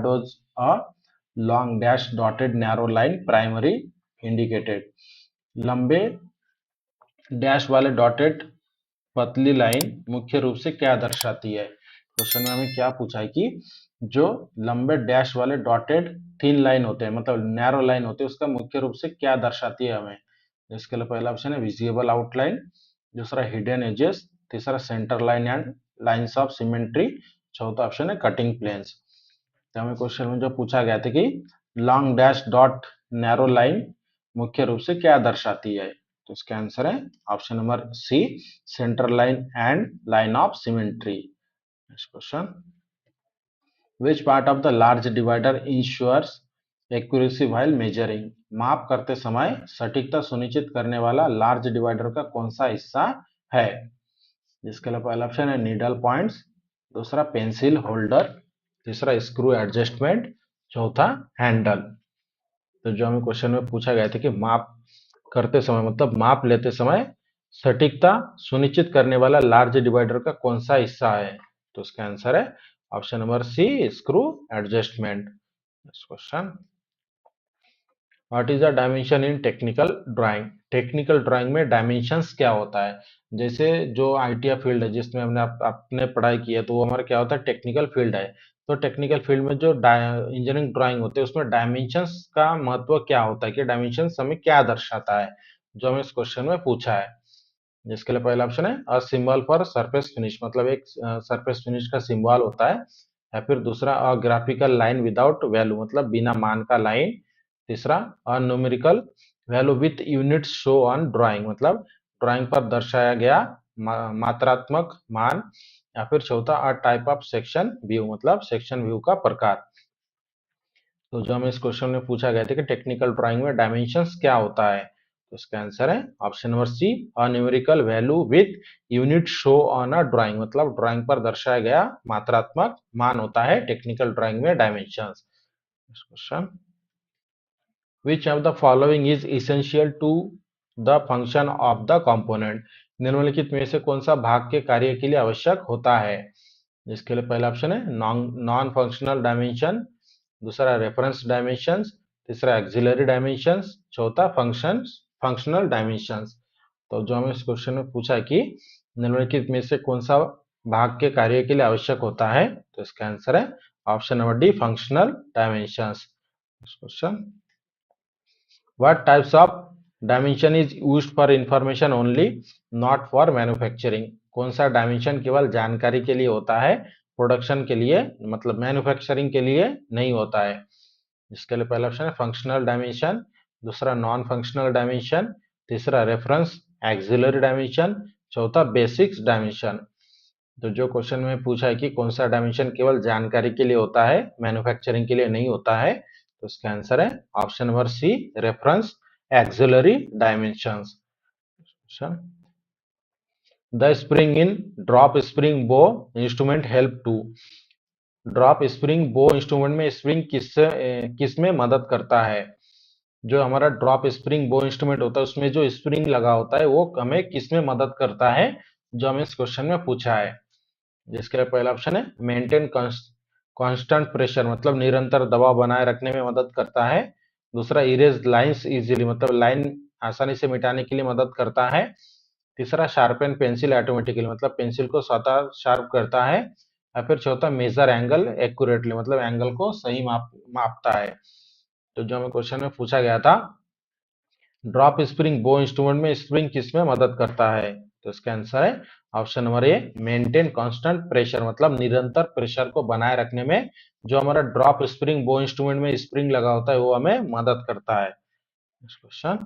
shadows a long dash dotted narrow line primary indicated. लंबे dash वाले dotted पतली line मुख्य रूप से क्या दर्शाती है? क्वेश्चन में हमें क्या पूछा है कि जो लंबे डैश वाले डॉटेड थिन लाइन होते हैं, मतलब नैरो लाइन होते हैं, उसका मुख्य रूप से क्या दर्शाती है हमें? इसके लिए पहला ऑप्शन है विजिबल आउटलाइन, दूसरा हिडन एजेस, तीसरा centre line and lines of symmetry, चौथा ऑप्शन है कटिंग प्लेन्स। तो हमें क्वेश्चन में जो पूछा गया था कि long dash dot narrow line मुख्य रूप से क्या दर्शाती है, तो इसका आंसर है option number C, center line and line of symmetry. Next question, which part of the large divider ensures accuracy while measuring? माप करते समय सटीकता सुनिश्चित करने वाला लार्ज डिवाइडर का कौन सा हिस्सा है? जिसके लिए पहला ऑप्शन है नीडल पॉइंट्स, दूसरा पेंसिल होल्डर, तीसरा स्क्रू एडजस्टमेंट, चौथा हैंडल। तो जो हमें क्वेश्चन में पूछा गया था कि माप करते समय मतलब माप लेते समय सटीकता सुनिश्चित करने वाला लार्ज डिवाइडर का कौन सा हिस्सा है, तो इसका आंसर है option number C, screw adjustment. Next question, what is the dimension in technical drawing? Technical drawing में डायमेंशंस क्या होता है? जैसे जो आईटीआई फील्ड है जिसमें हमने आपने पढ़ाई की है, तो वो हमारा क्या होता है, टेक्निकल फील्ड है। तो टेक्निकल फील्ड में जो इंजीनियरिंग ड्राइंग होते हैं उसमें डायमेंशंस का महत्व क्या होता है, कि डायमेंशंस हमें क्या दर्शाता है, जो हमें इस क्वेश्चन में पूछा है। जिसके लिए पहला ऑप्शन है a symbol for surface finish, मतलब एक सरफेस फिनिश का सिंबल होता है। या फिर दूसरा अ ग्राफिकल लाइन विदाउट वैल्यू, मतलब बिना मान का लाइन। तीसरा अ numerical value with units show on drawing, मतलब ड्राइंग पर दर्शाया गया मात्रात्मक मान। या फिर चौथा a type of section view, मतलब सेक्शन व्यू का प्रकार। तो जो हमें इस क्वेश्चन में पूछा गया था कि टेक्निकल ड्राइंग में डायमेंशंस क्या होता है, तो इसका आंसर है option number C, a numerical value with unit show on a drawing, मतलब ड्राइंग पर दर्शाया गया मात्रात्मक मान होता है टेक्निकल ड्राइंग में dimensions. Question, which of the following is essential to the function of the component? निम्नलिखित में से कौन सा भाग के कार्य के लिए आवश्यक होता है? जिसके लिए पहला ऑप्शन है नॉन फंक्शनल डायमेंशन, दूसरा रेफरेंस डायमेंशंस, तीसरा एक्सिलरी डायमेंशंस, चौथा फंक्शनल डायमेंशंस। तो जो हमें इस क्वेश्चन में पूछा है कि निम्नलिखित में से कौन सा भाग के कार्य के लिए आवश्यक होता है, तो इसका आंसर है option number D, functional dimensions. Question, what types of dimension is used for information only not for manufacturing? कौन सा डायमेंशन केवल जानकारी के लिए होता है, प्रोडक्शन के लिए मतलब मैन्युफैक्चरिंग के लिए नहीं होता है? इसके लिए पहला ऑप्शन है फंक्शनल डायमेंशन, दूसरा नॉन फंक्शनल डायमेंशन, तीसरा रेफरेंस एक्सिलरी डायमेंशन, चौथा बेसिक्स डायमेंशन। तो जो क्वेश्चन में पूछा है कि कौन सा डायमेंशन केवल जानकारी के लिए होता है, मैन्युफैक्चरिंग के लिए नहीं होता है, तो इसका आंसर है option number C, reference auxiliary dimensions. The spring in drop spring bow instrument help to? Drop spring bow instrument में स्प्रिंग किस में मदद करता है? जो हमारा ड्रॉप स्प्रिंग बो इंस्ट्रूमेंट होता है उसमें जो स्प्रिंग लगा होता है वो हमें किस में मदद करता है, जो हमें इस क्वेश्चन में पूछा है। जिसके लिए पहला ऑप्शन है मेंटेन कांस्टेंट प्रेशर, मतलब निरंतर दबाव बनाए रखने में मदद करता है। दूसरा इरेज लाइंस इजीली, मतलब लाइन आसानी से मिटाने के लिए मदद करता है। तीसरा शार्पन पेंसिल ऑटोमेटिकली, मतलब पेंसिल को स्वतः शार्प करता है। या फिर चौथा मेजर एंगल एक्यूरेटली, मतलब एंगल को सही मापता है। तो जो हमें क्वेश्चन में पूछा गया था ड्रॉप स्प्रिंग बो इंस्ट्रूमेंट में स्प्रिंग किस में मदद करता है, तो इसका आंसर है option number A, maintain constant pressure, मतलब निरंतर प्रेशर को बनाए रखने में जो हमारा ड्रॉप स्प्रिंग बो इंस्ट्रूमेंट में स्प्रिंग लगा होता है वो हमें मदद करता है। Question,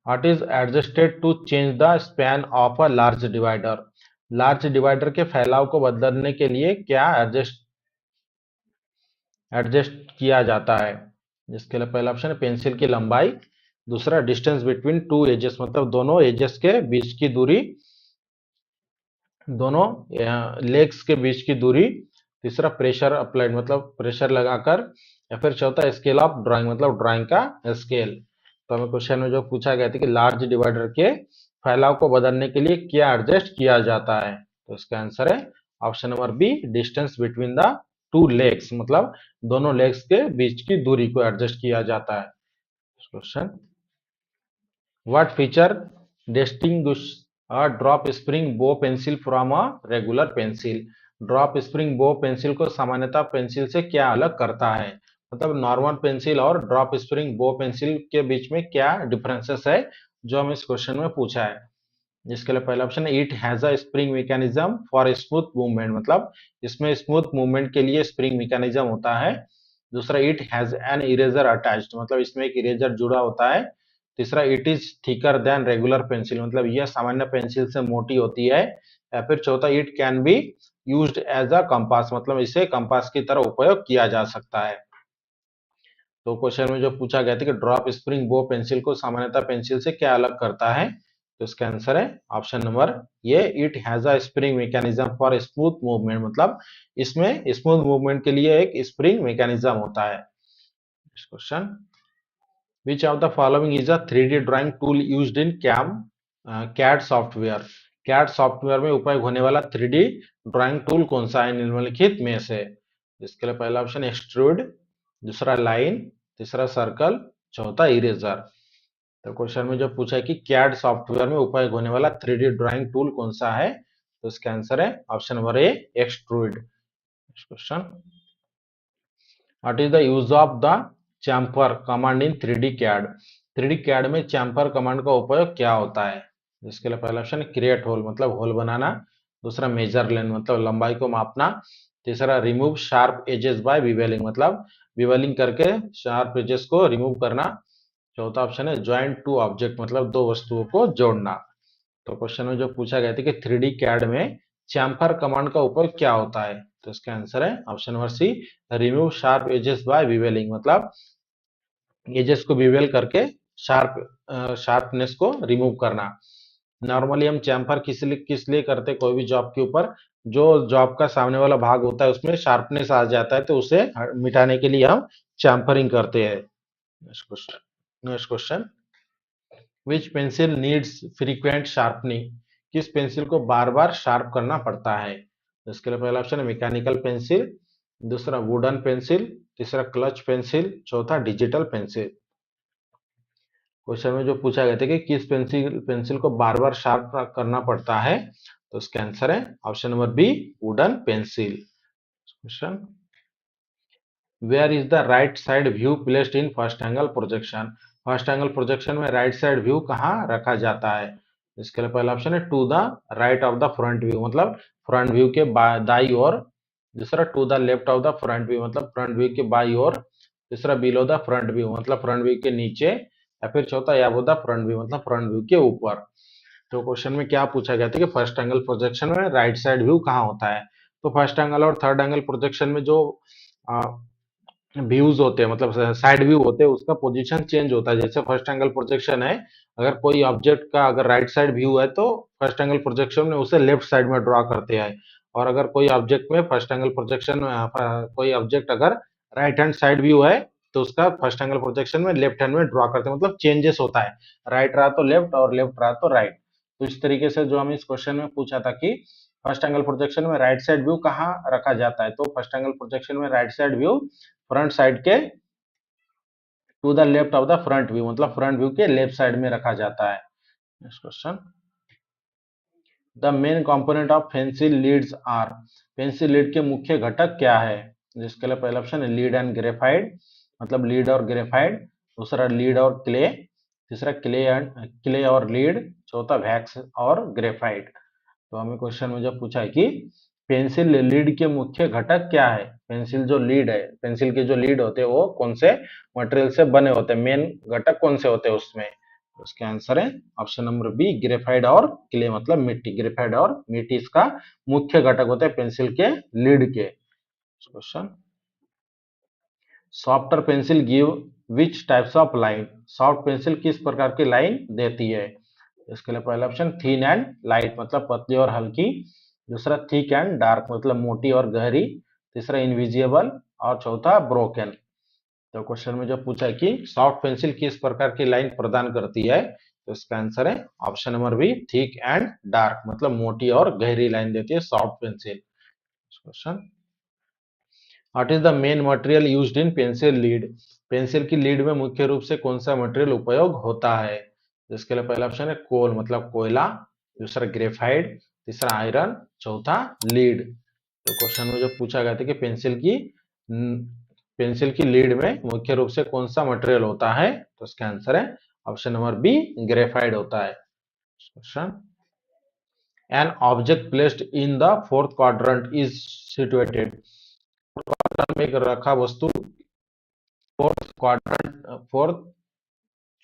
what is adjusted to change the span of a large divider? Large divider के फैलाव को बदलने के लिए क्या एडजस्ट किया जाता है? जिसके लिए पहला ऑप्शन है पेंसिल की लंबाई, दूसरा डिस्टेंस बिटवीन टू एजेस, मतलब दोनों एजेस के बीच की दूरी, दोनों लेग्स के बीच की दूरी, तीसरा प्रेशर अप्लाइड, मतलब प्रेशर लगाकर, या फिर चौथा स्केल ऑफ ड्राइंग, मतलब ड्राइंग का स्केल। तो हमें क्वेश्चन में जो पूछा गया था कि लार्ज डिवाइडर के फैलाव को बदलने के लिए क्या एडजस्ट किया जाता है, तो इसका आंसर है option number B, distance between the two legs, मतलब दोनों लेग्स के बीच की दूरी को एडजस्ट किया जाता है। Question, what feature distinguish a drop spring bow pencil from a regular pencil? Drop spring bow pencil को सामान्यतः पेंसिल से क्या अलग करता है? मतलब नॉर्मल पेंसिल और ड्रॉप स्प्रिंग बो पेंसिल के बीच में क्या डिफरेंसेस है, जो हमें इस क्वेश्चन में पूछा है। जिसके लिए पहला ऑप्शन है, it has a spring mechanism for smooth movement, मतलब इसमें स्मूथ मूवमेंट के लिए स्प्रिंग मैकेनिज्म होता है। दूसरा, it has an eraser attached, मतलब इसमें एक इरेजर जुड़ा होता है। तीसरा, it is thicker than regular pencil, मतलब यह सामान्य पेंसिल से मोटी होती है। या फिर चौथा, it can be used as a compass, मतलब इसे कंपास की तरह उपयोग किया जा सकता है। तो क्वेश्चन में जो पूछा गया था कि ड्रॉप स्प्रिंग बो पेंसिल को सामान्यतः पेंसिल से क्या अलग करता है, तो इसका आंसर है ऑप्शन नंबर ये, it has a spring mechanism for smooth movement, मतलब इसमें स्मूथ मूवमेंट के लिए एक स्प्रिंग मैकेनिज्म होता है। Question, which of the following is a 3D drawing tool used in CAD software? CAD software में उपयोग होने वाला 3D ड्राइंग टूल कौन सा है निम्नलिखित में से? इसके लिए पहला ऑप्शन एक्सट्रूड, दूसरा लाइन, तीसरा सर्कल, चौथा इरेजर। तो क्वेश्चन में जो पूछा है कि कैड सॉफ्टवेयर में उपयोग होने वाला 3D ड्राइंग टूल कौन सा है, तो इसका आंसर है option number A, extrude. Question, what is the use of the chamfer command in 3D CAD? 3D CAD में चैम्फर कमांड का उपयोग क्या होता है? इसके लिए पहला ऑप्शन क्रिएट होल, मतलब होल बनाना। दूसरा, मेजर लेंथ, मतलब लंबाई को मापना। तीसरा, remove sharp edges by bevelling, मतलब विवेलिंग करके शार्प एजेस को रिमूव करना। चौथा ऑप्शन है ज्वाइन टू ऑब्जेक्ट, मतलब दो वस्तुओं को जोड़ना। तो क्वेश्चन में जो पूछा गया था कि 3D कैड में चैम्फर कमांड का उपयोग क्या होता है, तो इसका आंसर है option number C, remove sharp edges by bevelling, मतलब एजेस को विवेल करके शार्पनेस को रिमूव करना। नॉर्मली हम चैम्फर किस लिए करते हैं, कोई भी जॉब के ऊपर जो जॉब का सामने वाला भाग होता है उसमें शार्पनेस आ जाता है, तो उसे मिटाने के लिए हम चैम्फरिंग करते हैं। नेक्स्ट क्वेश्चन, विच पेंसिल नीड्स फ्रीक्वेंट शार्पनिंग? किस पेंसिल को बार बार शार्प करना पड़ता है? इसके लिए पहला ऑप्शन है मैकेनिकल पेंसिल, दूसरा वुडन पेंसिल, तीसरा क्लच पेंसिल, चौथा डिजिटल पेंसिल। क्वेश्चन में जो पूछा गया था कि किस पेंसिल पेंसिल को बार बार शार्प करना पड़ता है, तो इसका आंसर है option number B, wooden pencil. Question, where is the right side view placed in first angle projection? First angle projection में राइट साइड व्यू कहाँ रखा जाता है? इसके लिए पहला ऑप्शन है to the right of the front view, मतलब फ्रंट व्यू के दाई ओर। दूसरा, to the left of the front view, मतलब फ्रंट व्यू के बाई ओर। तीसरा, बिलो द फ्रंट व्यू, मतलब फ्रंट व्यू के नीचे। या फिर चौथा, अबव द फ्रंट व्यू, मतलब फ्रंट व्यू के ऊपर। तो क्वेश्चन में क्या पूछा गया था कि फर्स्ट एंगल प्रोजेक्शन में राइट साइड व्यू कहाँ होता है? तो फर्स्ट एंगल और थर्ड एंगल प्रोजेक्शन में जो व्यूज होते हैं, मतलब साइड व्यू होते हैं, उसका पोजीशन चेंज होता है। जैसे फर्स्ट एंगल प्रोजेक्शन है, अगर कोई ऑब्जेक्ट का अगर राइट साइड व्यू है तो फर्स्ट एंगल प्रोजेक्शन में उसे लेफ्ट साइड में ड्रॉ करते हैं। और अगर कोई ऑब्जेक्ट में फर्स्ट एंगल प्रोजेक्शन में कोई ऑब्जेक्ट अगर राइट हैंड साइड व्यू है तो उसका फर्स्ट एंगल प्रोजेक्शन में लेफ्ट हैंड में ड्रॉ करते हैं, मतलब चेंजेस होता है। राइट रहा तो लेफ्ट और लेफ्ट रहा तो राइट। तो इस तरीके से जो हमें इस क्वेश्चन में पूछा था कि फर्स्ट एंगल प्रोजेक्शन में राइट साइड व्यू कहाँ रखा जाता है, तो फर्स्ट एंगल प्रोजेक्शन में right side view front side के to the left of the front view, मतलब फ्रंट व्यू के लेफ्ट साइड में रखा जाता है। Next question, the main component of pencil leads are? Pencil lead के मुख्य घटक क्या है? जिसके लिए पहला ऑप्शन है लीड एंड ग्रेफाइट, मतलब लीड और ग्रेफाइट। दूसरा, लीड और क्ले। तीसरा, क्ले और लीड। चौथा, वैक्स और ग्रेफाइट। तो हमें क्वेश्चन में जब पूछा है कि पेंसिल लीड के मुख्य घटक क्या है, पेंसिल जो लीड है, पेंसिल के जो लीड होते हैं वो कौन से मटेरियल से बने होते हैं, मेन घटक कौन से होते हैं उसमें, तो उसका आंसर है ऑप्शन नंबर बी, ग्रेफाइट और क्ले, मतलब मिट्टी। ग्रेफाइट और मिट्टी इसका मुख्य घटक होते हैं पेंसिल के लीड के। Question, softer pencil give which types of line? Soft pencil किस प्रकार की लाइन देती है? इसके लिए पहला ऑप्शन थिन एंड लाइट, मतलब पतली और हल्की। दूसरा, थिक एंड डार्क, मतलब मोटी और गहरी। तीसरा, इनविजिबल। और चौथा, ब्रोकन। तो क्वेश्चन में जो पूछा है कि सॉफ्ट पेंसिल किस प्रकार की लाइन प्रदान करती है, तो इसका आंसर है option number B, thick and dark, मतलब मोटी और गहरी लाइन देती है soft pencil. Question, what is the main material used in pencil lead? Pencil की लीड में मुख्य रूप से कौन सा मटेरियल उपयोग होता है? जिसके लिए पहला ऑप्शन है कोल मतलब कोयला, दूसरा ग्रेफाइट, तीसरा आयरन, चौथा लीड। तो क्वेश्चन में जो पूछा गया था कि पेंसिल की लीड में मुख्य रूप से कौन सा मटेरियल होता है, तो इसका आंसर है ऑप्शन नंबर बी ग्रेफाइट होता है। Question, an object placed in the fourth quadrant is situated. में एक रखा वस्तु फोर्थ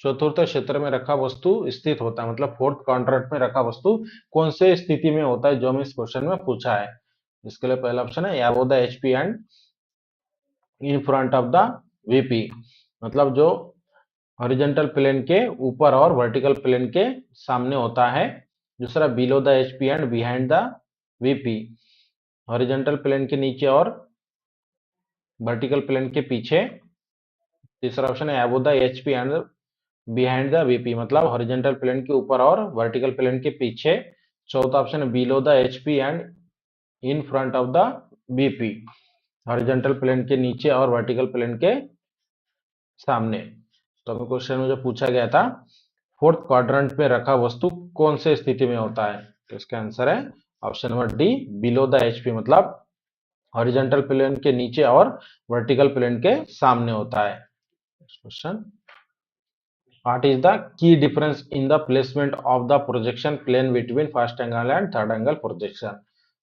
चतुर्थ क्षेत्र में रखा वस्तु स्थित होता है, मतलब फोर्थ क्वाड्रेंट में रखा वस्तु कौन से स्थिति में होता है, जो हमें इस क्वेश्चन में पूछा है। इसके लिए पहला ऑप्शन है above the HP and in front of the VP, मतलब जो हॉरिजॉन्टल प्लेन के ऊपर और वर्टिकल प्लेन के सामने होता है। दूसरा below the HP and behind the VP, horizontal plane के नीचे और वर्टिकल प्लेन के पीछे। तीसरा ऑप्शन है above the HP and behind the VP, मतलब हॉरिजॉन्टल प्लेन के ऊपर और वर्टिकल प्लेन के पीछे। चौथा ऑप्शन है below the HP and in front of the BP, horizontal plane के नीचे और वर्टिकल प्लेन के सामने। तो हमें क्वेश्चन में जो पूछा गया था फोर्थ क्वाड्रेंट में रखा वस्तु कौन से स्थिति में होता है, तो इसका आंसर है option number D below the HP, मतलब हॉरिजॉन्टल प्लेन के नीचे और वर्टिकल प्लेन के सामने होता है। Question, what is the key difference in the placement of the projection plane between first angle and third angle projection?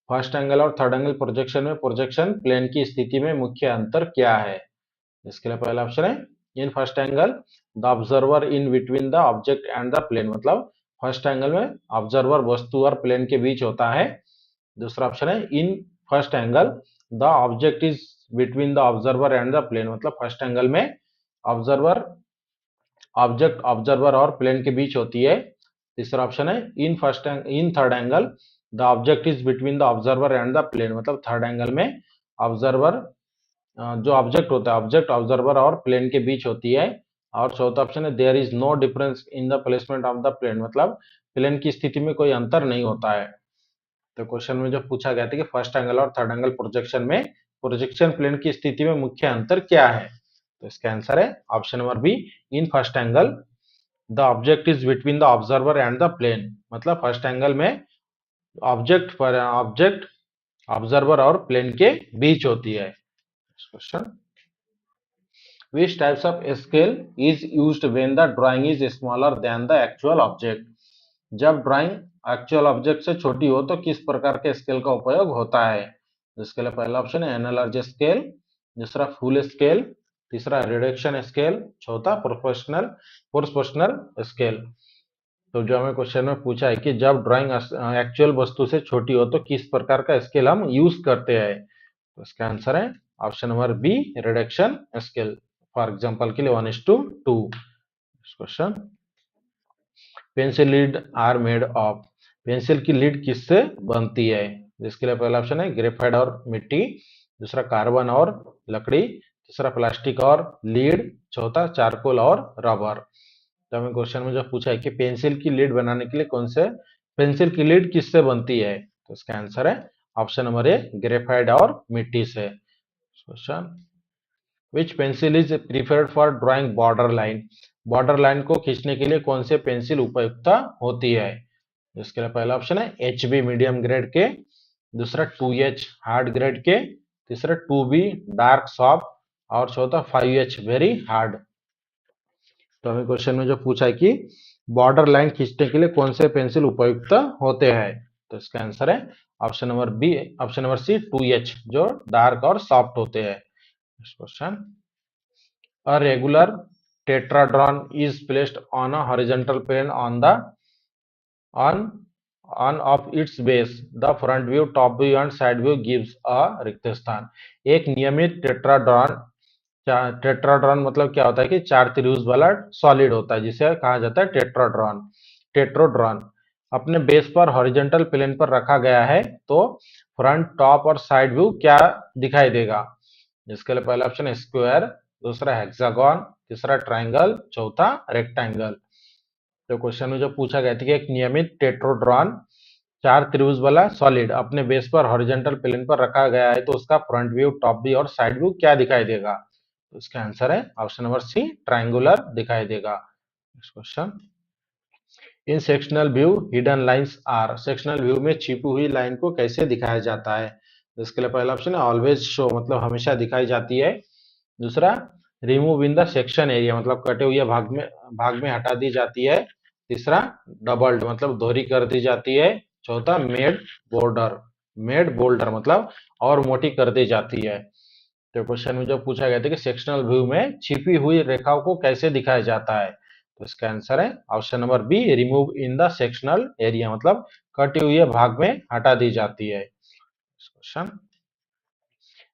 First angle और third angle projection में प्रोजेक्शन प्लेन की स्थिति में मुख्य अंतर क्या है? इसके लिए पहला ऑप्शन है in first angle the observer in between the object and the plane, मतलब फर्स्ट एंगल में ऑब्जर्वर वस्तु और प्लेन के बीच होता है। दूसरा ऑप्शन है in first angle the object is between the observer and the plane, मतलब फर्स्ट एंगल में ऑब्जर्वर और प्लेन के बीच होती है। तीसरा ऑप्शन है in third angle the object is between the observer and the plane, मतलब थर्ड एंगल में ऑब्जर्वर जो ऑब्जेक्ट होता है ऑब्जेक्ट ऑब्जर्वर और प्लेन के बीच होती है। और चौथा ऑप्शन है there is no difference in the placement of the plane, मतलब प्लेन की स्थिति में कोई अंतर नहीं होता है। तो क्वेश्चन में जो पूछा गया था कि फर्स्ट एंगल और थर्ड एंगल प्रोजेक्शन में प्रोजेक्शन प्लेन की स्थिति में मुख्य अंतर क्या है, तो इसका आंसर है option number B in first angle the object is between the observer and the plane, मतलब फर्स्ट एंगल में ऑब्जेक्ट ऑब्जर्वर और प्लेन के बीच होती है। Question, which types of scale is used when the drawing is smaller than the actual object? जब drawing actual object से छोटी हो तो किस प्रकार के स्केल का उपयोग होता है? जिसके लिए पहला ऑप्शन है एनालॉजी स्केल, दूसरा फुल स्केल, तीसरा रिडक्शन स्केल, चौथा प्रोपोर्शनल स्केल। तो जो हमें क्वेश्चन में पूछा है कि जब ड्राइंग एक्चुअल वस्तु से छोटी हो तो किस प्रकार का स्केल हम यूज करते हैं, तो इसका आंसर है option number B reduction scale. For example के लिए 1:2। Question, pencil lead are made of, pencil की लीड किससे बनती है? जिसके लिए पहला ऑप्शन है ग्रेफाइट और मिट्टी, दूसरा कार्बन और लकड़ी, तीसरा प्लास्टिक और लीड, चौथा चारकोल और रबर। तो हमें क्वेश्चन में जो पूछा है कि पेंसिल की लीड बनाने के लिए कौन से पेंसिल की लीड किससे बनती है, तो इसका आंसर है ऑप्शन नंबर ए ग्रेफाइट और मिट्टी से। Question, which pencil is preferred for drawing border line, border line को खींचने के लिए कौन से पेंसिल उपयुक्त होती है? इसके लिए पहला ऑप्शन है HB मीडियम ग्रेड के, दूसरा 2H हार्ड ग्रेड के, तीसरा 2B डार्क सॉफ्ट और चौथा 5H वेरी हार्ड। तो हमें क्वेश्चन में जो पूछा है कि बॉर्डर लाइन खींचने के लिए कौन से पेंसिल उपयुक्त होते हैं, तो इसका आंसर है ऑप्शन नंबर सी 2H जो डार्क और सॉफ्ट होते हैं। Question, a regular tetrahedron is placed on a horizontal plane on of its base. The front view, top view and side view gives a रिक्त स्थान। एक नियमित टेट्राड्रॉन मतलब क्या होता है कि चार त्रिभुज वाला सॉलिड होता है जिसे कहा जाता है टेट्रोड्रॉन अपने बेस पर हॉरिजॉन्टल प्लेन पर रखा गया है तो फ्रंट टॉप और साइड व्यू क्या दिखाई देगा? जिसके लिए पहला ऑप्शन है स्क्वायर, दूसरा हेक्सागन, तीसरा ट्राइंगल, चौथा रेक्टेंगल। तो क्वेश्चन में जो पूछा गया था कि एक नियमित टेट्रोड्रॉन चार त्रिभुज वाला सॉलिड अपने बेस पर हॉरिजॉन्टल प्लेन पर रखा गया है तो उसका फ्रंट व्यू, टॉप व्यू और साइड व्यू क्या दिखाई देगा? तो इसका आंसर है ऑप्शन नंबर सी, ट्रायंगुलर दिखाई देगा। Next question, in sectional view hidden lines are, sectional view में छिपी हुई लाइन को कैसे दिखाया जाता है? तो इसके लिए पहला ऑप्शन है ऑलवेज शो, मतलब हमेशा दिखाई जाती है। दूसरा, remove in the section area, मतलब कटे हुए भाग में हटा दी जाती है। तीसरा, डबल्ड मतलब दोहरी कर दी जाती है। चौथा, बोर्डर मेड बोल्डर मतलब और मोटी कर दी जाती है। तो क्वेश्चन में जो पूछा गया था कि सेक्शनल व्यू में छिपी हुई रेखाओं को कैसे दिखाया जाता है, तो इसका आंसर है option number B, remove in the sectional area, मतलब कटे हुए भाग में हटा दी जाती है। Question,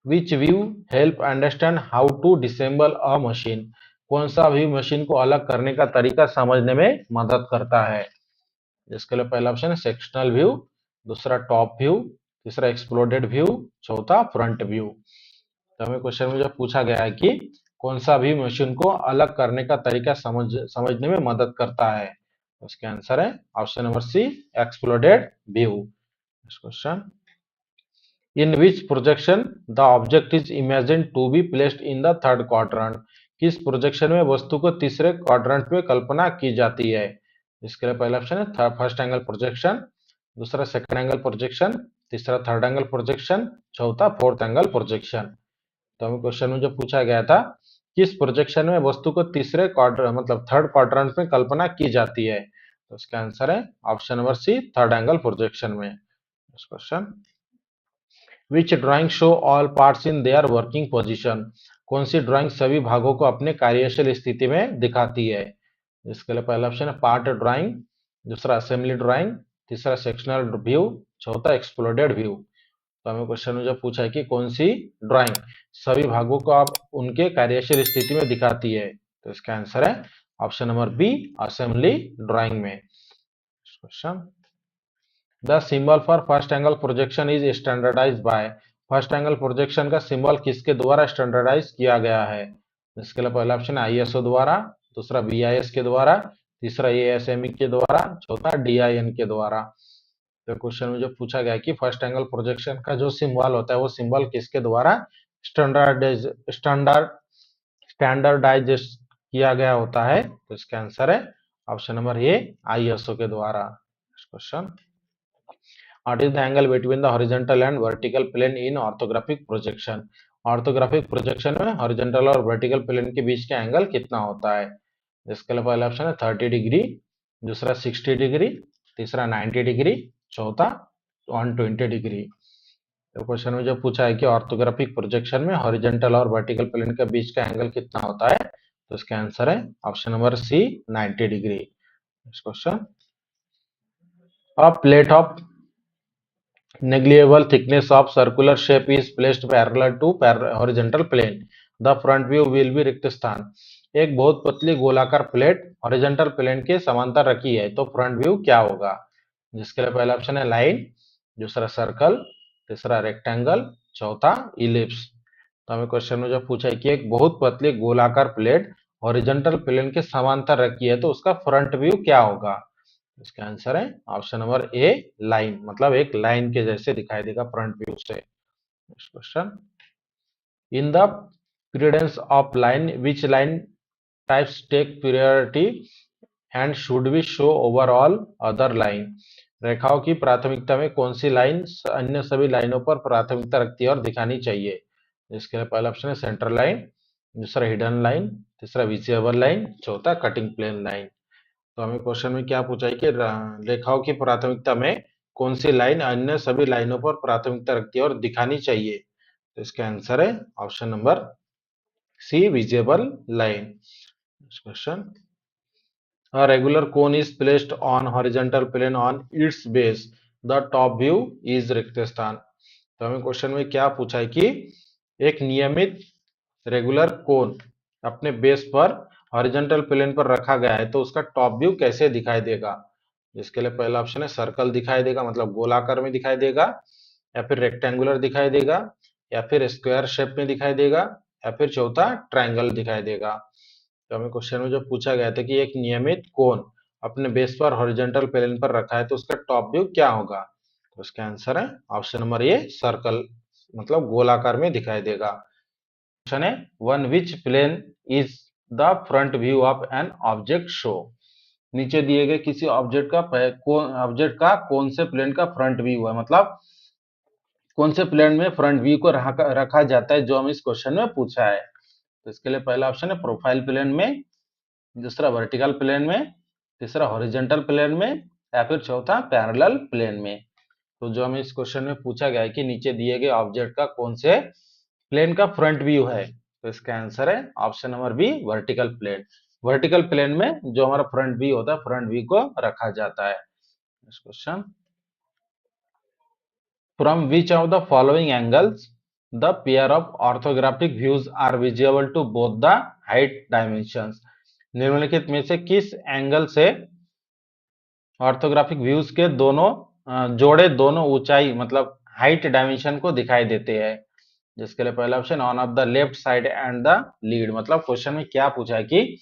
which view help understand how to disassemble a machine, कौन सा व्यू मशीन को अलग करने का तरीका समझने में मदद करता है? इसके लिए पहला ऑप्शन है सेक्शनल व्यू, दूसरा टॉप व्यू, तीसरा एक्सप्लोडेड व्यू, चौथा फ्रंट व्यू। तो हमें क्वेश्चन में जो पूछा गया है कि कौन सा भी मशीन को अलग करने का तरीका समझने में मदद करता है, तो उसके आंसर है option number C, exploded view. Question, in which projection the object is imagine to be placed in the third quadrant, किस प्रोजेक्शन में वस्तु को तीसरे क्वाड्रेंट में कल्पना की जाती है? इसके लिए पहला ऑप्शन है फर्स्ट एंगल प्रोजेक्शन, दूसरा सेकंड एंगल प्रोजेक्शन, तीसरा थर्ड एंगल प्रोजेक्शन, चौथा फोर्थ एंगल प्रोजेक्शन। तो हमें क्वेश्चन में जो पूछा गया था, किस प्रोजेक्शन में वस्तु को तीसरे क्वाड्रेंट मतलब थर्ड क्वाड्रेंट में कल्पना की जाती है, तो इसका आंसर है option number C, third angle projection में। Question, which drawing show all parts in their working position, कौन सी ड्राइंग सभी भागों को अपने कार्यशील स्थिति में दिखाती है? इसके लिए पहला ऑप्शन है पार्ट ड्राइंग, दूसरा असेंबली ड्राइंग, तीसरा सेक्शनल व्यू, चौथा एक्सप्लोडेड व्यू। तो हमें क्वेश्चन में जो पूछा है कि कौन सी ड्राइंग सभी भागों को आप उनके कार्यशील स्थिति में दिखाती है, तो इसका आंसर है option number B, assembly drawing में। Question, the symbol for first angle projection is standardize by, first angle projection का सिंबल किसके द्वारा स्टैंडर्डाइज किया गया है? इसके लिए पहला ऑप्शन है आईएसओ द्वारा, दूसरा बीआईएस के द्वारा, तीसरा एएसएमई के द्वारा, चौथा डीआईएन के द्वारा। तो क्वेश्चन में जो पूछा गया है कि फर्स्ट एंगल प्रोजेक्शन का जो सिंबल होता है वो सिंबल किसके द्वारा स्टैंडर्डाइज स्टैंडर्ड स्टैंडर्डाइज किया गया होता है, तो इसका आंसर है ऑप्शन नंबर ए, आईएसओ के द्वारा। Question, what is the angle between the horizontal and vertical plane in orthographic projection, orthographic projection में हॉरिजॉन्टल और वर्टिकल प्लेन के बीच का एंगल कितना होता है? इसके लिए पहला ऑप्शन है 30 डिग्री, दूसरा 60 डिग्री, तीसरा 90 डिग्री, चौथा 120 डिग्री। तो क्वेश्चन में जो पूछा है कि ऑर्थोग्राफिक प्रोजेक्शन में हॉरिजॉन्टल और वर्टिकल प्लेन के बीच का एंगल कितना होता है, तो इसका आंसर है option number C, 90 degree. Next question, a plate of negligible thickness of circular shape is placed parallel to horizontal plane, the front view will be रिक्त स्थान, एक बहुत पतली गोलाकार प्लेट हॉरिजॉन्टल प्लेन के समांतर रखी है तो फ्रंट व्यू क्या होगा? जिसके लिए पहला ऑप्शन है लाइन, दूसरा सर्कल, तीसरा रेक्टेंगल, चौथा इलिप्स। तो हमें क्वेश्चन में जो पूछा है कि एक बहुत पतली गोलाकार प्लेट हॉरिजॉन्टल प्लेन के समांतर रखी है तो उसका फ्रंट व्यू क्या होगा? इसका आंसर है ऑप्शन नंबर ए, लाइन, मतलब एक लाइन के जैसे दिखाई देगा फ्रंट व्यू से। Next question, in the precedence of line which line types take priority and should be show over all other line, रेखाओं की प्राथमिकता में कौन सी लाइन अन्य सभी लाइनों पर प्राथमिकता रखती है और दिखानी चाहिए? इसके लिए पहला ऑप्शन है सेंटर लाइन, दूसरा हिडन लाइन, तीसरा विजिबल लाइन, चौथा कटिंग प्लेन लाइन। तो हमें क्वेश्चन में क्या पूछा है कि रेखाओं की प्राथमिकता में कौन सी लाइन अन्य सभी लाइनों पर प्राथमिकता रखती है और दिखानी चाहिए, तो इसका आंसर है option number C, visible line. Question, a regular cone is placed on horizontal plane on its base, the top view is रिक्त स्थान। तो हमें क्वेश्चन में क्या पूछा है कि एक नियमित रेगुलर कोन अपने बेस पर हॉरिजॉन्टल प्लेन पर रखा गया है तो उसका टॉप व्यू कैसे दिखाई देगा? इसके लिए पहला ऑप्शन है सर्कल दिखाई देगा, मतलब गोलाकार में दिखाई देगा, या फिर रेक्टेंगुलर दिखाई देगा, या फिर स्क्वायर शेप में दिखाई देगा, या फिर चौथा ट्रायंगल दिखाई देगा। तो हमें क्वेश्चन में जो पूछा गया था कि एक नियमित कोन अपने बेस पर हॉरिजॉन्टल प्लेन पर रखा है तो उसका टॉप व्यू क्या होगा? तो इसका आंसर है ऑप्शन नंबर ए सर्कल, मतलब गोलाकार में दिखाई देगा। क्वेश्चन है one which plane is the front view of an object show. नीचे दिए गए किसी ऑब्जेक्ट का कौन से प्लेन का फ्रंट व्यू है, मतलब कौन से प्लेन में फ्रंट व्यू को रखा जाता है, जो हम इस क्वेश्चन में पूछा है। तो इसके लिए पहला ऑप्शन है प्रोफाइल प्लेन में, दूसरा वर्टिकल प्लेन में, तीसरा हॉरिजॉन्टल प्लेन में, या फिर चौथा पैरेलल प्लेन में। तो जो हमें इस क्वेश्चन में पूछा गया है कि नीचे दिए गए ऑब्जेक्ट का कौन से प्लेन का फ्रंट व्यू है, तो इसका आंसर है option number B vertical plane. Vertical plane में जो हमारा फ्रंट व्यू होता है, फ्रंट व्यू को रखा जाता है। Next question, from which of the following angles the pair of orthographic views are visible to both the height dimensions. निम्नलिखित में से किस एंगल से ऑर्थोग्राफिक व्यूज के दोनों जोड़े दोनों ऊंचाई मतलब हाइट डायमेंशन को दिखाई देते हैं। जिसके लिए पहला option on off the left side and the lead, मतलब क्वेश्चन में क्या पूछा है कि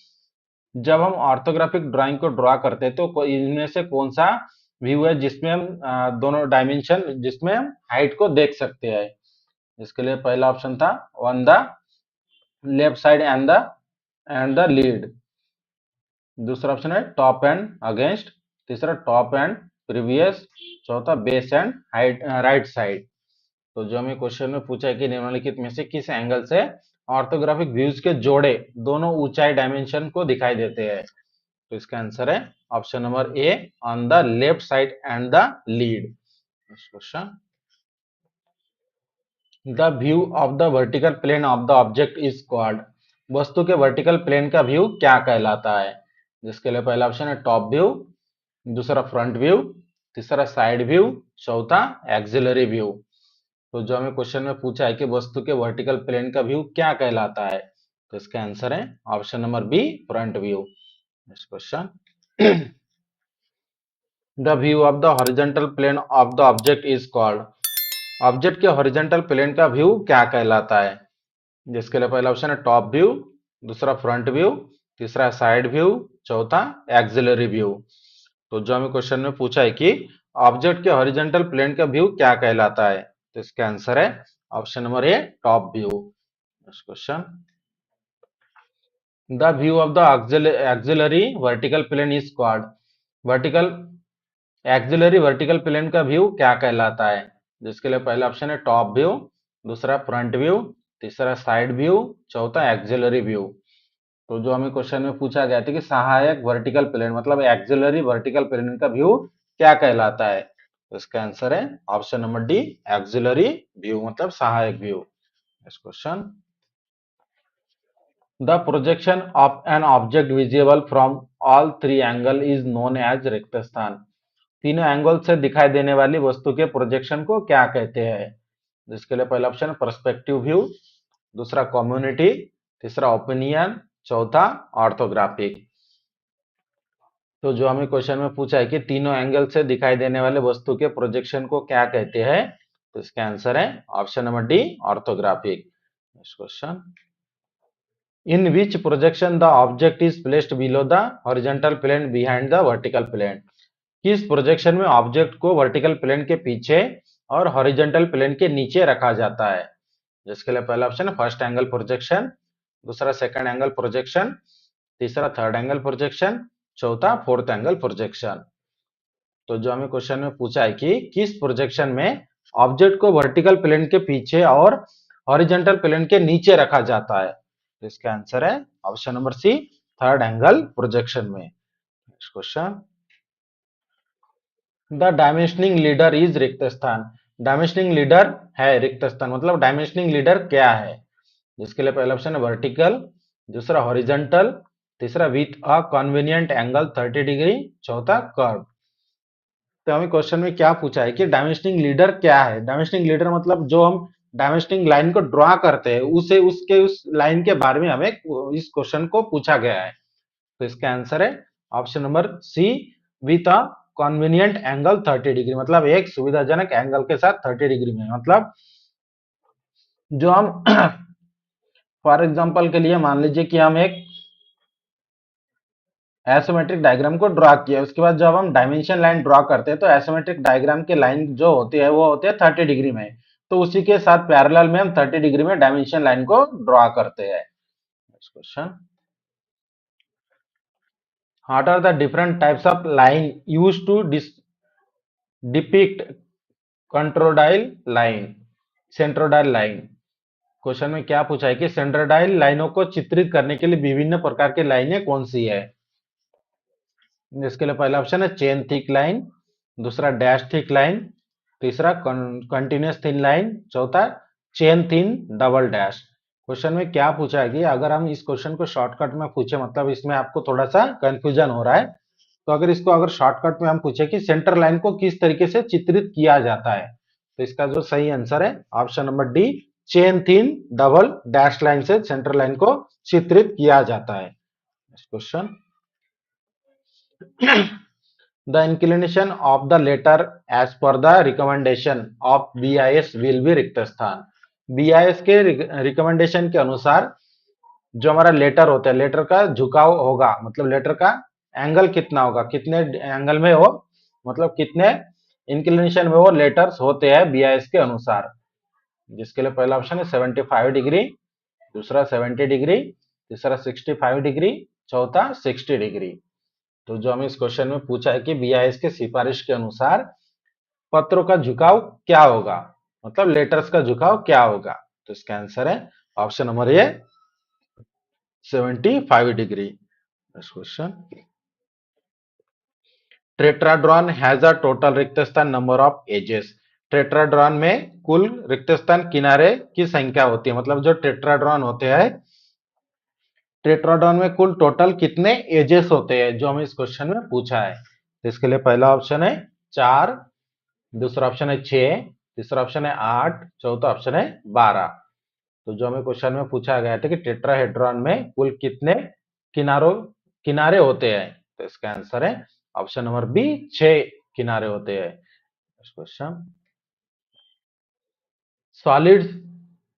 जब हम ऑर्थोग्राफिक ड्राइंग को ड्रॉ करते हैं तो इनमें से कौन सा व्यू है जिसमें हम दोनों डायमेंशन जिसमें हम हाइट को देख सकते हैं। इसके लिए पहला ऑप्शन था on the left side and the lead, दूसरा ऑप्शन है टॉप एंड अगेंस्ट, तीसरा टॉप एंड प्रीवियस, चौथा base and height right side. तो जो हमें क्वेश्चन में पूछा है कि निम्नलिखित में से किस एंगल से ऑर्थोग्राफिक व्यूज के जोड़े दोनों ऊंचाई डायमेंशन को दिखाई देते हैं, तो इसका आंसर है option number A on the left side and the lead. Question, the view of the vertical plane of the object is called. वस्तु के वर्टिकल प्लेन का व्यू क्या कहलाता है। जिसके लिए पहला ऑप्शन है टॉप व्यू, दूसरा फ्रंट व्यू, तीसरा साइड व्यू, चौथा एक्सिलरी व्यू। तो जो हमें क्वेश्चन में पूछा है कि वस्तु के वर्टिकल प्लेन का व्यू क्या कहलाता है, तो इसका आंसर है option number B front view. Next question, the view of the horizontal plane of the object is called. Object के हॉरिजॉन्टल प्लेन का व्यू क्या कहलाता है। जिसके लिए पहला ऑप्शन है टॉप व्यू, दूसरा फ्रंट व्यू, तीसरा साइड व्यू, चौथा एक्सिलरी व्यू। तो जो हमें क्वेश्चन में पूछा है कि ऑब्जेक्ट के हॉरिजॉन्टल प्लेन का व्यू क्या कहलाता है, तो इसका आंसर है option number A top view. Next question, the view of the auxiliary vertical plane is called. Vertical auxiliary vertical plane का व्यू क्या कहलाता है। जिसके लिए पहला ऑप्शन है टॉप व्यू, दूसरा फ्रंट व्यू, तीसरा साइड व्यू, चौथा एक्सिलरी व्यू। तो जो हमें क्वेश्चन में पूछा गया था कि सहायक वर्टिकल प्लेन मतलब एक्सिलरी वर्टिकल प्लेन का व्यू क्या कहलाता है, तो इसका आंसर है option number D auxiliary view मतलब सहायक view. Next question, the projection of an object visible from all three angle is known as रिक्त स्थान। तीनों एंगल से दिखाई देने वाली वस्तु के प्रोजेक्शन को क्या कहते हैं। जिसके लिए पहला ऑप्शन पर्सपेक्टिव व्यू, दूसरा कम्युनिटी, तीसरा ओपिनियन, चौथा ऑर्थोग्राफिक। तो जो हमें क्वेश्चन में पूछा है कि तीनों एंगल से दिखाई देने वाले वस्तु के प्रोजेक्शन को क्या कहते हैं, तो इसका आंसर है option number D orthographic. Next question, in which projection the object is placed below the horizontal plane behind the vertical plane. किस प्रोजेक्शन में ऑब्जेक्ट को वर्टिकल प्लेन के पीछे और हॉरिजॉन्टल प्लेन के नीचे रखा जाता है। जिसके लिए पहला ऑप्शन है फर्स्ट एंगल प्रोजेक्शन, दूसरा सेकंड एंगल प्रोजेक्शन, तीसरा थर्ड एंगल प्रोजेक्शन, चौथा फोर्थ एंगल प्रोजेक्शन। तो जो हमें क्वेश्चन में पूछा है कि किस प्रोजेक्शन में ऑब्जेक्ट को वर्टिकल प्लेन के पीछे और हॉरिजॉन्टल प्लेन के नीचे रखा जाता है, तो इसका आंसर है option number C third angle projection में। Next question, the dimensioning leader is रिक्त स्थान। डायमेंशनिंग लीडर है रिक्त स्थान, मतलब डायमेंशनिंग लीडर क्या है। जिसके लिए पहला ऑप्शन है वर्टिकल, दूसरा हॉरिजॉन्टल, तीसरा with a convenient angle 30 degree, चौथा कर्व। तो हमें क्वेश्चन में क्या पूछा है कि डायमेंशनिंग लीडर क्या है। डायमेंशनिंग लीडर मतलब जो हम डायमेंशनिंग लाइन को ड्रॉ करते हैं उसे उसके उस लाइन के बारे में हमें इस क्वेश्चन को पूछा गया है। तो इसका आंसर है option number C with a convenient angle 30 degree, मतलब एक सुविधाजनक एंगल के साथ 30 डिग्री में। मतलब जो हम फॉर एग्जांपल के लिए मान लीजिए कि हम एक एसोमेट्रिक डायग्राम को ड्रॉ किया। उसके बाद जब हम डायमेंशन लाइन ड्रॉ करते हैं तो एसोमेट्रिक डायग्राम की लाइन जो होती है वो होती है 30 डिग्री में, तो उसी के साथ पैरेलल में हम 30 डिग्री में डायमेंशन लाइन को ड्रॉ करते हैं। Next question, what are the different types of line used to depict centroidal line, centroidal line. Question में क्या पूछा है कि सेंट्रोडाइल लाइनों को चित्रित करने के लिए विभिन्न प्रकार की लाइनें कौन सी है। इसके लिए पहला ऑप्शन है चेन थिक लाइन, दूसरा डैश थिक लाइन, तीसरा कंटिन्यूअस थिन लाइन, चौथा chain thin double dash. Question में क्या पूछा है कि अगर हम इस क्वेश्चन को शॉर्टकट में पूछे, मतलब इसमें आपको थोड़ा सा कंफ्यूजन हो रहा है, तो अगर इसको अगर शॉर्टकट में हम पूछे कि सेंटर लाइन को किस तरीके से चित्रित किया जाता है, तो इसका जो सही आंसर है option number D, chain thin double dash line से सेंटर लाइन को चित्रित किया जाता है। Question, the inclination of the letter as per the recommendation of BIS will be रिक्त स्थान। BIS के रिकमेंडेशन के अनुसार जो हमारा लेटर होता है, लेटर का झुकाव होगा, मतलब लेटर का एंगल कितना होगा, कितने एंगल में हो, मतलब कितने इंक्लिनेशन में वो लेटर्स होते हैं BIS के अनुसार। जिसके लिए पहला ऑप्शन है 75 डिग्री, दूसरा 70 डिग्री, तीसरा 65 डिग्री, चौथा 60 डिग्री। तो जो हमें इस क्वेश्चन में पूछा है कि BIS के सिफारिश के अनुसार पत्रों का झुकाव क्या होगा, मतलब लेटर्स का झुकाव क्या होगा, तो इसका आंसर है option number A 75 degree. Next question, tetrahedron has a total रिक्त स्थान नंबर ऑफ एजेस। टेट्राड्रॉन में कुल रिक्त स्थान किनारे की संख्या होती है, मतलब जो टेट्राड्रॉन होते हैं, टेट्राड्रॉन में कुल टोटल कितने एजेस होते हैं, जो हमें इस क्वेश्चन में पूछा है। तो इसके लिए पहला ऑप्शन है 4, दूसरा ऑप्शन है 6, तीसरा ऑप्शन है 8, चौथा ऑप्शन है 12। तो जो हमें क्वेश्चन में पूछा गया था कि टेट्राहेड्रॉन में कुल कितने किनारे होते हैं, तो इसका आंसर है ऑप्शन नंबर बी, 6 किनारे होते हैं। Question, solids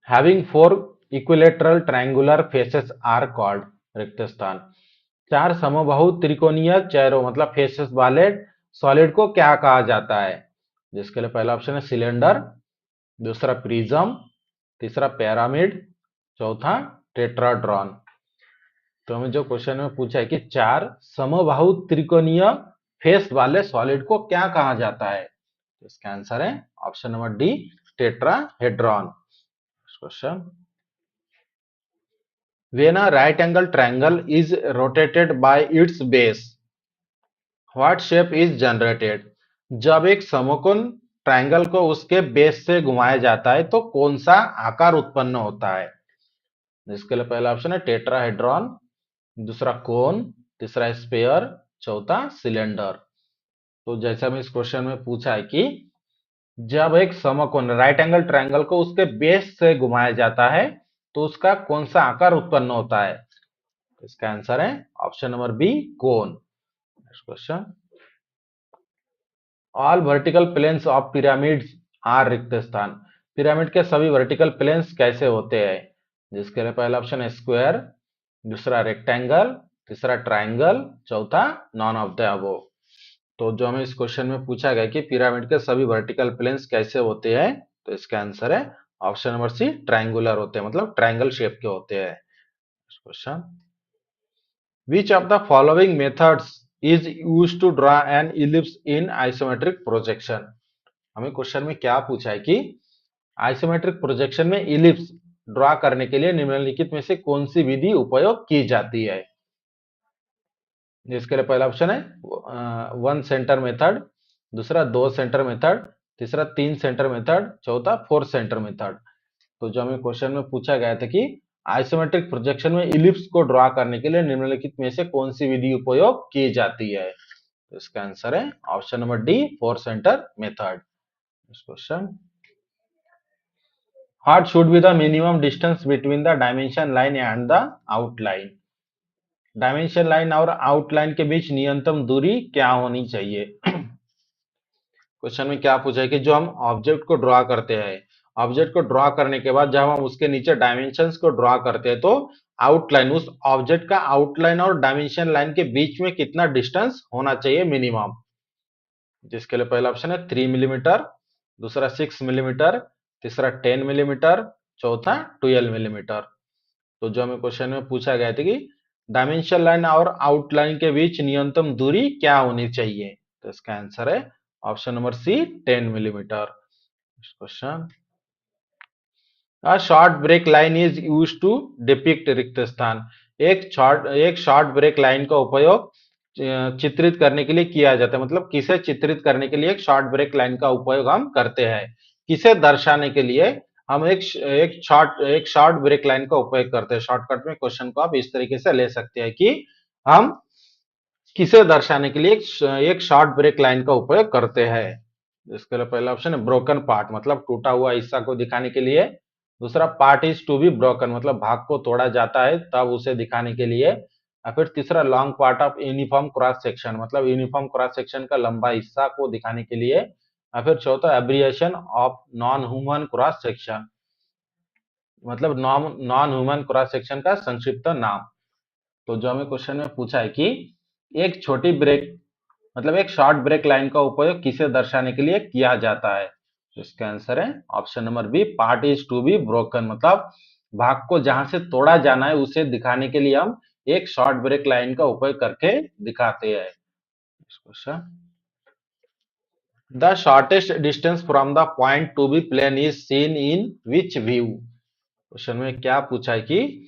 having 4 equilateral triangular faces are called, रिक्त स्थान। 4 समबाहु त्रिकोणीय चेहरों मतलब फेसेस वाले सॉलिड को क्या कहा जाता है। जिसके लिए पहला ऑप्शन है सिलेंडर, दूसरा प्रिज्म, तीसरा पिरामिड, चौथा टेट्राड्रॉन। तो हमें जो क्वेश्चन में पूछा है कि 4 समबाहु त्रिकोणीय फेस वाले सॉलिड को क्या कहा जाता है, तो इसका आंसर है option number D, tetrahedron. Question, when a right angle triangle is rotated by its base, what shape is generated। जब एक समकोण ट्रायंगल को उसके बेस से घुमाया जाता है तो कौन सा आकार उत्पन्न होता है। जिसके लिए पहला ऑप्शन है टेट्राहेड्रॉन, दूसरा कोन, तीसरा स्फीयर, चौथा सिलेंडर। तो जैसे हमें इस क्वेश्चन में पूछा है कि जब एक समकोण राइट एंगल ट्रायंगल को उसके बेस से घुमाया जाता है तो उसका कौन सा आकार उत्पन्न होता है, इसका आंसर है option number B, cone. Next question, all vertical planes of pyramids are रिक्त स्थान। पिरामिड के सभी वर्टिकल प्लेन्स कैसे होते हैं। जिसके लिए पहला ऑप्शन है स्क्वायर, दूसरा रेक्टेंगल, तीसरा ट्रायंगल, चौथा नॉन ऑफ द अबव। तो जो हमें इस क्वेश्चन में पूछा गया कि पिरामिड के सभी वर्टिकल प्लेन्स कैसे होते हैं, तो इसका आंसर है ऑप्शन नंबर सी, ट्रायंगुलर होते हैं, मतलब ट्रायंगल शेप के होते हैं। Question, which of the following methods is used to draw an ellipse in isometric projection। हमें क्वेश्चन में क्या पूछा है कि आइसोमेट्रिक प्रोजेक्शन में इलिप्स ड्रॉ करने के लिए निम्नलिखित में से कौन सी विधि उपयोग की जाती है। जिसके लिए पहला ऑप्शन है 1 सेंटर मेथड, दूसरा 2 सेंटर मेथड, तीसरा 3 सेंटर मेथड, चौथा 4 सेंटर मेथड। तो जो हमें क्वेश्चन में पूछा गया था कि आइसोमेट्रिक प्रोजेक्शन में इलिप्स को ड्रॉ करने के लिए निम्नलिखित में से कौन सी विधि उपयोग की जाती है, तो इसका आंसर है option number D, 4 centre method. Question, what should be the minimum distance between the dimension line and the outline. Dimension line और आउटलाइन के बीच न्यूनतम दूरी क्या होनी चाहिए। क्वेश्चन में क्या पूछा है कि जो हम ऑब्जेक्ट को ड्रॉ करते हैं, ऑब्जेक्ट को ड्रॉ करने के बाद जब हम उसके नीचे डायमेंशंस को ड्रॉ करते हैं तो आउटलाइन, उस ऑब्जेक्ट का आउटलाइन और डायमेंशन लाइन के बीच में कितना डिस्टेंस होना चाहिए मिनिमम, जिसके लिए पहला ऑप्शन है 3 मिलीमीटर, दूसरा 6 मिलीमीटर, तीसरा 10 मिलीमीटर, चौथा 12 मिलीमीटर। तो जो हमें क्वेश्चन में पूछा गया था कि डायमेंशन लाइन और आउटलाइन के बीच न्यूनतम दूरी क्या होनी चाहिए, तो इसका आंसर है option number C 10 millimetre. Question, A short break line is used to depict रिक्त स्थान। एक शॉर्ट ब्रेक लाइन का उपयोग चित्रित करने के लिए किया जाता है, मतलब किसे चित्रित करने के लिए एक शॉर्ट ब्रेक लाइन का उपयोग हम करते हैं, किसे दर्शाने के लिए हम एक शॉर्ट ब्रेक लाइन का उपयोग करते हैं। शॉर्टकट में क्वेश्चन को आप इस तरीके से ले सकते हैं कि हम किसे दर्शाने के लिए एक शॉर्ट ब्रेक लाइन का उपयोग करते हैं। इसके लिए पहला ऑप्शन है ब्रोकन पार्ट, मतलब टूटा हुआ हिस्सा को दिखाने के लिए। दूसरा, part is to be broken, मतलब भाग को तोड़ा जाता है तब उसे दिखाने के लिए। या फिर तीसरा, long part of uniform cross section, मतलब यूनिफॉर्म क्रॉस सेक्शन का लंबा हिस्सा को दिखाने के लिए। या फिर चौथा, abbreviation of non human cross section, मतलब नॉन ह्यूमन क्रॉस सेक्शन का संक्षिप्त नाम। तो जो हमें क्वेश्चन में पूछा है कि एक छोटी ब्रेक, मतलब एक शॉर्ट ब्रेक लाइन का उपयोग किसे दर्शाने के लिए किया जाता है, तो इसका आंसर है option number B, part is to be broken, मतलब भाग को जहां से तोड़ा जाना है उसे दिखाने के लिए हम एक शॉर्ट ब्रेक लाइन का उपयोग करके दिखाते हैं। Question, the shortest distance from the point to B plane is seen in which view. Question में क्या पूछा है कि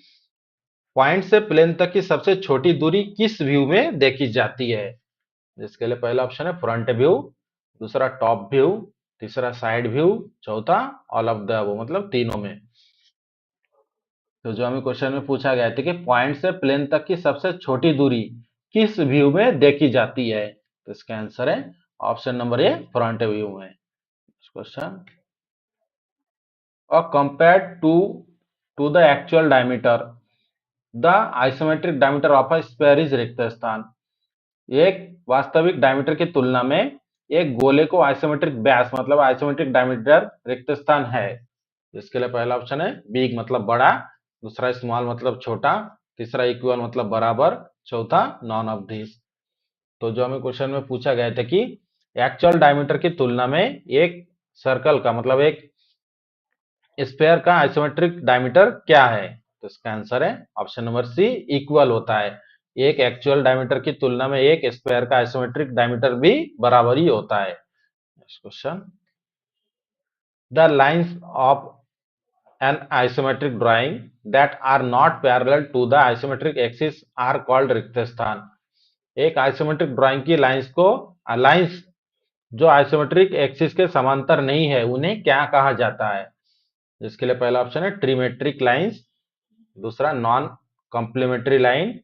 पॉइंट से प्लेन तक की सबसे छोटी दूरी किस व्यू में देखी जाती है, जिसके लिए पहला ऑप्शन है फ्रंट व्यू, दूसरा टॉप व्यू, तीसरा साइड व्यू, चौथा ऑल ऑफ द अबव, मतलब तीनों में। तो जो हमें क्वेश्चन में पूछा गया था कि पॉइंट से प्लेन तक की सबसे छोटी दूरी किस व्यू में देखी जाती है, तो इसका आंसर है option number A, front view में। क्वेश्चन, और compare to the actual diameter the isometric diameter of a sphere is रिक्त स्थान। एक वास्तविक डायमीटर की तुलना में एक गोले को आइसोमेट्रिक व्यास, मतलब आइसोमेट्रिक डायमीटर रिक्त स्थान है। इसके लिए पहला ऑप्शन है बिग, मतलब बड़ा, दूसरा स्मॉल, मतलब छोटा, तीसरा इक्वल, मतलब बराबर, चौथा नॉन ऑफ दिस। तो जो हमें क्वेश्चन में पूछा गया था कि एक्चुअल डायमीटर की तुलना में एक सर्कल का, मतलब एक स्फीयर का आइसोमेट्रिक डायमीटर क्या है, तो इसका आंसर है ऑप्शन नंबर सी, इक्वल होता है। एक एक्चुअल डायमीटर की तुलना में एक स्फीयर का आइसोमेट्रिक डायमीटर भी बराबर ही होता है। Next question, the lines of an isometric drawing that are not parallel to the isometric axis are called रिक्त स्थान। एक आइसोमेट्रिक ड्राइंग की लाइंस जो आइसोमेट्रिक एक्सिस के समांतर नहीं है उन्हें क्या कहा जाता है, जिसके लिए पहला ऑप्शन है ट्रिमेट्रिक लाइंस, दूसरा नॉन कॉम्प्लीमेंट्री लाइन,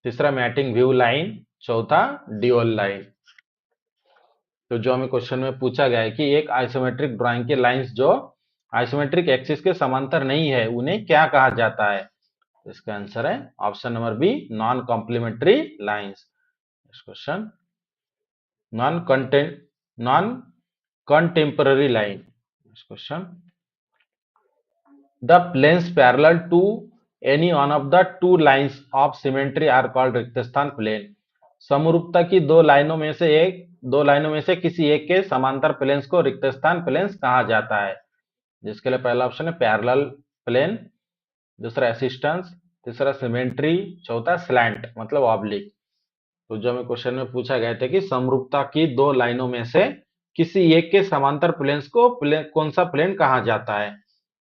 तीसरा मैटिंग व्यू लाइन, चौथा ड्यूअल लाइन। तो जो हमें क्वेश्चन में पूछा गया है कि एक आइसोमेट्रिक ड्राइंग के लाइंस जो आइसोमेट्रिक एक्सिस के समांतर नहीं है उन्हें क्या कहा जाता है, इसका आंसर है option number B, non complementary lines. Question, non content non contemporary line. Question, the planes parallel to any one of the two lines of symmetry are called रिक्त स्थान प्लेन। समरूपता की दो लाइनों में से किसी एक के समांतर प्लेन्स को रिक्त स्थान प्लेन्स कहा जाता है, जिसके लिए पहला ऑप्शन है पैरेलल प्लेन, दूसरा असिस्टेंस, तीसरा सिमेट्री, चौथा स्लैंट, मतलब ऑब्लिक। तो जो हमें क्वेश्चन में पूछा गया था कि समरूपता की दो लाइनों में से किसी एक के समांतर प्लेन्स को कौन सा प्लेन कहा जाता है,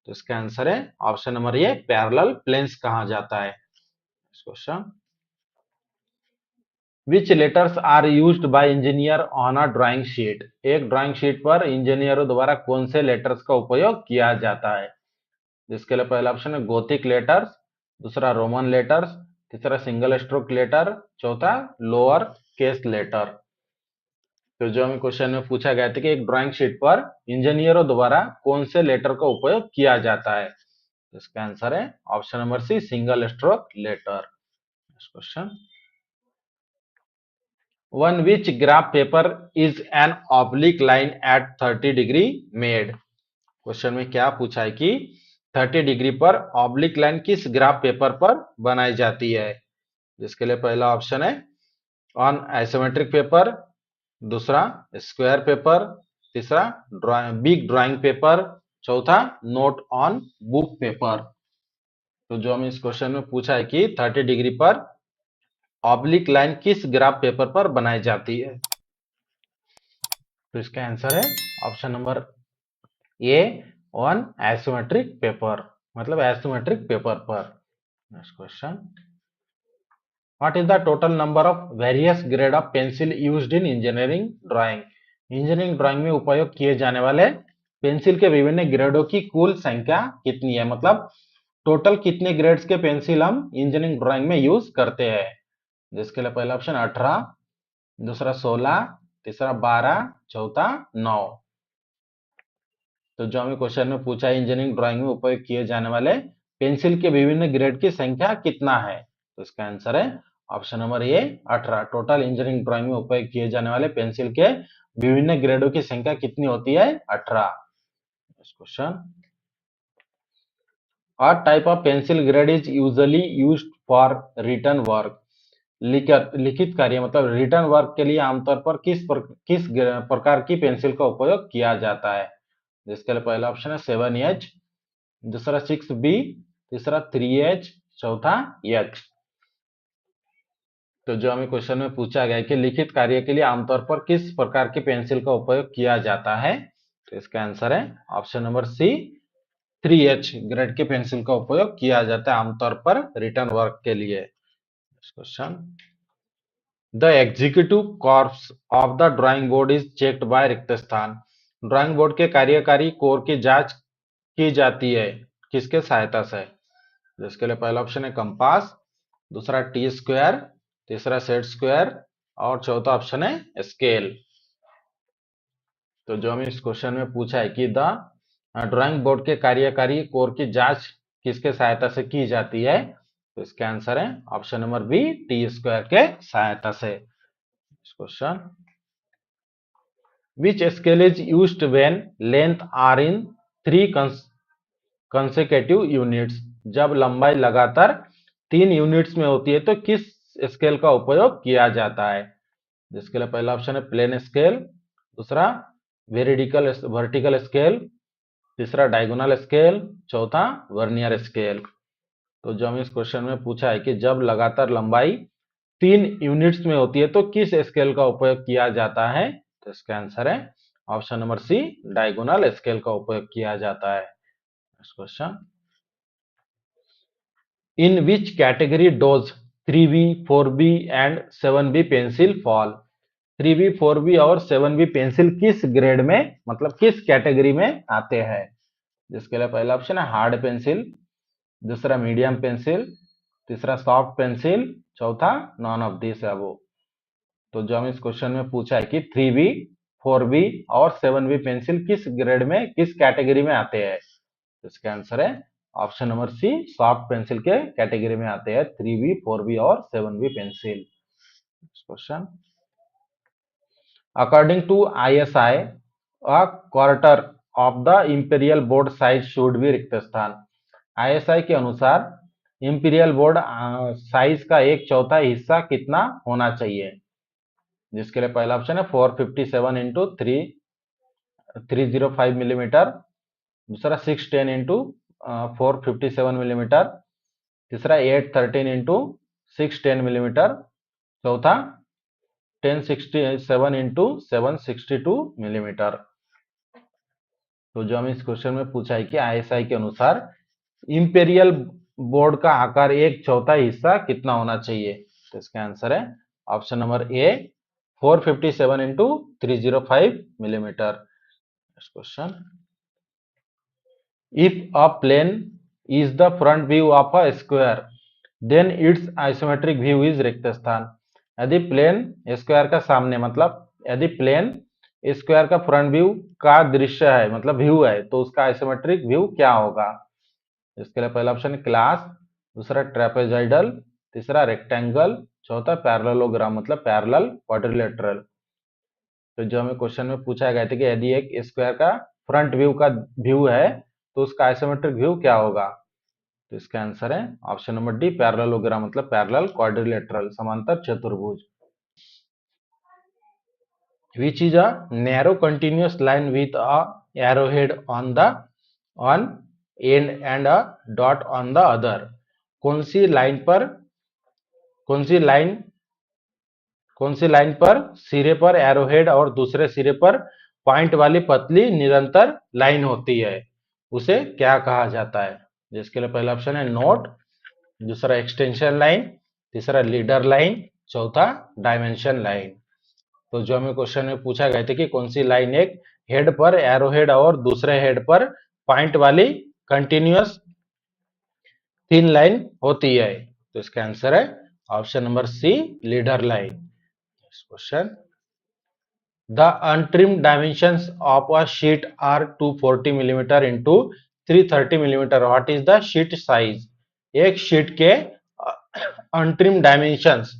तो इसका आंसर है option number A, parallel planes कहा जाता है। Question, which letters are used by engineer on a drawing sheet. एक ड्राइंग शीट पर इंजीनियरों द्वारा कौन से लेटर्स का उपयोग किया जाता है, जिसके लिए पहला ऑप्शन है गोथिक लेटर्स, दूसरा रोमन लेटर्स, तीसरा सिंगल स्ट्रोक लेटर, चौथा लोअर केस लेटर। तो जो हमें क्वेश्चन में पूछा गया था कि एक ड्राइंग शीट पर इंजीनियरों द्वारा कौन से लेटर का उपयोग किया जाता है, इसका आंसर है option number C, single stroke letter. Question, one which graph paper is an oblique line at 30 degree made. Question में क्या पूछा है कि 30 डिग्री पर ऑब्लिक लाइन किस ग्राफ पेपर पर बनाई जाती है? जिसके लिए पहला ऑप्शन है ऑन आइसोमेट्रिक पेपर, दूसरा स्क्वायर पेपर, तीसरा बिग ड्राइंग पेपर, चौथा नोट ऑन बुक पेपर। तो जो हमें इस क्वेश्चन में पूछा है कि 30 डिग्री पर ऑब्लिक लाइन किस ग्राफ पेपर पर बनाई जाती है, तो इसका आंसर है option number A on isometric paper, मतलब आइसोमेट्रिक पेपर पर। Next question, what is the total number of various grade of pencil used in engineering drawing? Engineering drawing में उपयोग किए जाने वाले पेंसिल के विभिन्न ग्रेडों की कुल संख्या कितनी है, मतलब टोटल कितने ग्रेड्स के पेंसिल हम इंजीनियरिंग ड्राइंग में यूज करते हैं? जिसके लिए पहला ऑप्शन 18, दूसरा 16, तीसरा 12, चौथा 9। तो जो हमें क्वेश्चन में पूछा है इंजीनियरिंग ड्राइंग में उपयोग किए जाने वाले पेंसिल के विभिन्न ग्रेड की संख्या कितना है, तो इसका आंसर है ऑप्शन नंबर ए 18। टोटल इंजीनियरिंग ड्राइंग में उपयोग किए जाने वाले पेंसिल के विभिन्न ग्रेडों की संख्या कितनी होती है? 18। Question, What type of pencil grade is usually used for written work? लिखित कार्य मतलब रिटर्न वर्क के लिए आमतौर पर किस प्रकार की पेंसिल का उपयोग किया जाता है? जिसके लिए पहला ऑप्शन है 7H, दूसरा 6B, तीसरा 3H, चौथा H। तो जो हमें क्वेश्चन में पूछा गया है कि लिखित कार्य के लिए आमतौर पर किस प्रकार की पेंसिल का उपयोग किया जाता है, तो इसका आंसर है option number C 3H grade के पेंसिल का उपयोग किया जाता है आमतौर पर रिटर्न वर्क के लिए। Question, the executive corps of the drawing board is checked by रिक्त स्थान। ड्राइंग बोर्ड के कार्यकारी कोर की जांच की जाती है किसके सहायता से? जिसके लिए पहला ऑप्शन है कंपास, दूसरा टी स्क्वायर, तीसरा सेट स्क्वायर और चौथा ऑप्शन है स्केल। तो जो हमें इस क्वेश्चन में पूछा है कि द ड्राइंग बोर्ड के कार्यकारी कोर की जांच किसके सहायता से की जाती है, तो इसका आंसर है option number B T square के सहायता से। Question, which scale is used when length are in 3 consecutive units? जब लंबाई लगातार 3 यूनिट्स में होती है तो किस स्केल का उपयोग किया जाता है? जिसके लिए पहला ऑप्शन है प्लेन स्केल, दूसरा वर्टिकल स्केल, तीसरा डायगोनल स्केल, चौथा वर्नियर स्केल। तो जो हमें इस क्वेश्चन में पूछा है कि जब लगातार लंबाई 3 यूनिट्स में होती है तो किस स्केल का उपयोग किया जाता है, तो इसका आंसर है option number C diagonal scale का उपयोग किया जाता है। Next question, in which category does 3B, 4B and 7B pencil fall? 3B, 4B और 7B पेंसिल किस ग्रेड में मतलब किस कैटेगरी में आते हैं? जिसके लिए पहला ऑप्शन है हार्ड पेंसिल, दूसरा मीडियम पेंसिल, तीसरा सॉफ्ट पेंसिल, चौथा नॉन ऑफ दिस अबव। तो जो हमें इस क्वेश्चन में पूछा है कि 3B, 4B और 7B पेंसिल किस ग्रेड में किस कैटेगरी में आते हैं, तो इसका आंसर है option number C soft pencil के कैटेगरी में आते हैं 3B, 4B और 7B pencil. Question, according to ISI a quarter of the imperial board size should be रिक्त स्थान। ISI के अनुसार इंपीरियल बोर्ड साइज का 1/4 हिस्सा कितना होना चाहिए? जिसके लिए पहला ऑप्शन है 457 इंटू 305 मिलीमीटर, दूसरा 610 इंटू 457 मिलीमीटर, तीसरा 813 इंटू 610 मिलीमीटर, चौथा 1067 इंटू 762 मिलीमीटर। तो जो हमें इस क्वेश्चन में पूछा है कि ISI के अनुसार इंपीरियल बोर्ड का आकार 1/4 हिस्सा कितना होना चाहिए, तो इसका आंसर है option number A 457 into 305 millimetre. Question, if a plane is the front view of a square then its isometric view is रिक्त स्थान। यदि प्लेन स्क्वायर का सामने मतलब यदि प्लेन स्क्वायर का फ्रंट व्यू का दृश्य है मतलब व्यू है तो उसका आइसोमेट्रिक व्यू क्या होगा? इसके लिए पहला ऑप्शन है क्लास, दूसरा ट्रेपेजॉइडल, तीसरा रेक्टेंगल, चौथा पैरेललोग्राम मतलब पैरेलल क्वाड्रिलेटरल। तो जो हमें क्वेश्चन में पूछा गया था कि यदि एक स्क्वायर का फ्रंट व्यू है तो उसका आइसोमेट्रिक व्यू क्या होगा? तो इसका आंसर है ऑप्शन नंबर डी, पैरेललोग्राम, मतलब पैरेलल क्वाड्रिलेटरल, समांतर चतुर्भुज। Which is a narrow continuous line with a arrowhead on the one end and a dot on the other? कौन सी लाइन पर कौन सी लाइन कौन सी लाइन पर सिरे पर एरोहेड और दूसरे सिरे पर पॉइंट वाली पतली निरंतर लाइन होती है, उसे क्या कहा जाता है? जिसके लिए पहला ऑप्शन है नोड, दूसरा एक्सटेंशन लाइन, तीसरा लीडर लाइन, चौथा डायमेंशन लाइन। तो जो हमें क्वेश्चन में पूछा गया था कि कौन सी लाइन एक हेड पर एरोहेड और दूसरे हेड पर पॉइंट वाली कंटिन्यूअस थिन लाइन होती है, तो इसका आंसर है option number C, leader line. Question, the untrimmed dimensions of a sheet are 240 mm into 330 mm. What is the sheet size? एक शीट के अनट्रिम डायमेंशंस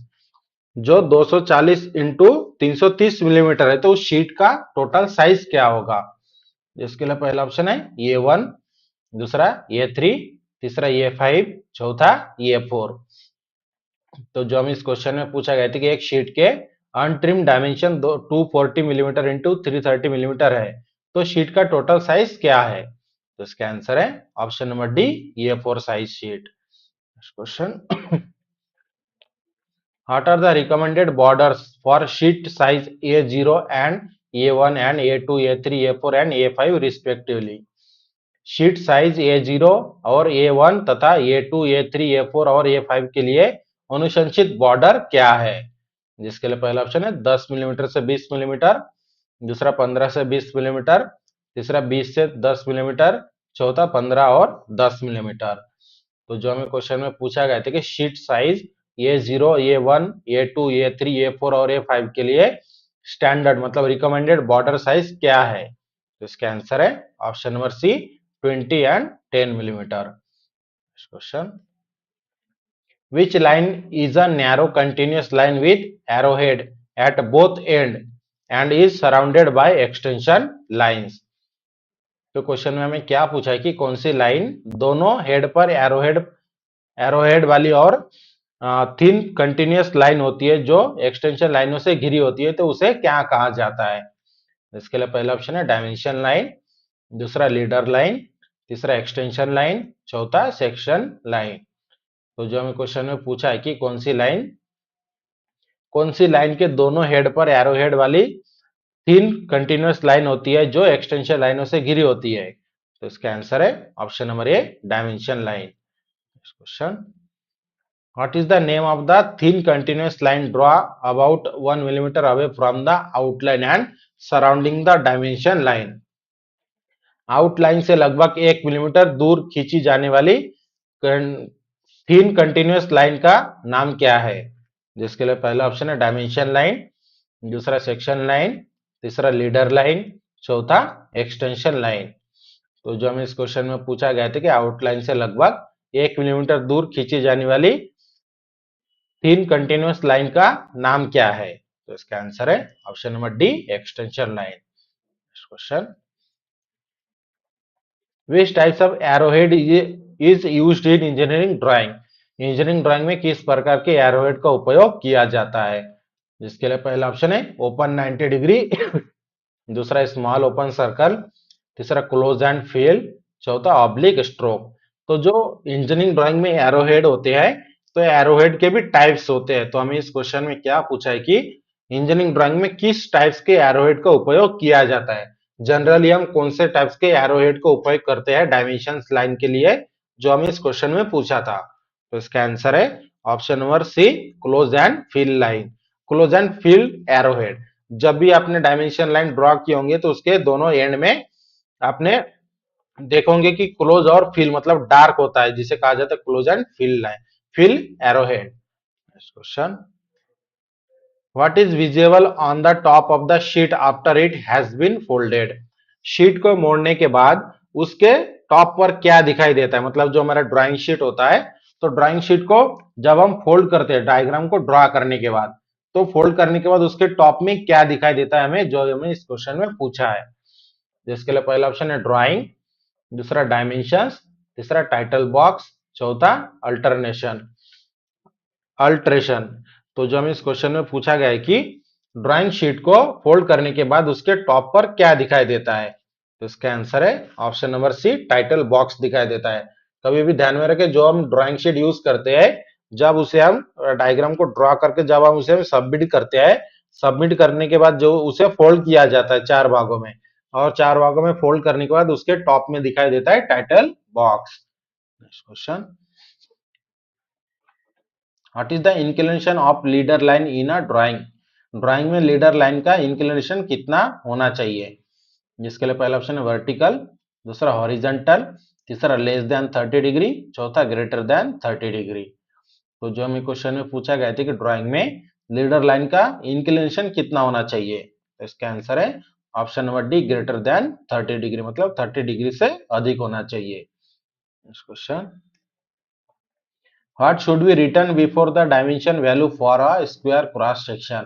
जो 240 इंटू 330 मिलीमीटर है, तो उस शीट का टोटल साइज क्या होगा? इसके लिए पहला ऑप्शन है A1, दूसरा A3, तीसरा A5, चौथा A4। तो जो हम इस क्वेश्चन में पूछा गया था कि एक शीट के अनट्रिम डायमेंशन 240 मिलीमीटर इंटू 330 मिलीमीटर है, तो शीट का टोटल साइज क्या है? तो इसका आंसर है option number D, A4 size sheet. Question, what are the recommended borders for sheet size A0 and A1 and A2, A3, A4 and A5 respectively? Sheet size A0 और A1 तथा A2, A3, A4 और A5 के लिए अनुशंसित border क्या है? जिसके लिए पहला ऑप्शन है 10 मिलीमीटर से 20 मिलीमीटर, दूसरा 15 से 20 मिलीमीटर, तीसरा 20 से 10 मिलीमीटर, चौथा 15 और 10 मिलीमीटर। तो जो हमें क्वेश्चन में पूछा गया था कि sheet size A0, A1, A2, A3, A4 और A5 के लिए स्टैंडर्ड मतलब रिकमेंडेड बॉर्डर साइज क्या है? तो इसका आंसर है option number C, 20 and 10 millimeter. Next question. Which line is a narrow continuous line with arrowhead at both end and is surrounded by extension lines? तो question में हमें क्या पूछा है कि कौन सी लाइन दोनों हेड पर एरोहेड वाली और थिन कंटिन्यूअस लाइन होती है जो एक्सटेंशन लाइनों से घिरी होती है, तो उसे क्या कहा जाता है? इसके लिए पहला ऑप्शन है डायमेंशन लाइन, दूसरा लीडर लाइन, तीसरा एक्सटेंशन लाइन, चौथा सेक्शन लाइन। तो जो हमें क्वेश्चन में पूछा है कि कौन सी लाइन के दोनों हेड पर एरोहेड वाली थिन कंटिन्यूअस लाइन होती है जो एक्सटेंशन लाइनों से घिरी होती है, तो इसका आंसर है option number A, dimension line. Question, what is the name of the thin continuous line draw about 1 millimeter away from the outline and surrounding the dimension line? Outline से लगभग 1 मिलीमीटर दूर खींची जाने वाली थिन कंटिन्यूअस लाइन का नाम क्या है? जिसके लिए पहला ऑप्शन है डायमेंशन लाइन, दूसरा सेक्शन लाइन, तीसरा लीडर लाइन, चौथा एक्सटेंशन लाइन। तो जो हमें इस क्वेश्चन में पूछा गया था कि आउटलाइन से लगभग 1 मिलीमीटर दूर खींची जाने वाली थिन कंटिन्यूअस लाइन का नाम क्या है? तो इसका आंसर है option number D, extension line. Question, which types of arrowhead is used in engineering drawing? Engineering drawing में किस प्रकार के एरोहेड का उपयोग किया जाता है? जिसके लिए पहला ऑप्शन है ओपन 90 डिग्री, दूसरा स्मॉल ओपन सर्कल, तीसरा क्लोज एंड फिल, चौथा ऑब्लिक स्ट्रोक। तो जो इंजीनियरिंग ड्राइंग में एरोहेड होते हैं, तो एरोहेड के भी टाइप्स होते हैं। तो हमें इस क्वेश्चन में क्या पूछा है कि इंजीनियरिंग ड्राइंग में किस टाइप्स के एरोहेड का उपयोग किया जाता है? जनरली हम कौन से टाइप्स के एरोहेड का उपयोग करते हैं डायमेंशन लाइन के लिए, जो हमें इस क्वेश्चन में पूछा था? तो इसका आंसर है option number C, close and fill line, close and fill arrowhead. जब भी आपने डायमेंशन लाइन ड्रॉ किए होंगे तो उसके दोनों एंड में आपने देखोगे कि क्लोज और फिल मतलब डार्क होता है, जिसे कहा जाता है close and fill line, fill arrowhead. Question, what is visible on the top of the sheet after it has been folded? Sheet को मोड़ने के बाद उसके टॉप पर क्या दिखाई देता है? मतलब जो हमारा ड्राइंग शीट होता है, तो ड्राइंग शीट को जब हम फोल्ड करते हैं डायग्राम को ड्रॉ करने के बाद, तो फोल्ड करने के बाद उसके टॉप में क्या दिखाई देता है हमें, जो हमें इस क्वेश्चन में पूछा है? जिसके लिए पहला ऑप्शन है ड्राइंग, दूसरा डायमेंशंस, तीसरा टाइटल बॉक्स, चौथा अल्टरनेशन अल्ट्रेशन। तो जो हमें इस क्वेश्चन में पूछा गया है कि ड्राइंग शीट को फोल्ड करने के बाद उसके टॉप पर क्या दिखाई देता है, तो इसका आंसर है option number C, title box दिखाई देता है। कभी भी ध्यान में रखें, जो हम ड्राइंग शीट यूज करते हैं, जब उसे हम डायग्राम को ड्रॉ करके जब हम उसे सबमिट करते हैं, सबमिट करने के बाद जो उसे फोल्ड किया जाता है चार भागों में, और चार भागों में फोल्ड करने के बाद उसके टॉप में दिखाई देता है title box. Next question, what is the inclination of leader line in a drawing. Drawing में लीडर लाइन का इंक्लिनेशन कितना होना चाहिए, जिसके लिए पहला ऑप्शन है वर्टिकल, दूसरा हॉरिजॉन्टल, तीसरा लेस देन 30 डिग्री, चौथा ग्रेटर देन 30 डिग्री। तो जो हमें क्वेश्चन में पूछा गया था कि ड्राइंग में लीडर लाइन का इंक्लिनेशन कितना होना चाहिए, तो इसका आंसर है option number D, greater than 30 degree, मतलब 30 डिग्री से अधिक होना चाहिए। Next question, What should be written before the dimension value for a square cross section?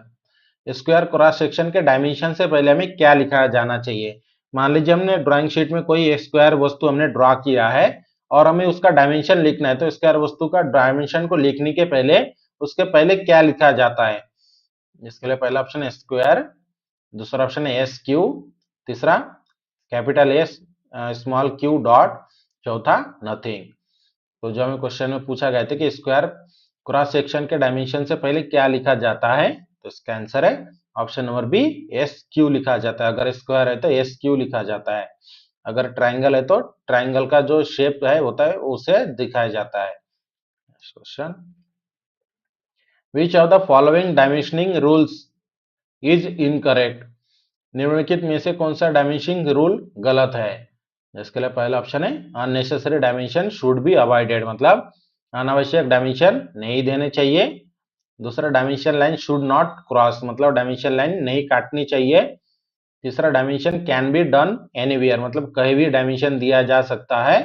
Square cross section के डायमेंशन से पहले हमें क्या लिखा जाना चाहिए। मान लीजिए हमने ड्राइंग शीट में कोई स्क्वायर वस्तु हमने ड्रॉ किया है और हमें उसका डायमेंशन लिखना है, तो स्क्वायर वस्तु का डायमेंशन को लिखने के पहले उसके पहले क्या लिखा जाता है। इसके लिए पहला ऑप्शन है स्क्वायर, दूसरा ऑप्शन है एस क्यू, तीसरा capital S small Q dot, चौथा नथिंग। तो जो हमें क्वेश्चन में पूछा गया था कि स्क्वायर क्रॉस सेक्शन के डायमेंशन से पहले क्या लिखा जाता है, तो इसका आंसर है option number B, S Q लिखा जाता है। अगर स्क्वायर है तो एस क्यू लिखा जाता है, अगर ट्राइंगल है तो ट्राइंगल का जो शेप है होता है उसे दिखाया जाता है। Question, which of the following dimensioning rules is incorrect. निम्नलिखित में से कौन सा डायमेंशनिंग रूल गलत है। इसके लिए पहला ऑप्शन है unnecessary dimension should be avoided, मतलब अनावश्यक डायमेंशन नहीं देने चाहिए। दूसरा dimension line should not cross, मतलब डायमेंशन लाइन नहीं काटनी चाहिए। तीसरा dimension can be done anywhere, मतलब कहीं भी डायमेंशन दिया जा सकता है।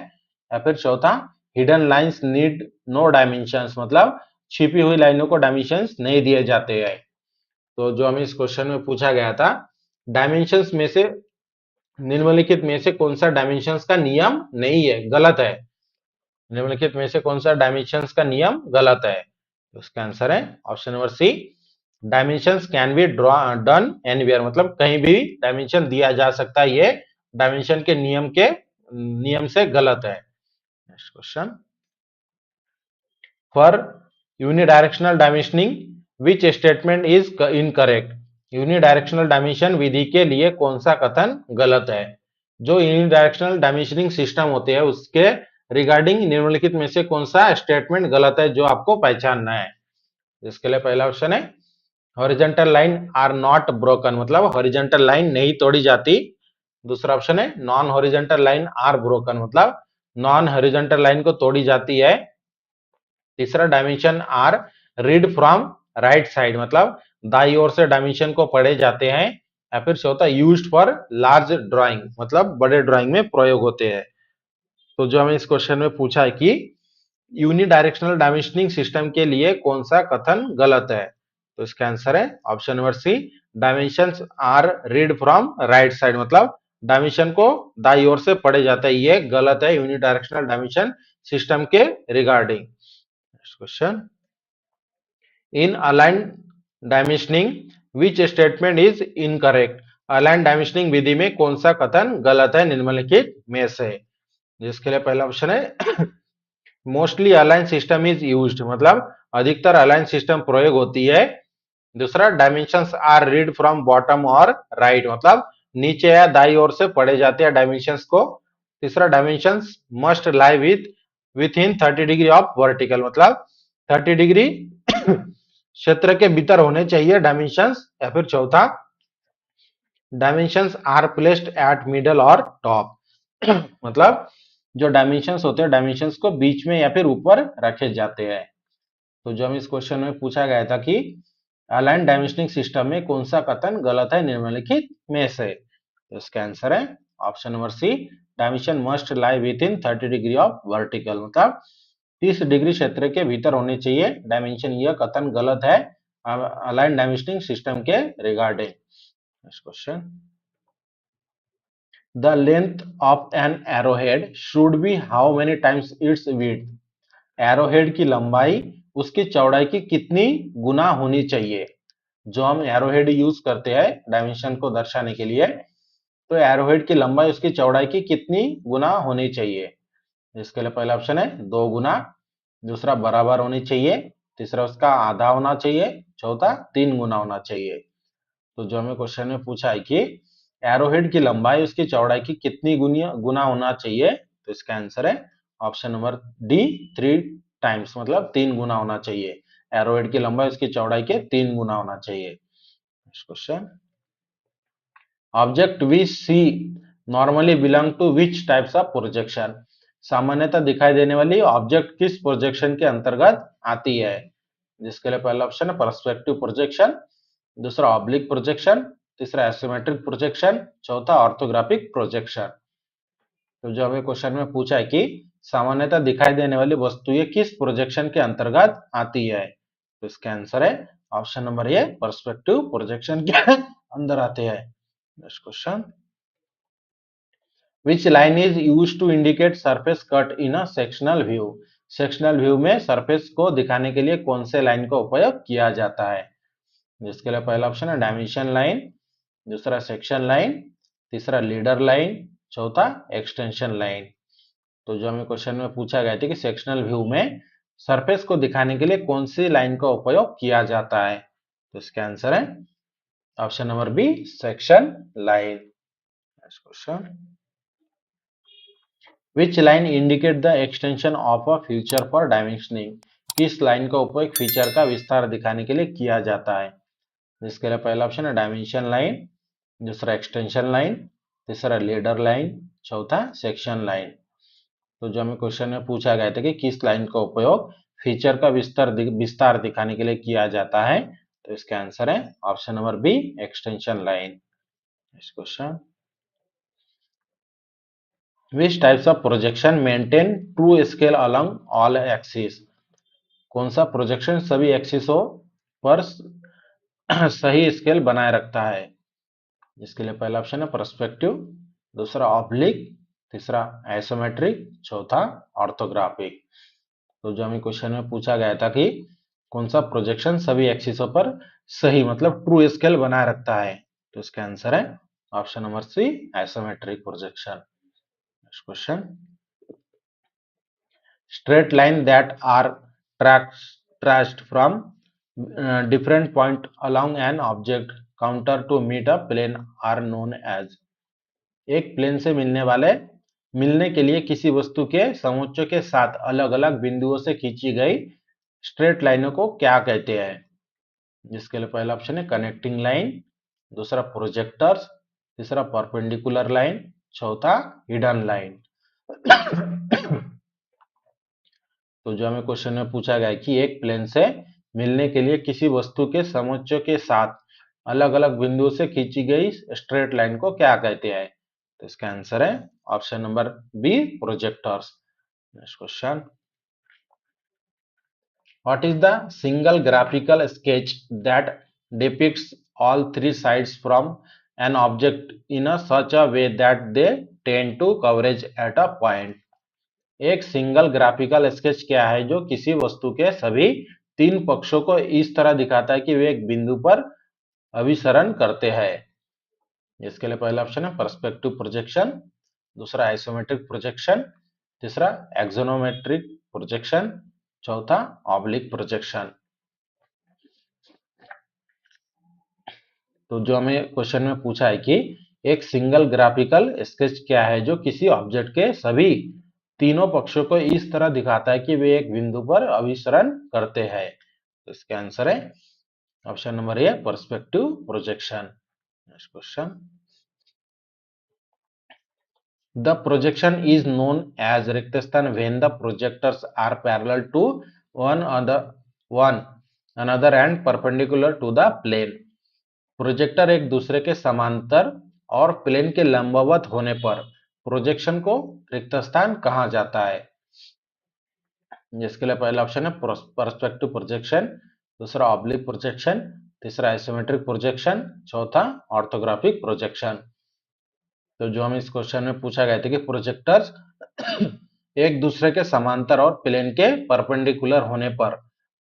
या फिर चौथा hidden lines need no dimensions, मतलब छिपी हुई लाइनों को डायमेंशंस नहीं दिए जाते हैं। तो जो हमें इस क्वेश्चन में पूछा गया था, डायमेंशंस में से निम्नलिखित में से कौन सा डायमेंशंस का नियम नहीं है, गलत है। निम्नलिखित में से कौन सा डायमेंशंस का नियम गलत है, तो इसका आंसर है option number C, dimensions can be done anywhere, मतलब कहीं भी डायमेंशन दिया जा सकता है, ये डायमेंशन के नियम से गलत है। Next question, for unidirectional dimensioning which statement is incorrect. Unidirectional dimension विधि के लिए कौन सा कथन गलत है। जो यूनिडायरेक्शनल डायमेंशनिंग सिस्टम होते हैं उसके रिगार्डिंग निम्नलिखित में से कौन सा स्टेटमेंट गलत है, जो आपको पहचानना है। इसके लिए पहला ऑप्शन है horizontal line are not broken, मतलब हॉरिजॉन्टल लाइन नहीं तोड़ी जाती। दूसरा ऑप्शन है non horizontal line are broken, मतलब नॉन हॉरिजॉन्टल लाइन को तोड़ी जाती है। तीसरा dimension are read from right side, मतलब दाई ओर से डायमेंशन को पढ़े जाते हैं। या फिर चौथा यूज्ड फॉर लार्ज ड्राइंग, मतलब बड़े ड्राइंग में प्रयोग होते हैं। तो जो हमें इस क्वेश्चन में पूछा है कि यूनिडायरेक्शनल डायमेंशनिंग सिस्टम के लिए कौन सा कथन गलत है, तो इसका आंसर है option number C, dimensions are read from right side, मतलब डायमेंशन को दाई ओर से पढ़े जाता है, ये गलत है यूनिडायरेक्शनल डायमेंशन सिस्टम के regarding. Next question, in aligned dimensioning which statement is incorrect. Aligned dimensioning विधि में कौन सा कथन गलत है निम्नलिखित में से। जिसके लिए पहला ऑप्शन है mostly align system is used, मतलब अधिकतर अलाइन सिस्टम प्रयोग होती है। दूसरा dimensions are read from bottom और राइट, मतलब नीचे या दाई ओर से पढ़े जाते हैं डायमेंशंस को। तीसरा dimensions must lie with in 30 degree of vertical, मतलब 30 डिग्री क्षेत्र के भीतर होने चाहिए डायमेंशंस। या फिर चौथा dimensions are placed at middle और टॉप, मतलब जो डायमेंशंस होते हैं डायमेंशंस को बीच में या फिर ऊपर रखे जाते हैं। तो जो हम इस क्वेश्चन में पूछा गया था कि अलाइन डायमेंशनिंग सिस्टम में कौन सा कथन गलत है निम्नलिखित में से, तो इसका आंसर है option number C, dimension must lie within 30 degree of vertical, मतलब 30 डिग्री क्षेत्र के भीतर होने चाहिए डायमेंशन, यह कथन गलत है अलाइन डायमेंशनिंग सिस्टम के regarding. Next question, the length of an arrowhead should be how many times its width. Arrowhead की लंबाई उसकी चौड़ाई की कितनी गुना होनी चाहिए। जो हम एरोहेड यूज करते हैं डायमेंशन को दर्शाने के लिए, तो एरोहेड की लंबाई उसकी चौड़ाई की कितनी गुना होनी चाहिए। इसके लिए पहला ऑप्शन है 2 गुना, दूसरा बराबर होनी चाहिए, तीसरा उसका आधा होना चाहिए, चौथा 3 गुना होना चाहिए। तो जो हमें क्वेश्चन में पूछा है कि एरोहेड की लंबाई उसकी चौड़ाई की कितनी गुना होना चाहिए, तो इसका आंसर है ऑप्शन नंबर डी, 3 टाइम्स, मतलब 3 गुना होना चाहिए। एरोहेड की लंबाई उसकी चौड़ाई के 3 गुना होना चाहिए। Question, object we see normally belong to which types of projection. सामान्यतः दिखाई देने वाली ऑब्जेक्ट किस प्रोजेक्शन के अंतर्गत आती है। जिसके लिए पहला ऑप्शन है पर्सपेक्टिव प्रोजेक्शन, दूसरा ऑब्लिक प्रोजेक्शन, तीसरा एसोमेट्रिक प्रोजेक्शन, चौथा ऑर्थोग्राफिक प्रोजेक्शन। तो जो हमें क्वेश्चन में पूछा है कि सामान्यतः दिखाई देने वाली वस्तुएं किस प्रोजेक्शन के अंतर्गत आती है, तो इसका आंसर है option number A, perspective projection के अंदर आते हैं। Next question, which line is use to indicate surface cut in a sectional view. Sectional view में सरफेस को दिखाने के लिए कौन से लाइन का उपयोग किया जाता है। जिसके लिए पहला ऑप्शन है डायमेंशन लाइन, दूसरा सेक्शन लाइन, तीसरा लीडर लाइन, चौथा एक्सटेंशन लाइन। तो जो हमें क्वेश्चन में पूछा गया था कि सेक्शनल व्यू में सरफेस को दिखाने के लिए कौन सी लाइन का उपयोग किया जाता है, तो इसका आंसर है option number B, section line. Next question, which line indicate the extension of a feature for dimensioning. किस लाइन का उपयोग फीचर का विस्तार दिखाने के लिए किया जाता है। जिसके लिए पहला ऑप्शन है डायमेंशन लाइन, दूसरा एक्सटेंशन लाइन, तीसरा लीडर लाइन, चौथा सेक्शन लाइन। तो जो हमें क्वेश्चन में पूछा गया था कि किस लाइन का उपयोग फीचर का विस्तार दिखाने के लिए किया जाता है, तो इसका आंसर है option number B, extension line. Next question, which types of projection maintain true scale along all axis. कौन सा प्रोजेक्शन सभी एक्सिसों पर सही स्केल बनाए रखता है। जिसके लिए पहला ऑप्शन है पर्सपेक्टिव, दूसरा ऑब्लिक, तीसरा आइसोमेट्रिक, चौथा ऑर्थोग्राफिक। तो जो हमें क्वेश्चन में पूछा गया था कि कौन सा प्रोजेक्शन सभी एक्सिसों पर सही मतलब ट्रू स्केल बनाए रखता है, तो इसका आंसर है option number C, isometric projection. Next question, straight line that are traced from different point along an object counter to meet a plane are known as। एक प्लेन से मिलने के लिए किसी वस्तु के समोच्च के साथ अलग अलग बिंदुओं से खींची गई स्ट्रेट लाइनों को क्या कहते हैं। जिसके लिए पहला ऑप्शन है कनेक्टिंग लाइन, दूसरा प्रोजेक्टर्स, तीसरा परपेंडिकुलर लाइन, चौथा हिडन लाइन। तो जो हमें क्वेश्चन में पूछा गया है कि एक प्लेन से मिलने के लिए किसी वस्तु के समोच्च के साथ अलग अलग बिंदुओं से खींची गई स्ट्रेट लाइन को क्या कहते हैं, तो इसका आंसर है option number B, projectors. Next question, what is the single graphical sketch that depicts all three sides from an object in a such a way that they tend to converge at a point। एक single graphical sketch क्या है जो किसी वस्तु के सभी 3 पक्षों को इस तरह दिखाता है कि वे एक बिंदु पर अभिसरण करते हैं। इसके लिए पहला ऑप्शन है पर्सपेक्टिव प्रोजेक्शन, दूसरा आइसोमेट्रिक प्रोजेक्शन, तीसरा एक्सोनोमेट्रिक प्रोजेक्शन, चौथा ऑब्लिक प्रोजेक्शन। तो जो हमें क्वेश्चन में पूछा है कि एक सिंगल ग्राफिकल स्केच क्या है जो किसी ऑब्जेक्ट के सभी 3 पक्षों को इस तरह दिखाता है कि वे एक बिंदु पर अभिसरण करते हैं, तो इसका आंसर है option number A, perspective projection. Next question, the projection is known as रिक्तस्थान when the projectors are parallel to one another and perpendicular to the plane. Projector एक दूसरे के समांतर और प्लेन के लंबवत होने पर प्रोजेक्शन को रिक्त स्थान कहा जाता है। जिसके लिए पहला ऑप्शन है पर्सपेक्टिव प्रोजेक्शन, दूसरा ऑब्लिक प्रोजेक्शन, तीसरा आइसोमेट्रिक प्रोजेक्शन, चौथा ऑर्थोग्राफिक प्रोजेक्शन। तो जो हम इस क्वेश्चन में पूछा गया था कि प्रोजेक्टर्स एक दूसरे के समांतर और प्लेन के परपेंडिकुलर होने पर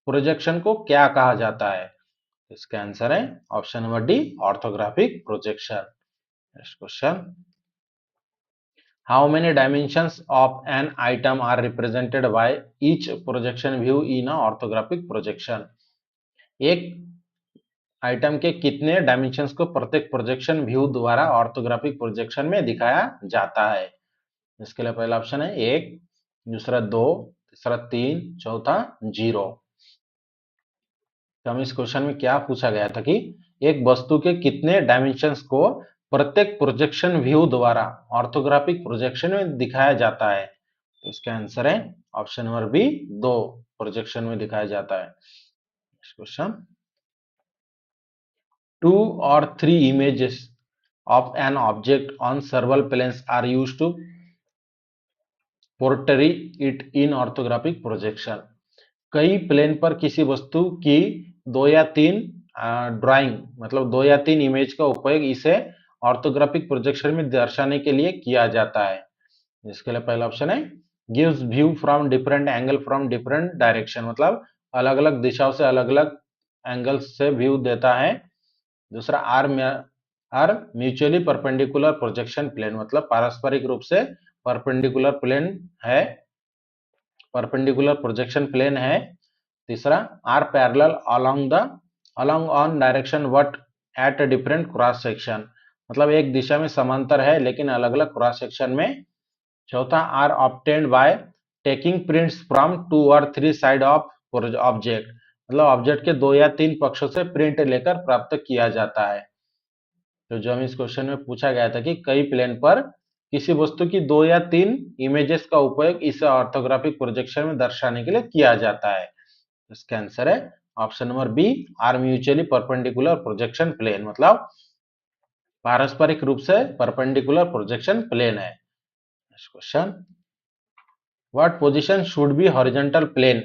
प्रोजेक्शन को क्या कहा जाता है? इसका आंसर है option number D, orthographic projection. Next question, how many dimensions of an item are represented by each projection view in a orthographic projection? एक आइटम के कितने डायमेंशंस को प्रत्येक प्रोजेक्शन व्यू द्वारा ऑर्थोग्राफिक प्रोजेक्शन में दिखाया जाता है? इसके लिए पहला ऑप्शन है 1, दूसरा 2, तीसरा 3, चौथा 0। तो हम इस क्वेश्चन में क्या पूछा गया था कि एक वस्तु के कितने डायमेंशंस को प्रत्येक प्रोजेक्शन व्यू द्वारा ऑर्थोग्राफिक प्रोजेक्शन में दिखाया जाता है? तो इसका आंसर है ऑप्शन नंबर बी, 2 प्रोजेक्शन में दिखाया जाता है। Question, 2 or 3 images of an object on several planes are used to portray it in orthographic projection। कई प्लेन पर किसी वस्तु की 2 या 3 ड्राइंग मतलब 2 या 3 इमेज का उपयोग इसे ऑर्थोग्राफिक प्रोजेक्शन में दर्शाने के लिए किया जाता है। इसके लिए पहला ऑप्शन है gives view from different angle from different direction, मतलब अलग अलग दिशाओं से अलग अलग एंगल से व्यू देता है। दूसरा are mutually perpendicular projection plane, मतलब पारस्परिक रूप से परपेंडिकुलर प्लेन है, परपेंडिकुलर प्रोजेक्शन प्लेन है। तीसरा are parallel along on direction what at different cross section, मतलब एक दिशा में समांतर है लेकिन अलग अलग क्रॉस सेक्शन में। चौथा are obtained by taking prints from 2 और 3 साइड ऑफ ऑब्जेक्ट, मतलब ऑब्जेक्ट के 2 या 3 पक्षों से प्रिंट लेकर प्राप्त किया जाता है। तो जो हम इस क्वेश्चन में पूछा गया था कि कई प्लेन पर किसी वस्तु की 2 या 3 इमेजेस का उपयोग इसे ऑर्थोग्राफिक प्रोजेक्शन में दर्शाने के लिए किया जाता है। इसका आंसर है option number B, are mutually perpendicular projection plane, मतलब पारस्परिक रूप से परपेंडिकुलर प्रोजेक्शन प्लेन है। Next question, what position should be horizontal plane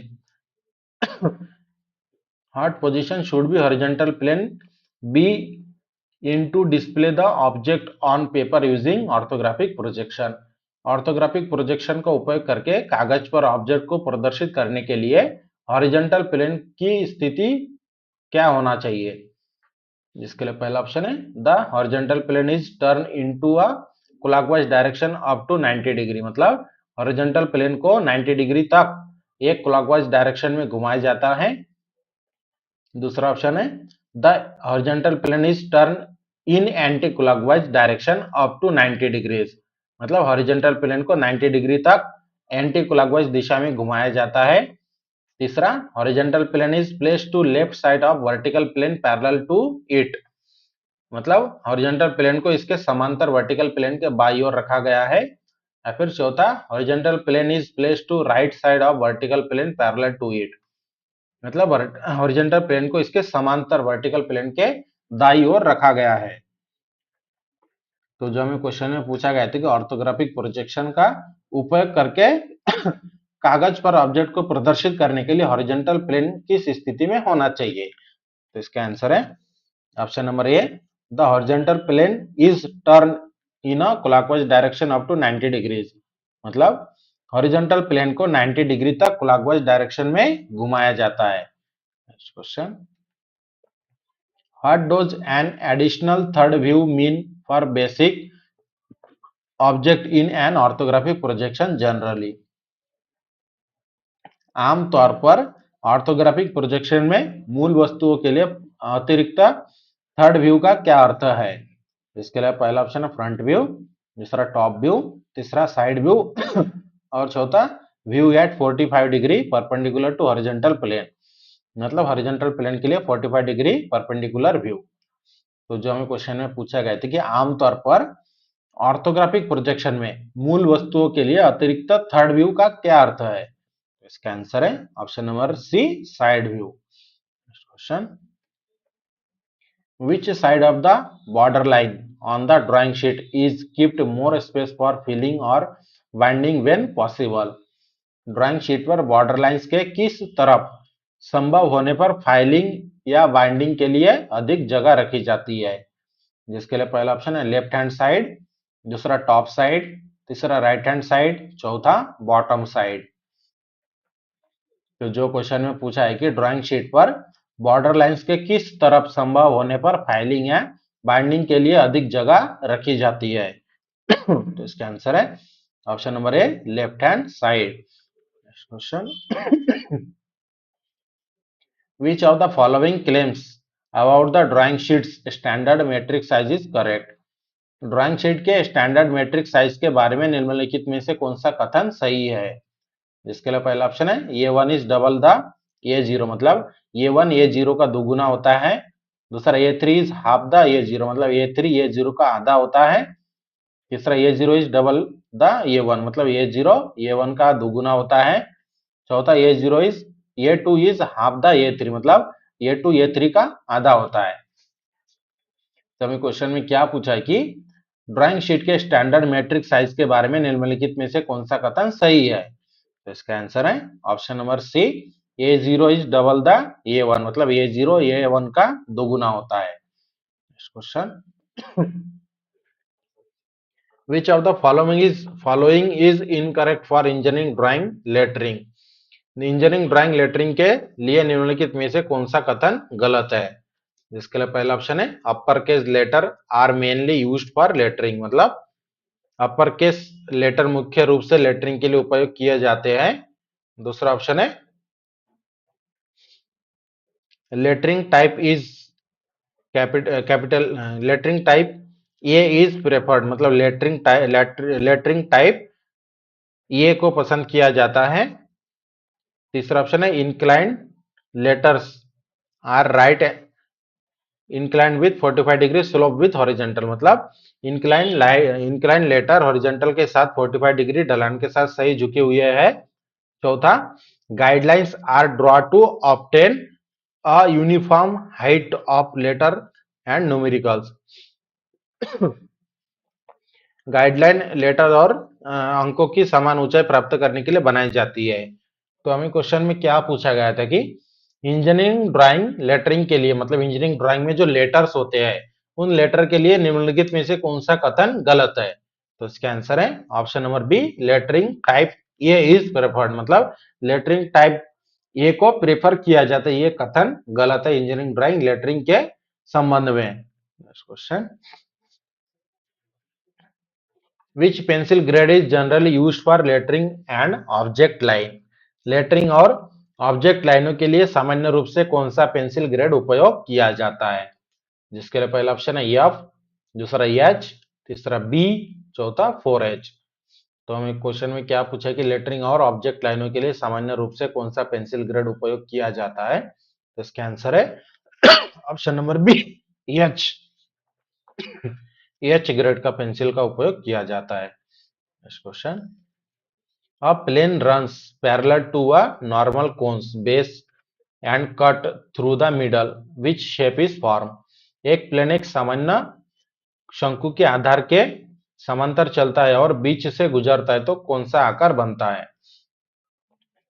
what position should be horizontal plane be in to display the object on paper using orthographic projection? Orthographic projection का उपयोग करके कागज पर ऑब्जेक्ट को प्रदर्शित करने के लिए हॉरिजॉन्टल प्लेन की स्थिति क्या होना चाहिए? जिसके लिए पहला ऑप्शन है the horizontal plane is turn into a clockwise direction up to 90 degree, मतलब हॉरिजॉन्टल प्लेन को 90 डिग्री तक एक क्लॉकवाइज डायरेक्शन में घुमाया जाता है। दूसरा ऑप्शन है the horizontal plane is turn in anti clockwise direction up to 90 degrees, मतलब हॉरिजॉन्टल प्लेन को 90 डिग्री तक एंटी क्लॉकवाइज दिशा में घुमाया जाता है। तीसरा horizontal plane is placed to left side of vertical plane parallel to it, मतलब हॉरिजॉन्टल प्लेन को इसके समांतर वर्टिकल प्लेन के बाईं ओर रखा गया है। या फिर चौथा horizontal plane is placed to right side of vertical plane parallel to it, मतलब हॉरिजॉन्टल प्लेन को इसके समांतर वर्टिकल प्लेन के दाईं ओर रखा गया है। तो जो हमें क्वेश्चन में पूछा गया था कि ऑर्थोग्राफिक प्रोजेक्शन का उपयोग करके कागज पर ऑब्जेक्ट को प्रदर्शित करने के लिए हॉरिजॉन्टल प्लेन किस स्थिति में होना चाहिए? तो इसका आंसर है option number A, the horizontal plane is turn in a clockwise direction up to 90 degrees, मतलब हॉरिजॉन्टल प्लेन को 90 डिग्री तक क्लॉकवाइज डायरेक्शन में घुमाया जाता है। Next question, what does an additional third view mean for basic object in an orthographic projection generally? आमतौर पर orthographic projection में मूल वस्तुओं के लिए अतिरिक्त थर्ड व्यू का क्या अर्थ है? इसके लिए पहला ऑप्शन है फ्रंट व्यू, दूसरा टॉप व्यू, तीसरा साइड व्यू और चौथा view at 45 degree perpendicular to horizontal plane, मतलब हॉरिजॉन्टल प्लेन के लिए 45 डिग्री परपेंडिकुलर व्यू। तो जो हमें क्वेश्चन में पूछा गया था कि आमतौर पर ऑर्थोग्राफिक प्रोजेक्शन में मूल वस्तुओं के लिए अतिरिक्त थर्ड व्यू का क्या अर्थ है? इसका आंसर है option number C, side view. Question, which side of the border line on the drawing sheet is kept more space for filling or binding when possible? Drawing sheet पर border lines के किस तरफ संभव होने पर filing या binding के लिए अधिक जगह रखी जाती है? जिसके लिए पहला ऑप्शन है लेफ्ट हैंड साइड, दूसरा टॉप साइड, तीसरा राइट हैंड साइड, चौथा बॉटम साइड। तो जो क्वेश्चन में पूछा है कि ड्राइंग शीट पर बॉर्डर लाइंस के किस तरफ संभव होने पर फाइलिंग या बाइंडिंग के लिए अधिक जगह रखी जाती है। तो इसका आंसर है option number A, left hand side. Question, which of the following claims about the drawing sheet's standard metric size is correct? Drawing sheet के स्टैंडर्ड मेट्रिक साइज के बारे में निम्नलिखित में से कौन सा कथन सही है। इसके लिए पहला ऑप्शन है A one is double the A zero, मतलब ए वन ए जीरो का दोगुना होता है। दूसरा A three is half the A zero, मतलब ए थ्री ए जीरो का आधा होता है। तीसरा A zero is double the A one, मतलब ए जीरो ए वन का दोगुना होता है। चौथा A zero is A two is half the A three, मतलब ए टू ए थ्री का आधा होता है। तो हमें क्वेश्चन में क्या पूछा है कि ड्राइंग शीट के स्टैंडर्ड मैट्रिक साइज के बारे में निम्नलिखित में से कौन सा कथन सही है। तो इसका आंसर है option number C, A zero is double the A one, मतलब ए जीरो ए वन का दोगुना होता है। Question, which of the following is incorrect for engineering drawing lettering? Engineering drawing lettering के लिए निम्नलिखित में से कौन सा कथन गलत है। जिसके लिए पहला ऑप्शन है upper case letter are mainly used for lettering, मतलब अपर केस लेटर मुख्य रूप से लेटरिंग के लिए उपयोग किए जाते हैं। दूसरा ऑप्शन है lettering type is capital, lettering type A is preferred, मतलब लेटरिंग टाइप ए को पसंद किया जाता है। तीसरा ऑप्शन है inclined letters are right inclined with 45 degree slope with horizontal, मतलब इंक्लाइंड लेटर हॉरिजेंटल के साथ 45 डिग्री ढलान के साथ सही झुके हुए है। चौथा guidelines are draw to obtain a uniform height of letter and numericals, guideline letter और अंकों की समान ऊंचाई प्राप्त करने के लिए बनाई जाती है। तो हमें क्वेश्चन में क्या पूछा गया था कि इंजीनियरिंग ड्राइंग लेटरिंग के लिए, मतलब इंजीनियरिंग ड्राइंग में जो लेटर्स होते हैं उन लेटर के लिए निम्नलिखित में से कौन सा कथन गलत है। तो इसका आंसर है option number B, lettering type A is preferred, मतलब लेटरिंग टाइप ए को प्रेफर किया जाता है। ये कथन गलत है इंजीनियरिंग ड्राइंग लेटरिंग के संबंध में। Next question, which pencil grade is generally used for lettering and object line? Lettering और ऑब्जेक्ट लाइनों के लिए सामान्य रूप से कौन सा पेंसिल ग्रेड उपयोग किया जाता है। जिसके लिए पहला ऑप्शन है एफ, दूसरा एच, तीसरा बी, चौथा 4H। तो हमें क्वेश्चन में क्या पूछा है कि लेटरिंग और ऑब्जेक्ट लाइनों के लिए सामान्य रूप से कौन सा पेंसिल ग्रेड उपयोग किया जाता है। तो इसका आंसर है option number B, H. H grade का पेंसिल का उपयोग किया जाता है। Next question, a plane runs parallel to a normal cone's base and cut through the middle, which shape is formed? एक प्लेन एक सामान्य शंकु के आधार के समांतर चलता है और बीच से गुजरता है तो कौन सा आकार बनता है।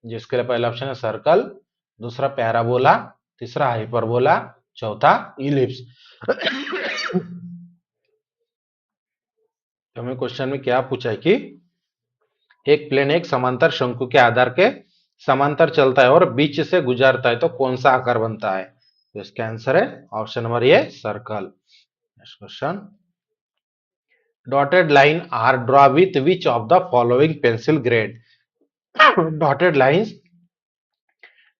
जिसके लिए पहला ऑप्शन है सर्कल, दूसरा पैराबोला, तीसरा हाइपरबोला, चौथा इलिप्स। तो हमें क्वेश्चन में क्या पूछा है कि एक प्लेन एक समांतर शंकु के आधार के समांतर चलता है और बीच से गुजरता है तो कौन सा आकार बनता है। तो इसका आंसर है option number A, circle. Next question, dotted line are draw with which of the following pencil grade? Dotted lines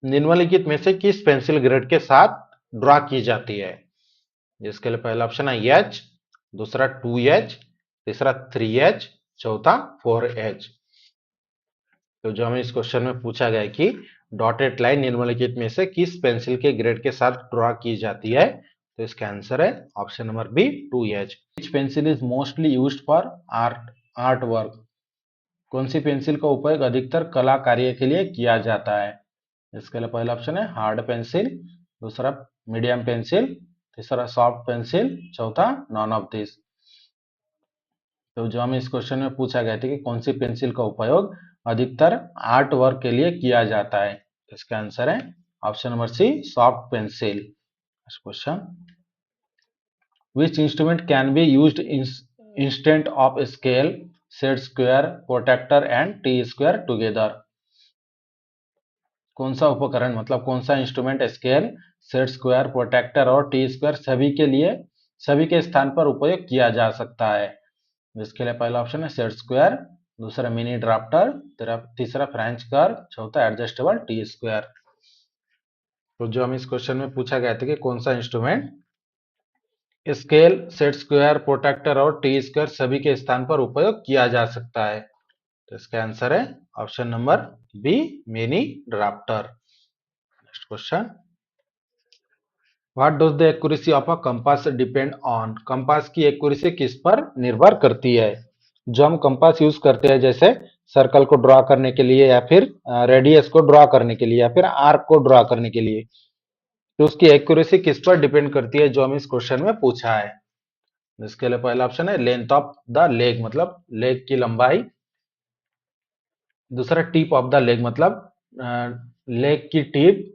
निम्नलिखित में से किस पेंसिल ग्रेड के साथ ड्रॉ की जाती है। जिसके लिए पहला ऑप्शन है एच, दूसरा 2H, तीसरा 3H, चौथा 4H। तो जो हमें इस क्वेश्चन में पूछा गया है कि डॉटेड लाइन निम्नलिखित में से किस पेंसिल के ग्रेड के साथ ड्रॉ की जाती है। तो इसका आंसर है option number B, 2H। Which pencil is mostly used for art work? कौन सी पेंसिल का उपयोग अधिकतर कला कार्य के लिए किया जाता है। इसके लिए पहला ऑप्शन है हार्ड पेंसिल, दूसरा मीडियम पेंसिल, तीसरा सॉफ्ट पेंसिल, चौथा नॉन ऑफ दिस। तो जो हमें इस क्वेश्चन में पूछा गया था कि कौन सी पेंसिल का उपयोग अधिकतर आर्ट वर्क के लिए किया जाता है। इसका आंसर है option number C, soft pencil. Question, which instrument can be used instead of scale, set square, protractor and T square together. कौन सा उपकरण मतलब कौन सा instrument scale, set square, protractor और टी स्क्वायर सभी के स्थान पर उपयोग किया जा सकता है? जिसके लिए पहला ऑप्शन है सेट स्क्वायर, दूसरा मिनी ड्राफ्टर, तीसरा फ्रेंच कर्व, चौथा एडजस्टेबल टी स्क्वायर। तो जो हम इस क्वेश्चन में पूछा गया था कि कौन सा instrument scale, set square, protractor और टी स्क्वायर सभी के स्थान पर उपयोग किया जा सकता है, तो इसका आंसर है option number B, mini drafter. Next question, what does the accuracy of a compass depend on? Compass की एक्यूरेसी किस पर निर्भर करती है? जो हम कंपास यूज करते हैं जैसे सर्कल को ड्रॉ करने के लिए या फिर रेडियस को ड्रॉ करने के लिए या फिर आर्क को ड्रॉ करने के लिए, तो उसकी एक्यूरेसी किस पर डिपेंड करती है जो हम इस क्वेश्चन में पूछा है? इसके लिए पहला ऑप्शन है लेंथ ऑफ द लेग मतलब लेग की लंबाई, दूसरा टिप ऑफ द लेग मतलब लेग की टिप,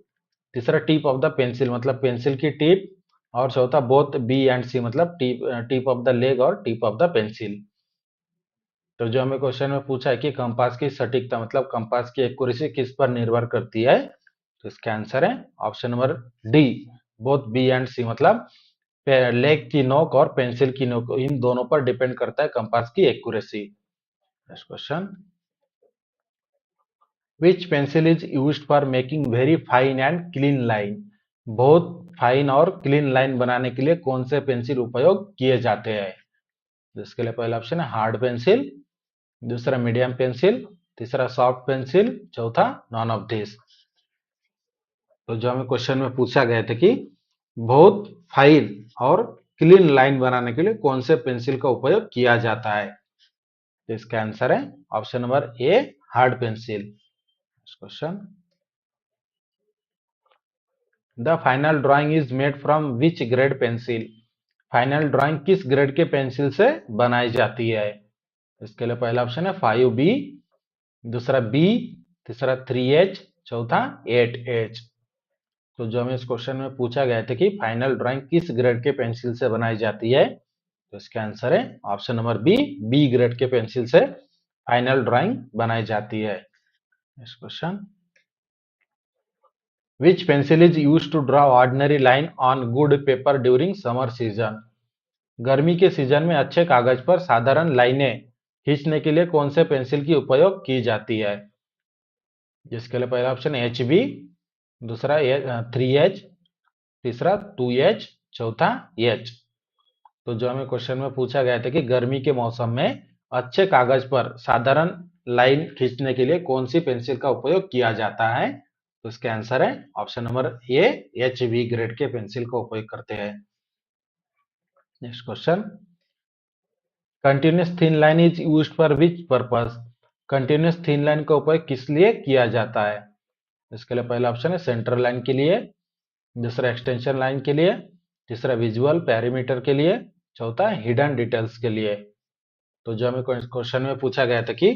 तीसरा टिप ऑफ द पेंसिल मतलब पेंसिल की टिप, और चौथा बोथ बी एंड सी मतलब टिप ऑफ द लेग और टिप ऑफ द पेंसिल। तो जो हमें क्वेश्चन में पूछा है कि कंपास की सटीकता मतलब कंपास की एक्यूरेसी किस पर निर्भर करती है, तो इसका आंसर है option number D, both B and C मतलब लेग की नोक और पेंसिल की नोक, इन दोनों पर डिपेंड करता है कंपास की accuracy. Next question, which pencil is used for making very fine and clean line? बहुत फाइन और क्लीन लाइन बनाने के लिए कौन से पेंसिल उपयोग किए जाते हैं? जिसके लिए पहला ऑप्शन है हार्ड पेंसिल, दूसरा मीडियम पेंसिल, तीसरा सॉफ्ट पेंसिल, चौथा नॉन ऑफ दिस। तो जो हमें क्वेश्चन में पूछा गया था कि बहुत फाइन और क्लीन लाइन बनाने के लिए कौन से पेंसिल का उपयोग किया जाता है, तो इसका आंसर है option number A, hard pencil. Question, the final drawing is made from which grade pencil? Final drawing किस ग्रेड के पेंसिल से बनाई जाती है? इसके लिए पहला ऑप्शन है 5B, दूसरा बी, तीसरा 3H, चौथा 8H। तो जो हमें इस क्वेश्चन में पूछा गया था कि फाइनल ड्राइंग किस ग्रेड के पेंसिल से बनाई जाती है, तो इसका आंसर है option number B, B grade के पेंसिल से फाइनल ड्राइंग बनाई जाती है। Next question, which pencil is used to draw ordinary line on good paper during summer season? गर्मी के सीजन में अच्छे कागज पर साधारण लाइनें खींचने के लिए कौन से पेंसिल की उपयोग की जाती है? जिसके लिए पहला ऑप्शन एच बी, दूसरा 3H, तीसरा 2H, चौथा H। तो जो हमें क्वेश्चन में पूछा गया था कि गर्मी के मौसम में अच्छे कागज पर साधारण लाइन खींचने के लिए कौन सी पेंसिल का उपयोग किया जाता है, तो इसका आंसर है option number A, H B grade के पेंसिल का उपयोग करते हैं। Next question, continuous thin line is used for which purpose? Continuous thin line का उपयोग किस लिए किया जाता है? इसके लिए पहला ऑप्शन है सेंटर लाइन के लिए, दूसरा एक्सटेंशन लाइन के लिए, तीसरा विजुअल पैरामीटर के लिए, चौथा हिडन डिटेल्स के लिए। तो जो हमें क्वेश्चन में पूछा गया था कि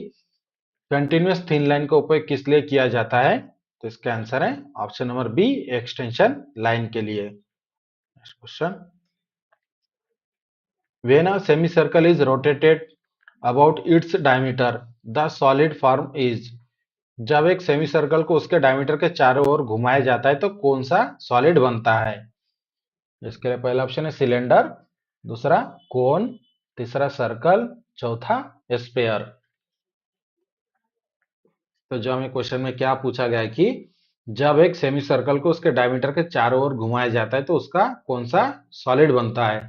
कंटिन्यूअस थिन लाइन का उपयोग किस लिए किया जाता है, तो इसका आंसर है option number B, extension line के लिए। Next question, when a semi circle is rotated about its diameter the solid form is? जब एक सेमी सर्कल को उसके डायमीटर के चारों ओर घुमाया जाता है तो कौन सा सॉलिड बनता है? इसके लिए पहला ऑप्शन है सिलेंडर, दूसरा कोन, तीसरा सर्कल, चौथा स्फीयर। तो जो हमें क्वेश्चन में क्या पूछा गया है कि जब एक सेमी सर्कल को उसके डायमीटर के चारों ओर घुमाया जाता है तो उसका कौन सा सॉलिड बनता है,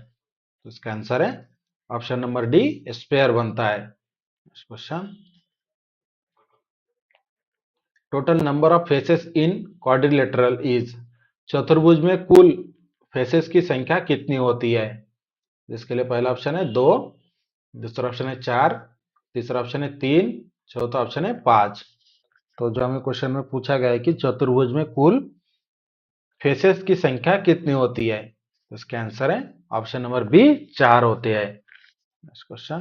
तो इसका आंसर है ऑप्शन नंबर डी, स्फीयर बनता है। Question, total number of faces in quadrilateral is? चतुर्भुज में कुल फेसेस की संख्या कितनी होती है? इसके लिए पहला ऑप्शन है 2, दूसरा ऑप्शन है 4, तीसरा ऑप्शन है 3, चौथा ऑप्शन है 5। तो जो हमें क्वेश्चन में पूछा गया है कि चतुर्भुज में कुल फेसेस की संख्या कितनी होती है, तो इसका आंसर है ऑप्शन नंबर बी, 4 होते हैं। नेक्स्ट क्वेश्चन,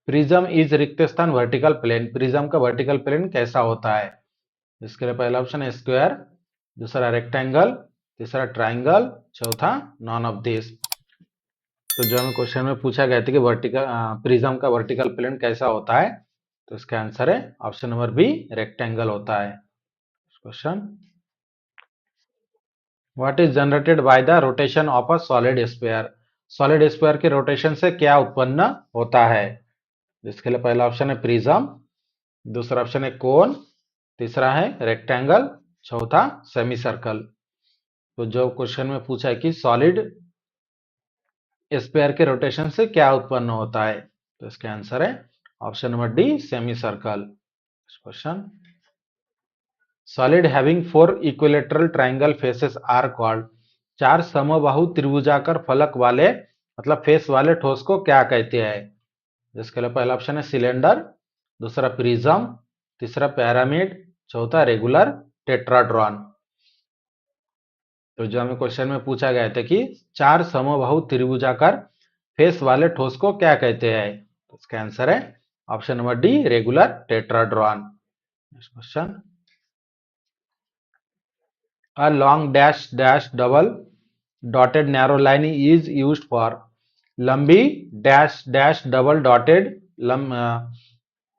प्रिज्म इज रिक्त स्थान वर्टिकल प्लेन, प्रिज्म का वर्टिकल प्लेन कैसा होता है? इसके लिए पहला ऑप्शन है स्क्वायर, दूसरा रेक्टेंगल, तीसरा ट्राइंगल, चौथा नॉन ऑफ दिस। तो जो हमें क्वेश्चन में पूछा गया था कि वर्टिकल प्रिज्म का वर्टिकल प्लेन कैसा होता है, तो इसका आंसर है ऑप्शन नंबर बी, रेक्टेंगल होता है। Question, what is generated by the rotation of a solid sphere? Solid sphere के रोटेशन से क्या उत्पन्न होता है? जिसके लिए पहला ऑप्शन है प्रिज्म, दूसरा ऑप्शन है कोन, तीसरा है रेक्टेंगल, चौथा सेमी सर्कल। तो जो क्वेश्चन में पूछा है कि सॉलिड स्फीयर के रोटेशन से क्या उत्पन्न होता है, तो इसका आंसर है option number D, semi circle. Question, solid having four equilateral triangle faces are called? चार समबाहु त्रिभुजाकार फलक वाले मतलब फेस वाले ठोस को क्या कहते हैं? जिसके लिए पहला ऑप्शन है सिलेंडर, दूसरा प्रिज्म, तीसरा पिरामिड, चौथा रेगुलर टेट्राड्रॉन। तो जो हमें क्वेश्चन में पूछा गया था कि चार समबाहु त्रिभुजाकार फेस वाले ठोस को क्या कहते हैं, तो इसका आंसर है option number D, regular tetrahedron. Next question, a long dash dash double dotted narrow line is used for? लंबी dash dash double dotted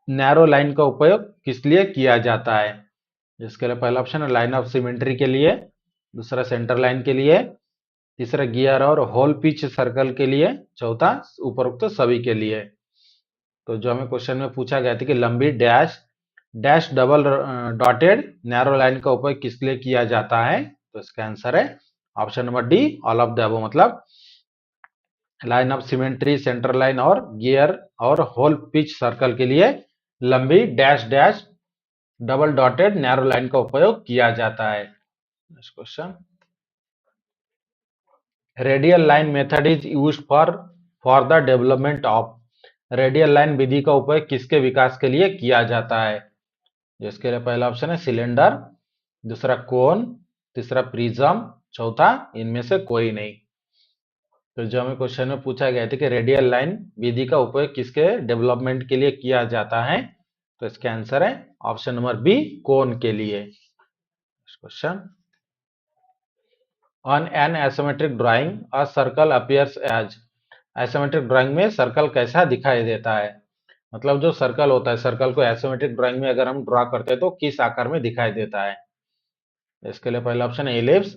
narrow line का उपयोग किस लिए किया जाता है? जिसके लिए पहला ऑप्शन है लाइन ऑफ सिमेट्री के लिए, दूसरा सेंटर लाइन के लिए, तीसरा गियर और होल पिच सर्कल के लिए, चौथा उपरोक्त सभी के लिए। तो जो हमें क्वेश्चन में पूछा गया था कि लंबी dash dash double dotted narrow line का उपयोग किस लिए किया जाता है, तो इसका आंसर है option number D, all of the above. मतलब line of symmetry, centre line और गियर और होल पिच सर्कल के लिए लंबी dash dash double dotted narrow line का उपयोग किया जाता है। Next question, radial line method is used for the development of? Radial line विधि का उपयोग किसके विकास के लिए किया जाता है? जिसके लिए पहला ऑप्शन है सिलेंडर, दूसरा कोन, तीसरा प्रिज्म, चौथा इनमें से कोई नहीं। तो जो हमें क्वेश्चन में पूछा गया था कि रेडियल लाइन विधि का उपयोग किसके डेवलपमेंट के लिए किया जाता है, तो इसका आंसर है ऑप्शन नंबर बी, कोन के लिए। Question, on an isometric drawing a circle appears as? Isometric drawing में सर्कल कैसा दिखाई देता है? मतलब जो सर्कल होता है, सर्कल को एसोमेट्रिक ड्राइंग में अगर हम ड्रॉ करते हैं तो किस आकार में दिखाई देता है? इसके लिए पहला ऑप्शन है एलिप्स,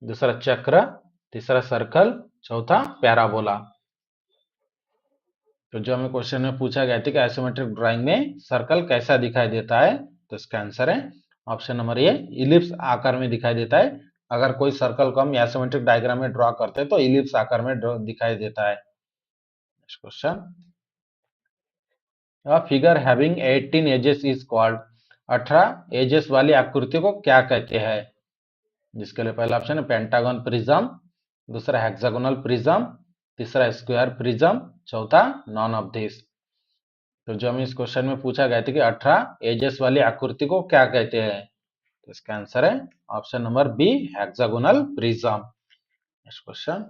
दूसरा चक्र, तीसरा सर्कल, चौथा पैराबोला। तो जो हमें क्वेश्चन में पूछा गया था कि आइसोमेट्रिक ड्राइंग में सर्कल कैसा दिखाई देता है, तो इसका आंसर है ऑप्शन नंबर ए, इलिप्स आकार में दिखाई देता है। अगर कोई सर्कल को हम आइसोमेट्रिक डायग्राम में ड्रॉ करते हैं तो इलिप्स आकार में दिखाई देता है। Next question, a figure having 18 edges is called? 18 edges वाली आकृति को क्या कहते हैं? जिसके लिए पहला ऑप्शन है पेंटागन प्रिज्म, दूसरा हेक्सागोनल प्रिज्म, तीसरा स्क्वायर प्रिज्म, चौथा नॉन ऑफ दिस। तो जो हमें इस क्वेश्चन में पूछा गया था कि 18 एजेस वाली आकृति को क्या कहते हैं, तो इसका आंसर है option number B, hexagonal prism. Next question,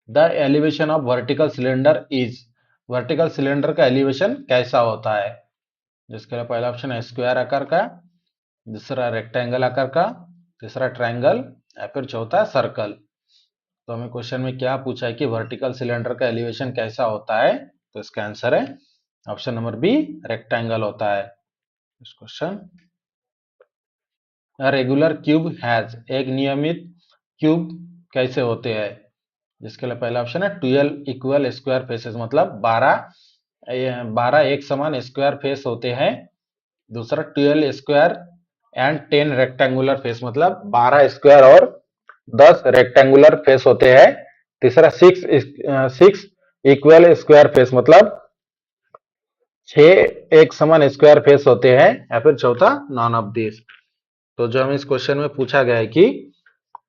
the elevation of vertical cylinder is? Vertical cylinder का एलिवेशन कैसा होता है? जिसके लिए पहला ऑप्शन है स्क्वायर आकार का, दूसरा रेक्टेंगल आकार का, तीसरा ट्रायंगल या फिर चौथा सर्कल। तो हमें क्वेश्चन में क्या पूछा है कि वर्टिकल सिलेंडर का एलिवेशन कैसा होता है, तो इसका आंसर है ऑप्शन नंबर बी, रेक्टेंगल होता है। Question, regular cube has? एक नियमित क्यूब कैसे होते हैं? जिसके लिए पहला ऑप्शन है 12 इक्वल स्क्वायर फेसेस, मतलब 12 एक समान स्क्वायर फेस होते हैं। दूसरा 12 स्क्वायर एंड 10 रेक्टेंगुलर फेस, मतलब 12 स्क्वायर और 10 रेक्टेंगुलर फेस होते हैं। तीसरा 6 इक्वल स्क्वायर फेस, मतलब 6 एक समान स्क्वायर फेस होते हैं, या फिर चौथा नॉन ऑफ दिस। तो जो हमें इस क्वेश्चन में पूछा गया है कि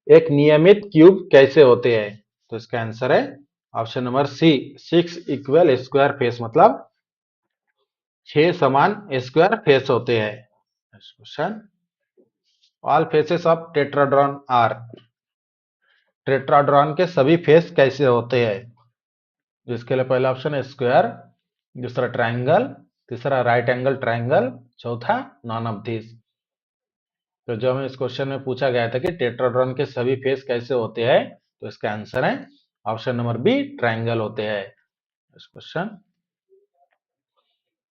एक नियमित क्यूब कैसे होते हैं, तो इसका आंसर है option number C, 6 equal square face, मतलब 6 समान स्क्वायर फेस होते हैं। Question, all faces of tetrahedron are? Tetrahedron के सभी फेस कैसे होते हैं? जिसके लिए पहला ऑप्शन है स्क्वायर, दूसरा ट्रायंगल, तीसरा राइट एंगल ट्रायंगल, चौथा नॉन ऑफ दिस। तो जो हमें इस क्वेश्चन में पूछा गया था कि टेट्राड्रॉन के सभी फेस कैसे होते हैं, तो इसका आंसर है ऑप्शन नंबर बी ट्रायंगल होते हैं। Question,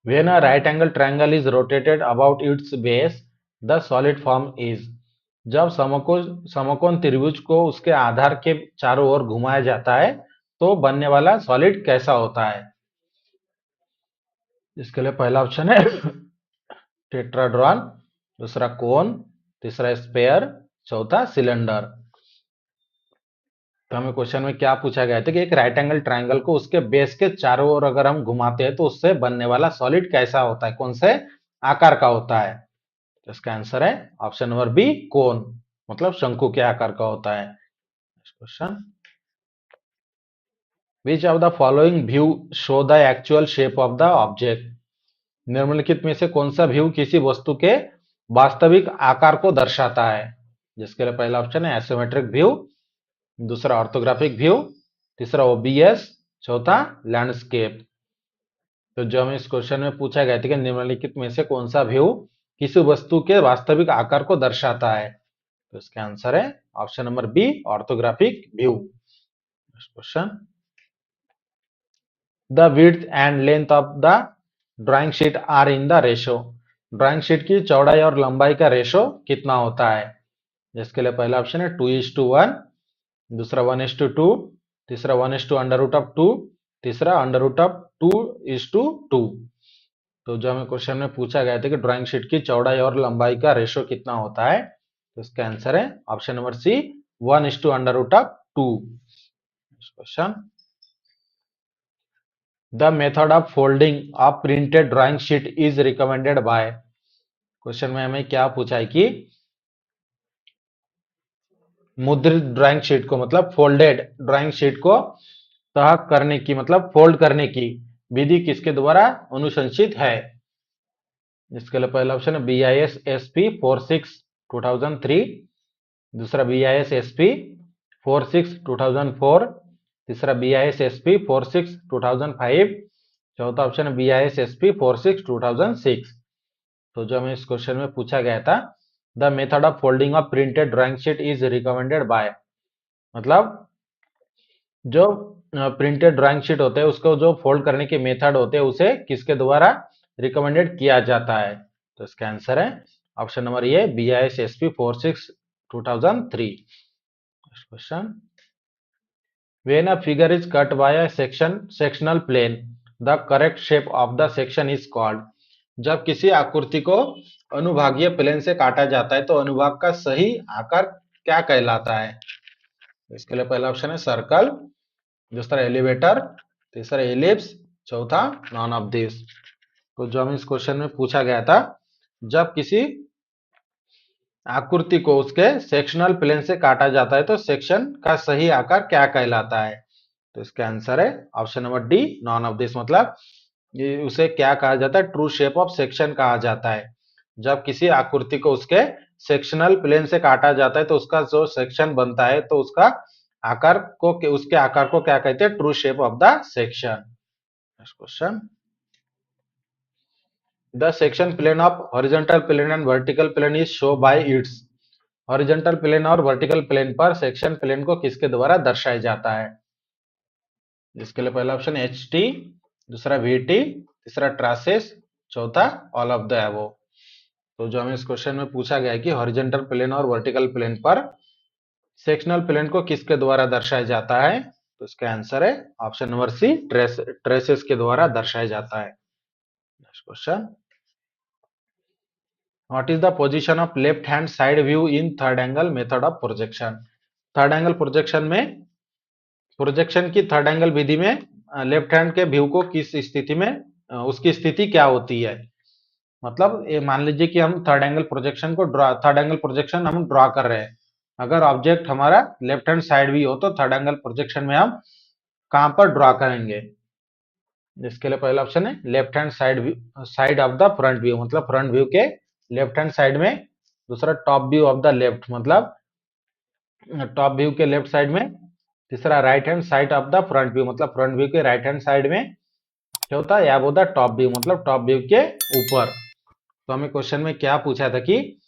when a right angle triangle is rotated about its base the solid form is। जब समकोण त्रिभुज को उसके आधार के चारों ओर घुमाया जाता है तो बनने वाला सॉलिड कैसा होता है। इसके लिए पहला ऑप्शन है टेट्राड्रॉन, दूसरा कोन, तीसरा स्फेयर, चौथा सिलेंडर। तो हमें क्वेश्चन में क्या पूछा गया था कि एक राइट एंगल ट्रायंगल को उसके बेस के चारों ओर अगर हम घुमाते हैं तो उससे बनने वाला सॉलिड कैसा होता है, कौन से आकार का होता है। तो इसका आंसर है ऑप्शन नंबर बी कोन, मतलब शंकु के आकार का होता है। Question, which of the following view show the actual shape of the object. निम्नलिखित में से कौन सा व्यू किसी वस्तु के वास्तविक आकार को दर्शाता है। जिसके लिए पहला ऑप्शन है आइसोमेट्रिक व्यू, दूसरा ऑर्थोग्राफिक व्यू, तीसरा ओबीएस, चौथा लैंडस्केप। तो जो हमें इस क्वेश्चन में पूछा गया था कि निम्नलिखित में से कौन सा व्यू किसी वस्तु के वास्तविक आकार को दर्शाता है, तो इसका आंसर है option number B orthographic view. Question, the width and length of the drawing sheet are in the ratio. Drawing sheet की चौड़ाई और लंबाई का रेशो कितना होता है। जिसके लिए पहला ऑप्शन है 2:1, दूसरा 1:2, तीसरा 1/√2, तीसरा √2:2। तो जो हमें क्वेश्चन में पूछा गया था कि ड्राइंग शीट की चौड़ाई और लंबाई का रेशो कितना होता है, तो इसका आंसर है option number C 1:√2। Question, the method of folding of printed drawing sheet is recommended by. Question में हमें क्या पूछा है कि मुद्रित ड्राइंग शीट को, मतलब फोल्डेड ड्राइंग शीट को तह करने की, मतलब फोल्ड करने की विधि किसके द्वारा अनुशंसित है। इसके लिए पहला ऑप्शन है BIS SP 46 2003, दूसरा BIS SP 46 2004, तीसरा BIS SP 46 2005, चौथा ऑप्शन है BIS SP 46 2006। तो जो हमें इस क्वेश्चन में पूछा गया था the method of folding of printed drawing sheet is recommended bye, मतलब जो प्रिंटेड ड्राइंग शीट होते हैं उसको जो फोल्ड करने के मेथड होते हैं उसे किसके द्वारा रिकमेंडेड किया जाता है। तो इसका आंसर है option number A BIS SP 46 2003। Question, when a figure is cut by a sectional plane the correct shape of the section is called। जब किसी आकृति को अनुभागीय प्लेन से काटा जाता है तो अनुभाग का सही आकार क्या कहलाता है। इसके लिए पहला ऑप्शन है सर्कल, दूसरा एलिवेटर, तीसरा एलिप्स, चौथा नॉन ऑफ दिस। तो जो हमें इस क्वेश्चन में पूछा गया था जब किसी आकृति को उसके सेक्शनल प्लेन से काटा जाता है तो सेक्शन का सही आकार क्या कहलाता है। तो इसका आंसर है option number D none of this, मतलब ये उसे क्या कहा जाता है, ट्रू शेप ऑफ सेक्शन कहा जाता है। जब किसी आकृति को उसके सेक्शनल प्लेन से काटा जाता है तो उसका जो सेक्शन बनता है तो उसका आकार को, उसके आकार को क्या कहते हैं, true shape of the section. Next question, the section plane of horizontal plane and vertical plane is show by its. Horizontal plane और वर्टिकल प्लेन पर सेक्शन प्लेन को किसके द्वारा दर्शाया जाता है। जिसके लिए पहला ऑप्शन HT, दूसरा VT, तीसरा ट्रासेस, चौथा ऑल ऑफ द अबव। तो जो हमें इस क्वेश्चन में पूछा गया है कि हॉरिजॉन्टल प्लेन और वर्टिकल प्लेन पर सेक्शनल प्लेन को किसके द्वारा दर्शाया जाता है, तो इसका आंसर है ऑप्शन नंबर सी ट्रेसेस के द्वारा दर्शाया जाता है। Next question, what is the position of left hand side view in third angle method of projection. Third angle projection में, प्रोजेक्शन की थर्ड एंगल विधि में लेफ्ट हैंड के व्यू को किस स्थिति में, उसकी स्थिति क्या होती है। मतलब ये मान लीजिए कि हम थर्ड एंगल प्रोजेक्शन को थर्ड एंगल प्रोजेक्शन हम ड्रॉ कर रहे हैं, अगर ऑब्जेक्ट हमारा लेफ्ट हैंड साइड व्यू हो तो थर्ड एंगल प्रोजेक्शन में हम कहां पर ड्रॉ करेंगे। जिसके लिए पहला ऑप्शन है left hand side of the front view, मतलब फ्रंट व्यू के लेफ्ट हैंड साइड में। दूसरा top view of the left, मतलब टॉप व्यू के लेफ्ट साइड में। तीसरा right hand side of the front view, मतलब फ्रंट व्यू के राइट हैंड साइड में। चौथा एबव द टॉप व्यू, मतलब टॉप व्यू के ऊपर। तो हमें क्वेश्चन में क्या पूछा था कि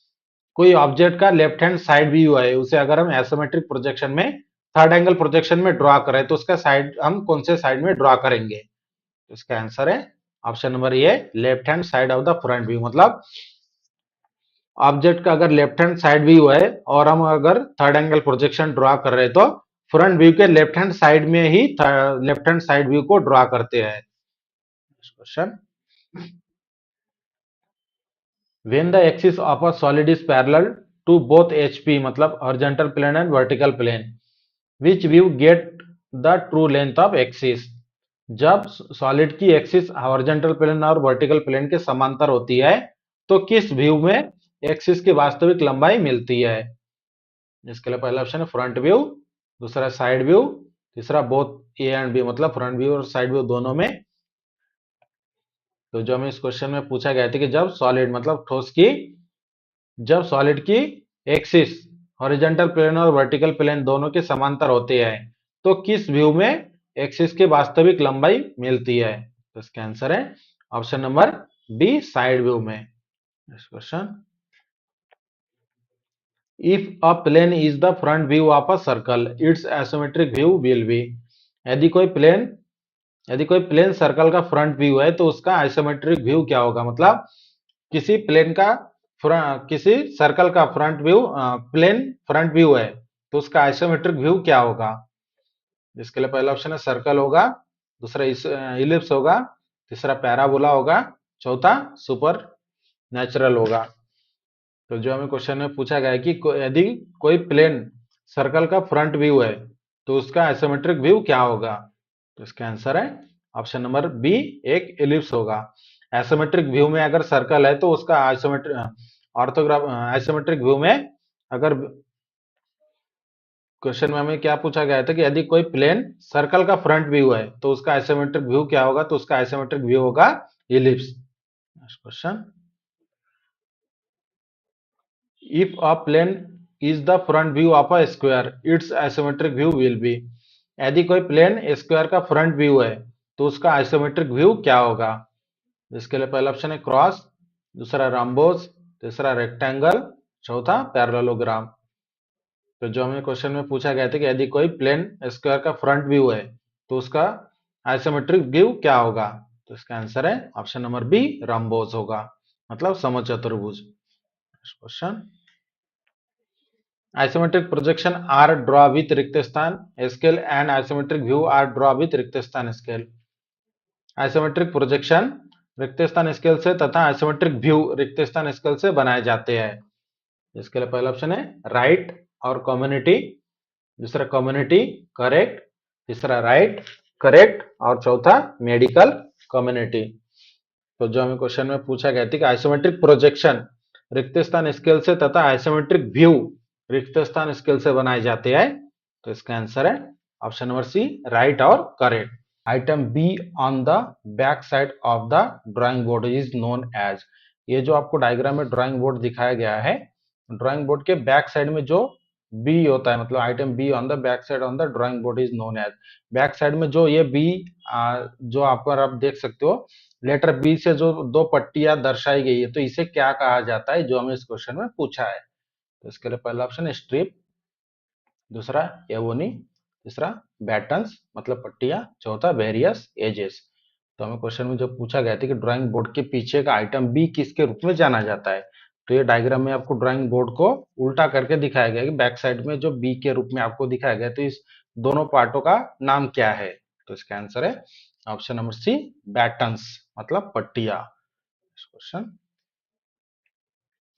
कोई ऑब्जेक्ट का लेफ्ट हैंड साइड व्यू है, उसे अगर हम आइसोमेट्रिक प्रोजेक्शन में थर्ड एंगल प्रोजेक्शन में ड्रॉ करें तो उसका साइड हम कौन से साइड में ड्रॉ करेंगे? तो इसका आंसर है option number A, left hand side of the front view. मतलब ऑब्जेक्ट का अगर लेफ्ट हैंड साइड व्यू है और हम अगर थर्ड एंगल प्रोजेक्शन ड्रॉ कर रहे हैं तो फ्रंट व्यू के लेफ्ट हैंड साइड में ही लेफ्ट हैंड साइड व्यू को ड्रॉ करते हैं। Question, when the axis of a solid is parallel to both HP मतलब horizontal plane and vertical plane, which view get the true length of axis? जब solid की axis horizontal plane और vertical plane के समांतर होती है तो किस व्यू में एक्सिस की वास्तविक लंबाई मिलती है? इसके लिए पहला ऑप्शन है फ्रंट व्यू, दूसरा साइड व्यू, तीसरा बोथ ए एंड बी मतलब फ्रंट व्यू और साइड व्यू दोनों में। तो जो हमें इस क्वेश्चन में पूछा गया था कि जब सॉलिड की एक्सिस हॉरिजॉन्टल प्लेन और वर्टिकल प्लेन दोनों के समांतर होते हैं तो किस व्यू में एक्सिस की वास्तविक लंबाई मिलती है? तो इसका आंसर है option number B, side view में। Next question, if a plane is the front view of a circle its isometric view will be. यदि कोई प्लेन यदि कोई प्लेन सर्कल का फ्रंट व्यू है तो उसका आइसोमेट्रिक व्यू क्या होगा? मतलब किसी प्लेन का किसी सर्कल का front view plane front view है तो उसका आइसोमेट्रिक व्यू क्या होगा? इसके लिए पहला ऑप्शन है सर्कल होगा, दूसरा इलिप्स होगा, तीसरा पैराबोला होगा, चौथा सुपर नेचुरल होगा। तो जो हमें क्वेश्चन में पूछा गया है कि यदि कोई प्लेन सर्कल का फ्रंट व्यू है तो उसका आइसोमेट्रिक व्यू क्या होगा? तो इसका आंसर है ऑप्शन नंबर बी, एक इलिप्स होगा। आइसोमेट्रिक व्यू में अगर सर्कल है तो उसका आइसोमेट्रिक व्यू में अगर क्वेश्चन में हमें क्या पूछा गया था कि यदि कोई प्लेन सर्कल का फ्रंट व्यू है तो उसका आइसोमेट्रिक व्यू क्या होगा? तो उसका आइसोमेट्रिक व्यू होगा ellipse. Next question, if a plane is the front view of a square its isometric view will be। यदि कोई प्लेन स्क्वायर का फ्रंट व्यू है तो उसका आइसोमेट्रिक व्यू क्या होगा? इसके लिए पहला ऑप्शन है क्रॉस, दूसरा रंबोस, तीसरा रेक्टेंगल, चौथा पैरेललोग्राम। तो जो हमें क्वेश्चन में पूछा गया था कि यदि कोई प्लेन स्क्वायर का फ्रंट व्यू है तो उसका आइसोमेट्रिक व्यू क्या होगा? तो इसका आंसर है ऑप्शन नंबर बी, रंबोस होगा मतलब समचतुर्भुज। Question, isometric projection are draw with रिक्त स्थान scale and isometric view are draw with रिक्त स्थान scale। आइसोमेट्रिक प्रोजेक्शन रिक्त स्थान स्केल से तथा आइसोमेट्रिक व्यू रिक्त स्थान स्केल से बनाए जाते हैं। इसके लिए पहला ऑप्शन है राइट और कम्युनिटी, दूसरा कम्युनिटी करेक्ट, तीसरा राइट करेक्ट और चौथा मेडिकल कम्युनिटी। तो जो हमें क्वेश्चन में पूछा गया था कि आइसोमेट्रिक प्रोजेक्शन रिक्त स्थान स्केल से तथा आइसोमेट्रिक व्यू रिक्त स्थान स्केल से बनाए जाते हैं तो इसका आंसर है ऑप्शन नंबर सी, राइट और correct. Item B on the back side of the drawing board is known as. ये जो आपको डायग्राम में ड्राइंग बोर्ड दिखाया गया है, ड्राइंग बोर्ड के बैक साइड में जो बी होता है मतलब item B on the back side on the drawing board is known as. Back side में जो ये बी जो आप देख सकते हो लेटर बी से जो दो पट्टियां दर्शाई गई है तो इसे क्या कहा जाता है जो हमें इस क्वेश्चन में पूछा है? तो इसके लिए पहला ऑप्शन है स्ट्रिप, दूसरा एवोनी, तीसरा बैटन्स मतलब पट्टियां, चौथा वेरियस एजेस। तो हमें क्वेश्चन में जो पूछा गया था कि ड्राइंग बोर्ड के पीछे का आइटम बी किसके रूप में जाना जाता है तो ये डायग्राम में आपको ड्राइंग बोर्ड को उल्टा करके दिखाया गया कि बैक साइड में जो बी के रूप में आपको दिखाया गया तो इस दोनों पार्टों का नाम क्या है? तो इसका आंसर है ऑप्शन नंबर सी, बैटन्स मतलब पट्टियां। Question,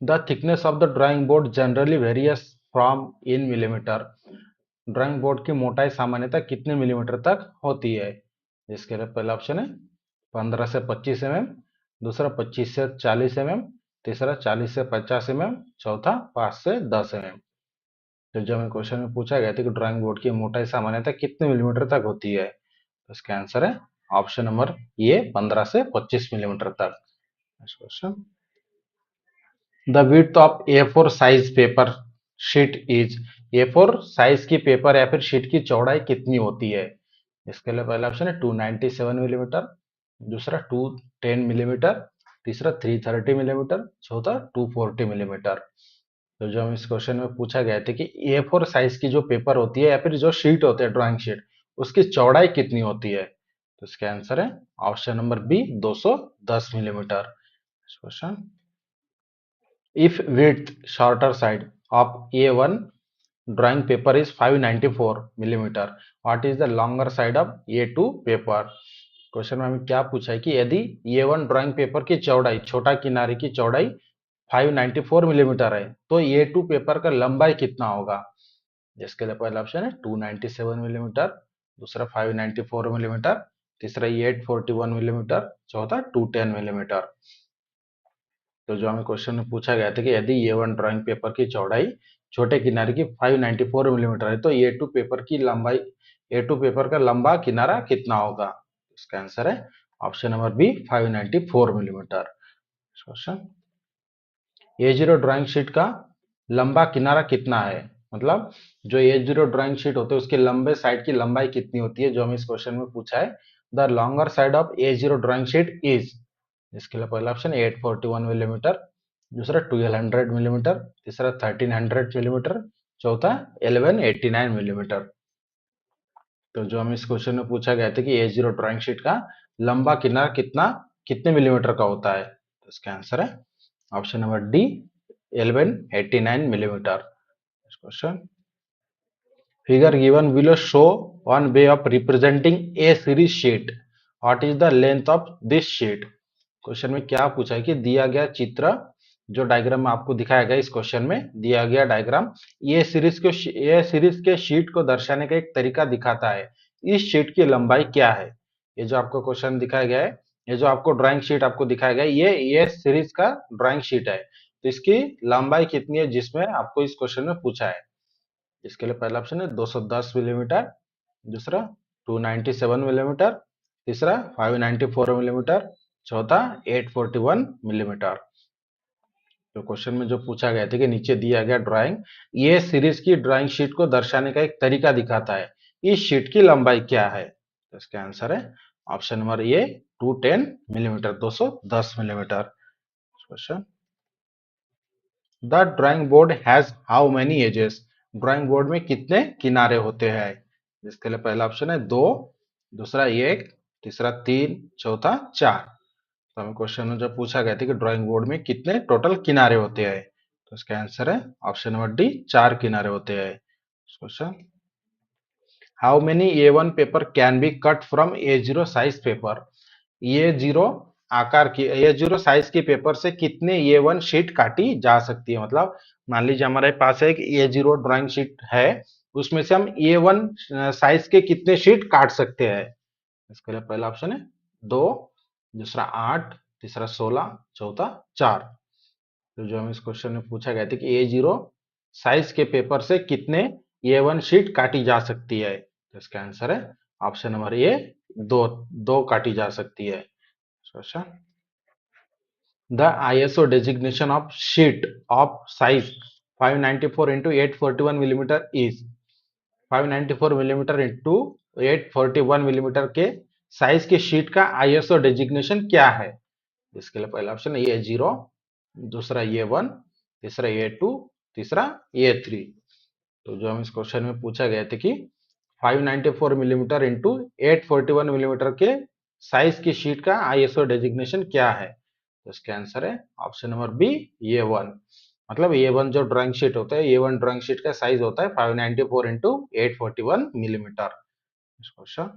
the thickness of the drawing board generally various from in millimetre. Drawing board की मोटाई सामान्यतः कितने मिलीमीटर तक होती है? इसके लिए पहला ऑप्शन है 15 से 25 mm, दूसरा 25 से 40 mm, तीसरा 40 से 50 mm, चौथा 5 से 10 mm। तो जब हमें क्वेश्चन में पूछा गया था कि ड्राइंग बोर्ड की मोटाई सामान्यतः कितने मिलीमीटर तक होती है तो इसका आंसर है ऑप्शन नंबर ए, 15 से 25 मिलीमीटर तक। Next question, the width of A4 size paper sheet is. A4 size की पेपर या फिर शीट की चौड़ाई कितनी होती है? इसके लिए पहला ऑप्शन है 297 मिलीमीटर, दूसरा 210 मिलीमीटर, तीसरा 330 मिलीमीटर, चौथा 240 मिलीमीटर। तो जो हम इस क्वेश्चन में पूछा गया था कि A4 साइज की जो पेपर होती है या फिर जो शीट होते हैं ड्राइंग शीट, उसकी चौड़ाई कितनी होती है? तो इसका आंसर है option number B 210 millimetre. Question, if width shorter side of A1 drawing paper is 594 millimeter, what is the longer side of A2 paper? Question में हमें क्या पूछा है कि यदि A1 ड्राइंग पेपर की चौड़ाई, छोटा किनारे की चौड़ाई 594 मिलीमीटर है, तो A2 पेपर का लंबाई कितना होगा? जिसके लिए पहला ऑप्शन है 297 मिलीमीटर, दूसरा 594 मिलीमीटर, तीसरा 841 मिलीमीटर, चौथा 210 मिलीमीटर। तो जो हमें क्वेश्चन में पूछा गया था कि यदि A1 ड्राइंग पेपर की चौड़ाई छोटे किनारे की 594 मिलीमीटर है, तो A2 पेपर की लंबाई, A2 पेपर का लंबा किनारा कितना होगा? इसका आंसर है option number B 594 millimetre. Question, A0 drawing sheet का लंबा किनारा कितना है? मतलब जो A0 ड्राइंग शीट होते हैं उसके लंबे साइड की लंबाई कितनी होती है, जो हमें इस क्वेश्चन में पूछा है। The longer side of A0 drawing sheet is, इसके लिए पहला ऑप्शन 841 मिलीमीटर, दूसरा 1200 मिलीमीटर, तीसरा 1300 मिलीमीटर, चौथा 1189 मिलीमीटर। तो जो हमें इस क्वेश्चन में पूछा गया था कि A0 ड्राइंग शीट का लंबा किनारा कितने मिलीमीटर का होता है, तो इसका आंसर है option number D 1189 millimeter. Next question. Figure given below show one way of representing a series sheet. What is the length of this sheet? Question में क्या पूछा है कि दिया गया चित्र, जो डायग्राम में आपको दिखाया गया, इस क्वेश्चन में दिया गया डायग्राम ये सीरीज के शीट को दर्शाने का एक तरीका दिखाता है। इस शीट की लंबाई क्या है? ये जो आपको क्वेश्चन दिखाया गया है, ये जो आपको ड्राइंग शीट आपको दिखाया गया है, ये सीरीज का ड्राइंग शीट है। तो इसकी लंबाई कितनी है जिसमें आपको इस क्वेश्चन में पूछा है? इसके लिए पहला ऑप्शन है 210 मिलीमीटर, दूसरा 297 मिलीमीटर, तीसरा 594 मिलीमीटर, चौथा 841 मिलीमीटर। तो क्वेश्चन में जो पूछा गया था कि नीचे दिया गया ड्राइंग ये सीरीज की ड्राइंग शीट को दर्शाने का एक तरीका दिखाता है, इस शीट की लंबाई क्या है? तो इसका आंसर है option number A 210 millimetre, 210 millimetre. Question, the drawing board has how many edges? Drawing board में कितने किनारे होते हैं? इसके लिए पहला ऑप्शन है 2, दूसरा 1, तीसरा 3, चौथा 4। तो हमें क्वेश्चन में जो पूछा गया था कि ड्राइंग बोर्ड में कितने टोटल किनारे होते हैं, तो इसका आंसर है ऑप्शन नंबर डी 4 किनारे होते हैं। Question, how many A1 paper can be cut from A0 size paper? A0 आकार की, A0 साइज के पेपर से कितने A1 शीट काटी जा सकती है? मतलब मान लीजिए हमारे पास एक A0 ड्राइंग शीट है, उसमें से हम A1 साइज के कितने शीट काट सकते हैं? इसके लिए पहला ऑप्शन है 2, दूसरा 8, तीसरा 16, चौथा 4। तो जो हम इस क्वेश्चन में पूछा गया था कि A0 साइज के पेपर से कितने A1 शीट काटी जा सकती है, तो इसका आंसर है ऑप्शन नंबर ए 2 काटी जा सकती है। Question, the ISO designation of sheet of size 594 into 841 millimetre is, 594 millimetre into 841 millimetre के साइज की शीट का ISO डेजिग्नेशन क्या है? इसके लिए पहला ऑप्शन है A0, दूसरा A1, तीसरा A2, तीसरा A3। तो जो हम इस क्वेश्चन में पूछा गया था कि 594 मिलीमीटर इंटू 841 मिलीमीटर के साइज की शीट का ISO डेजिग्नेशन क्या है? तो इसका आंसर है ऑप्शन नंबर बी A1। मतलब A1 जो ड्राइंग शीट होता है, A1 ड्राइंग शीट का साइज होता है 594 into 841 millimetre. Question,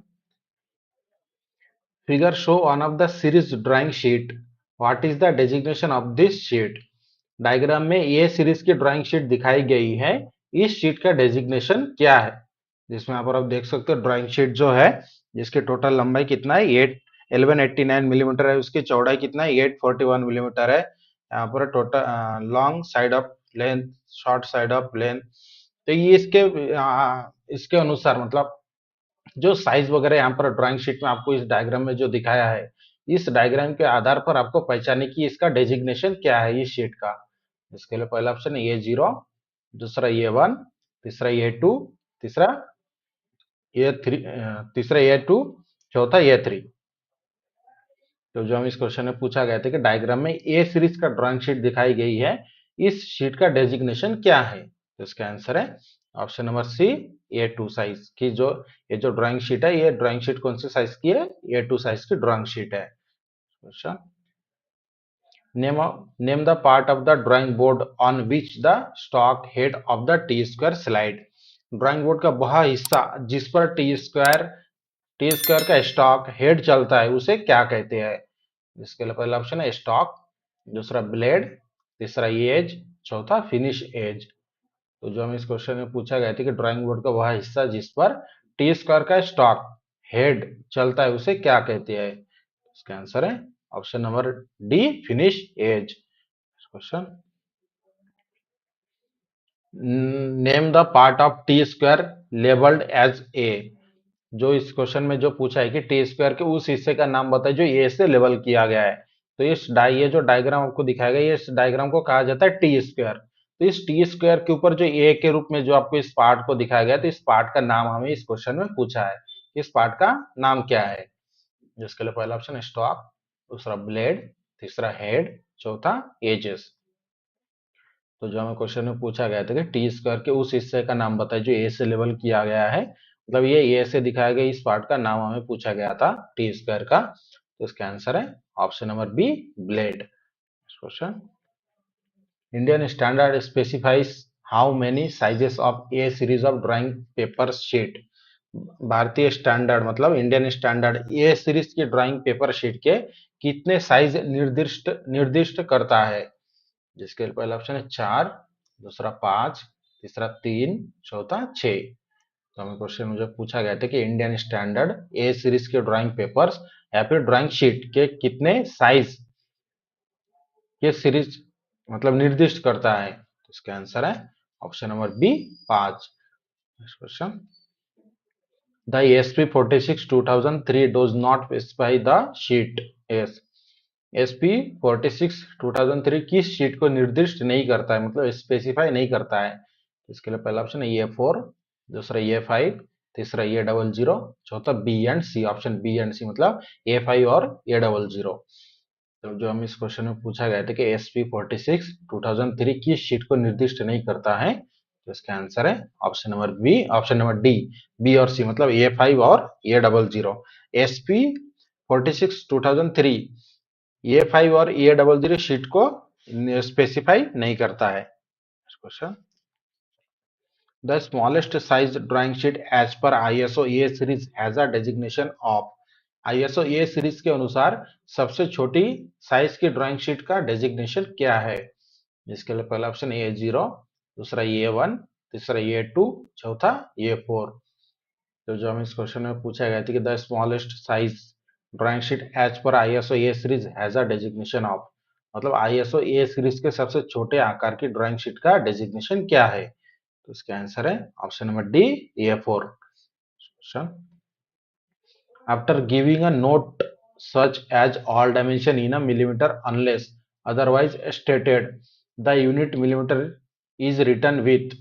figure show one of the series drawing sheet, what is the designation of this sheet? Diagram में ये सीरीज की ड्राइंग शीट दिखाई गई है, इस शीट का डेजिग्नेशन क्या है? जिसमें यहाँ पर आप देख सकते हो ड्राइंग शीट जो है, जिसकी टोटल लंबाई कितना है 1189 मिलीमीटर है, उसकी चौड़ाई कितना है 841 मिलीमीटर है। यहाँ पर total long side of length, short side of length. तो ये इसके अनुसार, मतलब जो साइज वगैरह यहाँ पर ड्राइंग शीट में आपको इस डायग्राम में जो दिखाया है, इस डायग्राम के आधार पर आपको पहचाने की इसका डेजिग्नेशन क्या है इस शीट का। इसके लिए पहला ऑप्शन है A0, दूसरा A1, तीसरा A2, तीसरा A3, तीसरा A2, चौथा A3। तो जो हम इस क्वेश्चन में पूछा गया था कि डायग्राम में ए सीरीज का ड्राइंग शीट दिखाई गई है, इस शीट का डेजिग्नेशन क्या है? तो इसका आंसर है ऑप्शन नंबर सी, A2 साइज की। जो ये जो ड्राइंग शीट है, ये ड्राइंग शीट कौन से साइज की है? A2 साइज की ड्राइंग शीट है। Question, name the part of the drawing board on which the stock head of the T square slide. Drawing board का वह हिस्सा जिस पर टी स्क्वायर का स्टॉक हेड चलता है उसे क्या कहते हैं? इसके लिए पहला ऑप्शन है स्टॉक, दूसरा ब्लेड, तीसरा एज, चौथा फिनिश एज। तो जो हमें इस क्वेश्चन में पूछा गया था कि ड्राइंग बोर्ड का वह हिस्सा जिस पर टी स्क्वायर का स्टॉक हेड चलता है उसे क्या कहते हैं? इसका आंसर है option number D, finish edge. Question, name the part of T square labelled edge A. जो इस क्वेश्चन में जो पूछा है कि टी स्क्वायर के उस हिस्से का नाम बताए जो ए से लेबल किया गया है। तो ये जो डायग्राम आपको दिखाया गया, इस डायग्राम को कहा जाता है टी स्क्वायर। तो इस टी स्क्वायर के ऊपर जो ए के रूप में जो आपको इस पार्ट को दिखाया गया, तो इस पार्ट का नाम हमें इस क्वेश्चन में पूछा है। इस पार्ट का नाम क्या है? जिसके लिए पहला ऑप्शन है स्टॉक, दूसरा ब्लेड, तीसरा हेड, चौथा एजेस। तो जो हमें क्वेश्चन में पूछा गया था कि टी स्क्वायर के उस हिस्से का नाम बताइए जो ए से लेबल किया गया है, मतलब ये ए से दिखाया गया इस पार्ट का नाम हमें पूछा गया था टी स्क्वायर का। तो इसका आंसर है option number B, blade. Question, Indian standard specifies how many sizes of A series of drawing paper sheet. भारतीय स्टैंडर्ड मतलब इंडियन स्टैंडर्ड ए सीरीज की ड्राइंग पेपर शीट के कितने साइज निर्दिष्ट निर्दिष्ट करता है? जिसके लिए पहला ऑप्शन है 4, दूसरा 5, तीसरा 3, चौथा 6। तो हमें क्वेश्चन में जो पूछा गया था कि इंडियन स्टैंडर्ड ए सीरीज के ड्राइंग पेपर्स या फिर ड्राइंग शीट के कितने साइज के सीरीज मतलब निर्दिष्ट करता है? तो इसका आंसर है option number B, 5। Question, the ESP46 2003 does not specify the sheet S। SP46 2003 किस शीट को निर्दिष्ट नहीं करता है, मतलब स्पेसिफाई नहीं करता है? इसके लिए पहला ऑप्शन है A4, दूसरा A5, तीसरा A00, चौथा B and C. Option B and C मतलब A5 और A00। तो जो हम इस क्वेश्चन में पूछा गया था कि SP46 2003 किस शीट को निर्दिष्ट नहीं करता है, तो इसका आंसर है option number B, option number D, B और सी मतलब A5 और A00। SP46 2003 A5 और A00 शीट को स्पेसिफाई नहीं करता है। Question, the smallest size drawing sheet as per ISO A series has a designation of. ISO A series के अनुसार सबसे छोटी साइज की ड्राइंग शीट का डेजिग्नेशन क्या है? जिसके लिए पहला ऑप्शन A0, दूसरा A1, तीसरा A2, चौथा A4। तो जो हमें इस क्वेश्चन में पूछा गया था कि the smallest size drawing sheet as per ISO A series has a designation of, मतलब ISO A सीरीज के सबसे छोटे आकार की ड्राइंग शीट का डेजिग्नेशन क्या है? तो इसका आंसर है option number D, A4। Question, after giving a note such as all dimension in a millimeter unless otherwise stated, the unit millimeter is written with।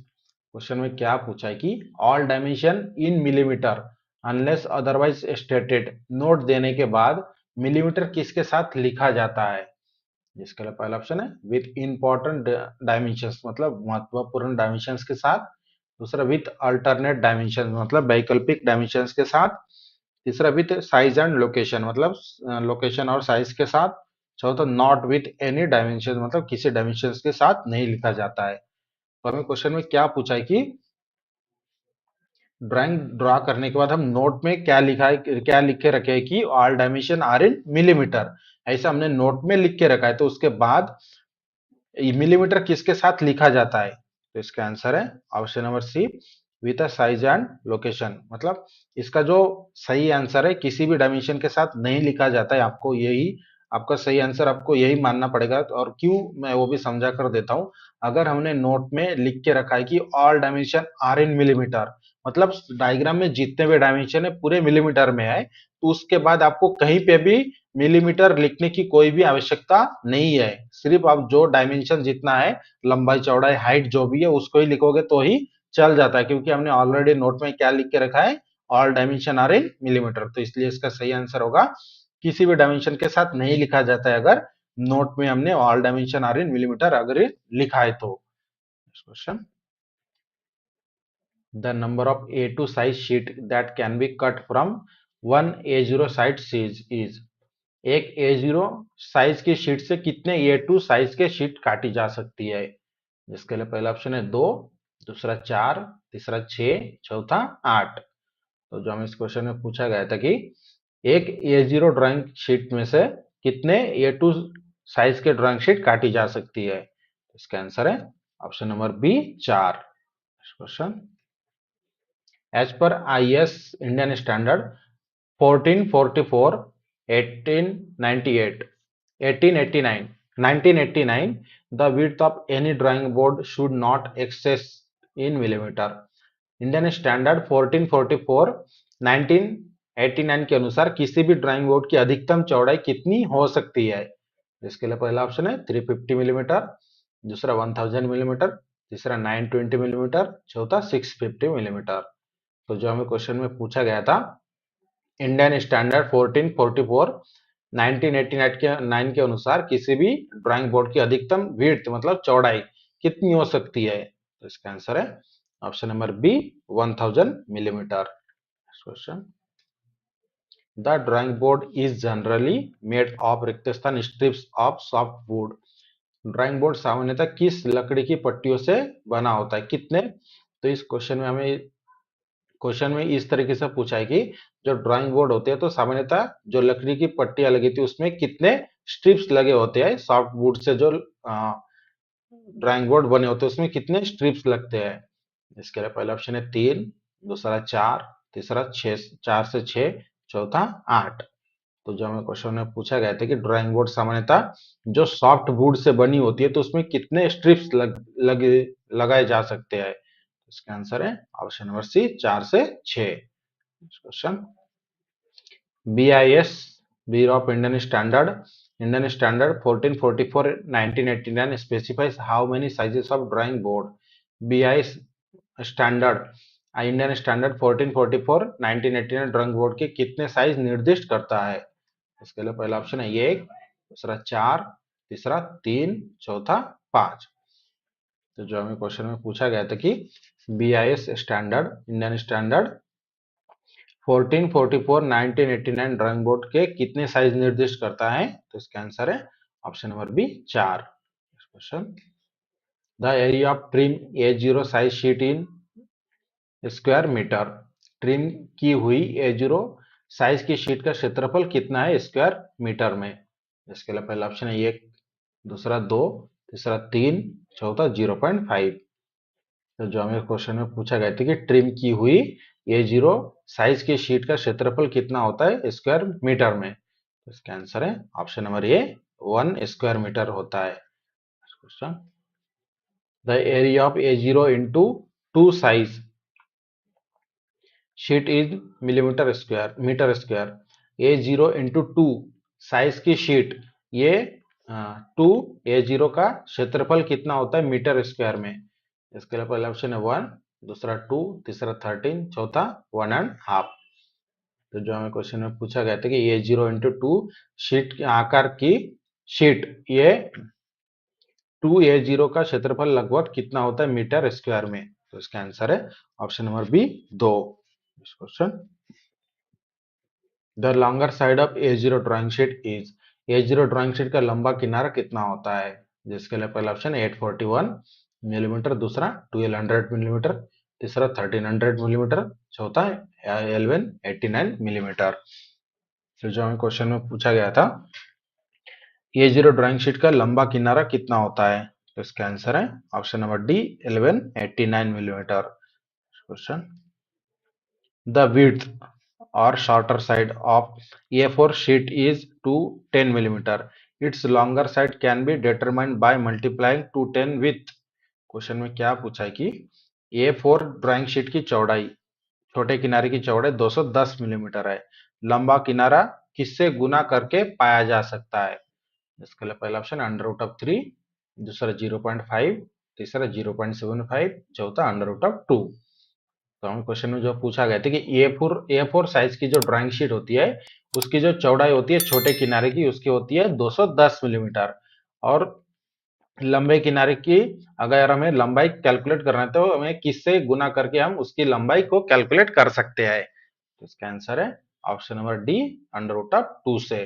Question में क्या पूछा है कि all dimension in millimetre unless otherwise stated note देने के बाद millimetre किसके साथ लिखा जाता है? जिसके लिए पहला ऑप्शन है विथ इंपॉर्टेंट डायमेंशंस मतलब महत्वपूर्ण डायमेंशंस के साथ, दूसरा विथ अल्टरनेट डायमेंशन मतलब वैकल्पिक डायमेंशंस के साथ, तीसरा विथ साइज एंड लोकेशन मतलब लोकेशन और साइज के साथ, चौथा नॉट विथ एनी डायमेंशन मतलब किसी डायमेंशन के साथ नहीं लिखा जाता है। तो हमें क्वेश्चन में क्या पूछा है कि ड्राइंग ड्रा करने के बाद हम नोट में क्या लिखा है, क्या लिख के रखे है कि all dimension are in millimetre, ऐसा हमने नोट में लिख के रखा है। तो उसके बाद मिलीमीटर किसके साथ लिखा जाता है? तो इसका आंसर है option number C, with size and location. मतलब इसका जो सही आंसर है किसी भी डायमेंशन के साथ नहीं लिखा जाता है, आपको यही आपका सही आंसर आपको यही मानना पड़ेगा। और क्यों, मैं वो भी समझा कर देता हूं। अगर हमने नोट में लिख के रखा है कि all dimension are in millimetre, मतलब डायग्राम में जितने भी डायमेंशन है पूरे मिलीमीटर में है, तो उसके बाद आपको कहीं पे भी मिलीमीटर लिखने की कोई भी आवश्यकता नहीं है। सिर्फ आप जो डायमेंशन जितना है, लंबाई चौड़ाई हाइट जो भी है उसको ही लिखोगे तो ही चल जाता है, क्योंकि हमने ऑलरेडी नोट में क्या लिख के रखा है, all dimension are in millimetre. तो इसलिए इसका सही आंसर होगा किसी भी डायमेंशन के साथ नहीं लिखा जाता है अगर नोट में हमने all dimension are in millimetre अगर ये लिखा है तो। Question, the number of A2 size sheet that can be cut from one A0 size is एक A0 साइज की शीट से कितने A2 साइज के शीट काटी जा सकती है? जिसके लिए पहला ऑप्शन है 2, दूसरा 4, तीसरा 6, चौथा 8। तो जो हमें इस क्वेश्चन में पूछा गया था कि एक A0 ड्राइंग शीट में से कितने A2 साइज के ड्राइंग शीट काटी जा सकती है? इसका आंसर है option number B 4। Question, as per IS Indian Standard 1444 1898 1889 1989, the width of any drawing board should not excess in millimeter. Indian standard 1444 1989 के अनुसार किसी भी ड्राइंग बोर्ड की अधिकतम चौड़ाई कितनी हो सकती है? इसके लिए पहला ऑप्शन है 350 मिलीमीटर, दूसरा 1000 मिलीमीटर, तीसरा 920 मिलीमीटर, चौथा 650 मिलीमीटर। तो जो हमें क्वेश्चन में पूछा गया था, इंडियन स्टैंडर्ड 1444 1989 के अनुसार किसी भी ड्राइंग बोर्ड की अधिकतम विड्थ मतलब चौड़ाई कितनी हो सकती है? तो इसका आंसर है option number B 1000 millimetre. Question, the drawing board is generally made of रिक्त स्थान strips of soft wood. Drawing board सामान्यतः किस लकड़ी की पट्टियों से बना होता है? कितने? तो इस क्वेश्चन में इस तरीके से पूछा है कि जो ड्राइंग बोर्ड होते हैं तो सामान्यतः जो लकड़ी की पट्टियां लगी थी उसमें कितने स्ट्रिप्स लगे होते हैं? सॉफ्ट वुड से जो ड्राइंग बोर्ड बने होते हैं उसमें कितने स्ट्रिप्स लगते हैं? इसके लिए पहला ऑप्शन है 3, दूसरा 4, तीसरा 6, 4 से 6, चौथा 8। तो जो हमें क्वेश्चन में पूछा गया था कि ड्राइंग बोर्ड सामान्यतः जो सॉफ्ट वुड से बनी होती है तो उसमें कितने स्ट्रिप्स लगाए जा सकते हैं? इसका आंसर है ऑप्शन नंबर सी 4 से 6। Question, BIS Bureau of Indian Standard 1444 1989 specifies how many sizes of drawing board. BIS standard Indian standard 1444 1989 drawing board के कितने साइज निर्दिष्ट करता है? इसके लिए पहला ऑप्शन है 1, दूसरा 4, तीसरा 3, चौथा 5। तो जो हमें क्वेश्चन में पूछा गया था कि BIS standard Indian standard 1444 1989 drawing board के कितने साइज निर्दिष्ट करता है? तो इसका आंसर है option number B 4। Question, the area of trim A0 size sheet in square metre. Trim की हुई A0 साइज की शीट का क्षेत्रफल कितना है स्क्वायर मीटर में? इसके लिए पहला ऑप्शन है 1, दूसरा 2, तीसरा 3, चौथा 0.5। तो जो हमें क्वेश्चन में पूछा गया था कि ट्रिम की हुई A0 साइज की शीट का क्षेत्रफल कितना होता है स्क्वायर मीटर में? तो इसका आंसर है option number A 1 square metre होता है। Question, the area of A0 into 2 size sheet is metre square. A0 into 2 size की शीट, ये 2 A0 का क्षेत्रफल कितना होता है मीटर स्क्वायर में? इसके लिए पहला ऑप्शन है 1, दूसरा 2, तीसरा 13, चौथा 1.5। तो जो हमें क्वेश्चन में पूछा गया था कि A0 इंटू 2 शीट के आकार की शीट, ये 2A0 का क्षेत्रफल लगभग कितना होता है मीटर स्क्वायर में? तो इसका आंसर है option number B 2। Question, the longer side of A0 drawing sheet is. A0 drawing sheet का लंबा किनारा कितना होता है? जिसके लिए पहला ऑप्शन है 841 मिलीमीटर, दूसरा 1200 मिलीमीटर, तीसरा 1300 मिलीमीटर, चौथा 1189 मिलीमीटर। फिर जो हमें क्वेश्चन में पूछा गया था A0 ड्राइंग शीट का लंबा किनारा कितना होता है? तो इसका आंसर है option number D 1189 millimetre. Question, the width or shorter side of A4 sheet is 210 mm. Its longer side can be determined by multiplying 210 with। Question में क्या पूछा है कि A4 ड्राइंग शीट की चौड़ाई, छोटे किनारे की चौड़ाई 210 मिलीमीटर है, लंबा किनारा किससे गुना करके पाया जा सकता है? इसके लिए पहला ऑप्शन √3, दूसरा 0.5, तीसरा 0.75, चौथा √2। तो हम क्वेश्चन में जो पूछा गया था कि A4 साइज की जो ड्राइंग शीट होती है उसकी जो चौड़ाई होती है छोटे किनारे की उसकी होती है 210 मिलीमीटर। और लंबे किनारे की अगर हमें लंबाई कैलकुलेट करना है तो हमें किससे गुना करके हम उसकी लंबाई को कैलकुलेट कर सकते हैं। तो इसका आंसर है option number D, under root of 2 से।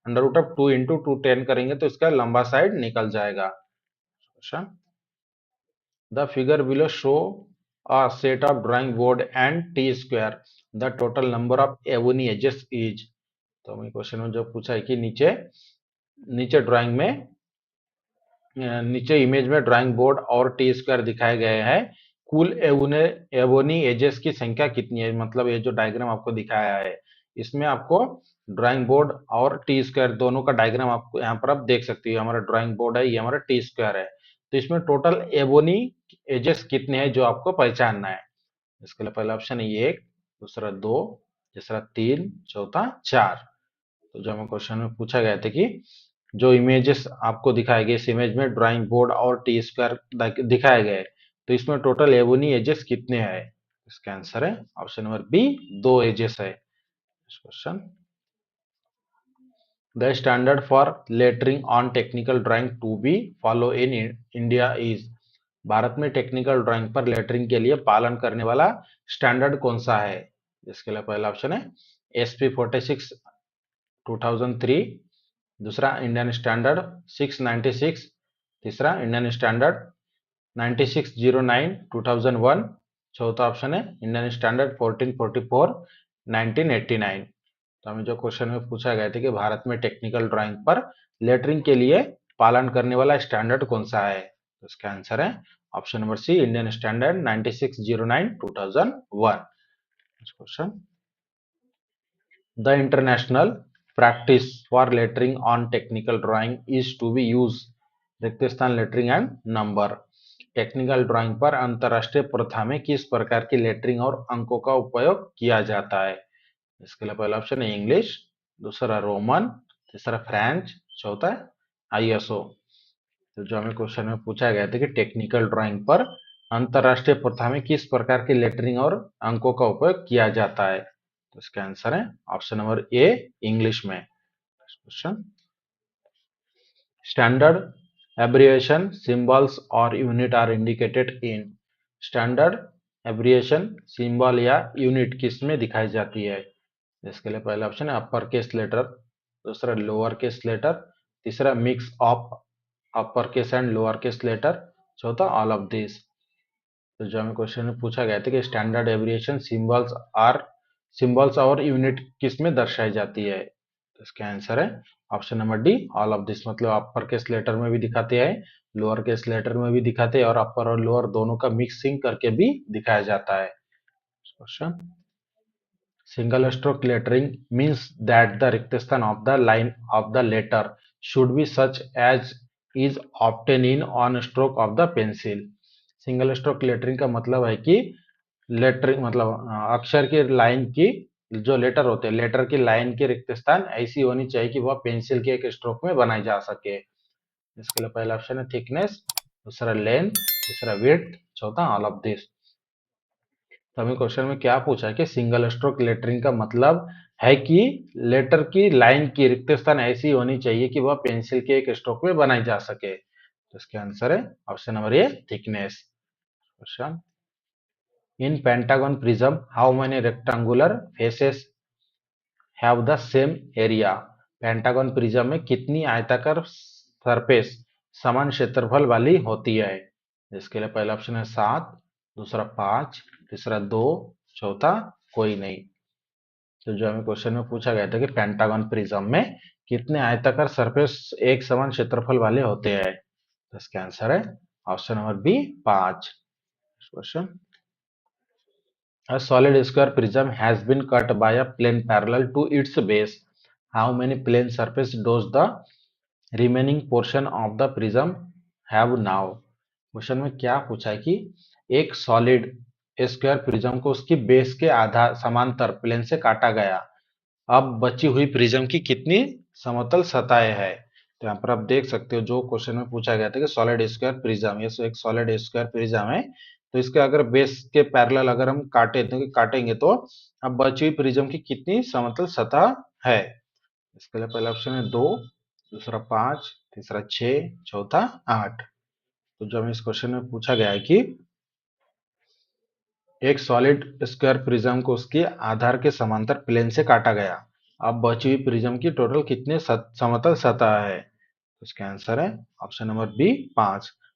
अंडर रूट ऑफ 2 इंटू 210 करेंगे तो इसका लंबा साइड निकल जाएगा। Question, the figure below show a set of drawing board and t square, the total number of ebony edges is। तो हमें question में जो पूछा है कि नीचे नीचे ड्राइंग में नीचे इमेज में ड्राइंग बोर्ड और टी स्क्वायर दिखाए गए हैं। कुल एबोनी एजेस की संख्या कितनी है, मतलब ये जो डायग्राम आपको दिखाया है इसमें आपको ड्राइंग बोर्ड और टी स्क्वायर दोनों का डायग्राम आपको यहाँ पर आप देख सकते हो। हमारा ड्राइंग बोर्ड है, ये हमारा टी स्क्वायर है। तो इसमें टोटल एबोनी एजेस कितने हैं जो आपको पहचानना है। इसके लिए पहला ऑप्शन है 1, दूसरा 2, तीसरा 3, चौथा 4। तो जो हमें क्वेश्चन में पूछा गया था कि जो इमेजेस आपको दिखाए गए इस इमेज में ड्राइंग बोर्ड और टी स्क्वायर दिखाए गए, तो इसमें टोटल एबोनी एजेस कितने हैं। इसका आंसर है ऑप्शन नंबर बी, 2 एजेस है। Question, the standard for lettering on technical drawing to be follow in India is. भारत में टेक्निकल ड्राइंग पर लेटरिंग के लिए पालन करने वाला स्टैंडर्ड कौन सा है। इसके लिए पहला ऑप्शन है SP 46 2003, दूसरा इंडियन स्टैंडर्ड 696, तीसरा इंडियन स्टैंडर्ड 9609 2001, चौथा ऑप्शन है इंडियन स्टैंडर्ड 1444 1989। तो हमें जो क्वेश्चन में पूछा गया था कि भारत में टेक्निकल ड्राइंग पर लेटरिंग के लिए पालन करने वाला स्टैंडर्ड कौन सा है, तो इसका आंसर है option number C, Indian standard 9609 2001। Question, the international practice for lettering on technical drawing is to be used, रिक्त स्थान lettering and number. Technical drawing पर अंतरराष्ट्रीय प्रथा में किस प्रकार की लेटरिंग और अंकों का उपयोग किया जाता है। इसके लिए पहला ऑप्शन है इंग्लिश, दूसरा रोमन, तीसरा फ्रेंच, चौथा ISO। तो जो हमें क्वेश्चन में पूछा गया था कि टेक्निकल ड्राइंग पर अंतरराष्ट्रीय प्रथा में किस प्रकार की लेटरिंग और अंकों का उपयोग किया जाता है, तो इसका आंसर है ऑप्शन नंबर ए, इंग्लिश में। क्वेश्चन, स्टैंडर्ड abbreviation symbols और unit are indicated in. Standard abbreviation symbol या यूनिट किस में दिखाई जाती है। इसके लिए पहला ऑप्शन है अपर केस लेटर, दूसरा लोअर केस लेटर, तीसरा mix of upper case and lower case letter, चौथा ऑल ऑफ दिस। तो जो हमें क्वेश्चन में पूछा गया था कि स्टैंडर्ड एब्रिएशन सिंबल्स और यूनिट किस में दर्शाई जाती है, तो इसका आंसर है option number D, all of this. मतलब अपर केस लेटर में भी दिखाते हैं, लोअर केस लेटर में भी दिखाते हैं और अपर और लोअर दोनों का मिक्सिंग करके भी दिखाया जाता है। Question, single stroke lettering means that the रिक्त स्थान of the line of the letter should be such as is obtained in on stroke of the pencil। Single stroke lettering का मतलब है कि लेटरिंग मतलब अक्षर की लाइन की जो लेटर होते हैं लेटर की लाइन की रिक्त स्थान ऐसी होनी चाहिए कि वह पेंसिल के एक स्ट्रोक में बनाई जा सके। इसके लिए पहला ऑप्शन है थिकनेस, दूसरा लेंथ, तीसरा विड्थ, चौथा ऑल ऑफ दिस। तो हमें क्वेश्चन में क्या पूछा है कि सिंगल स्ट्रोक लेटरिंग का मतलब है कि लेटर की लाइन की रिक्त स्थान ऐसी होनी चाहिए कि वह पेंसिल के एक स्ट्रोक में बनाई जा सके। तो इसका आंसर है option number A, thickness. Question, in pentagon prism how many rectangular faces have the same area. Pentagon prism में कितनी आयताकार सरफेस समान क्षेत्रफल वाली होती है। इसके लिए पहला ऑप्शन है 7, दूसरा 5, तीसरा 2, चौथा कोई नहीं। तो जो हमें क्वेश्चन में पूछा गया था कि पेंटागन प्रिज्म में कितने आयताकार सरफेस एक समान क्षेत्रफल वाले होते हैं, तो इसका आंसर है option number B, 5। Question, a solid square prism has been cut by a plane parallel to its base, how many plane surface does the remaining portion of the prism have now। Question में क्या पूछा है कि एक solid square prism को उसकी base के आधार समांतर प्लेन से काटा गया, अब बची हुई प्रिज्म की कितनी समतल सतहें है। तो यहाँ पर आप देख सकते हो जो क्वेश्चन में पूछा गया था कि सॉलिड स्क्वायर प्रिज्म, ये एक सॉलिड स्क्वायर प्रिज्म है, तो इसके अगर बेस के पैरेलल अगर हम काटेंगे तो अब बची हुई प्रिज्म की कितनी समतल सतह है? इसके लिए पहला ऑप्शन है 2, दूसरा 5, तीसरा 6, चौथा 8। तो जब इस क्वेश्चन में पूछा गया है कि एक सॉलिड स्क्वायर प्रिज्म को उसके आधार के समांतर प्लेन से काटा गया, अब बची हुई प्रिज्म की टोटल कितने समतल सतह है? तो इसका आंसर है ऑप्शन नंबर बी 5।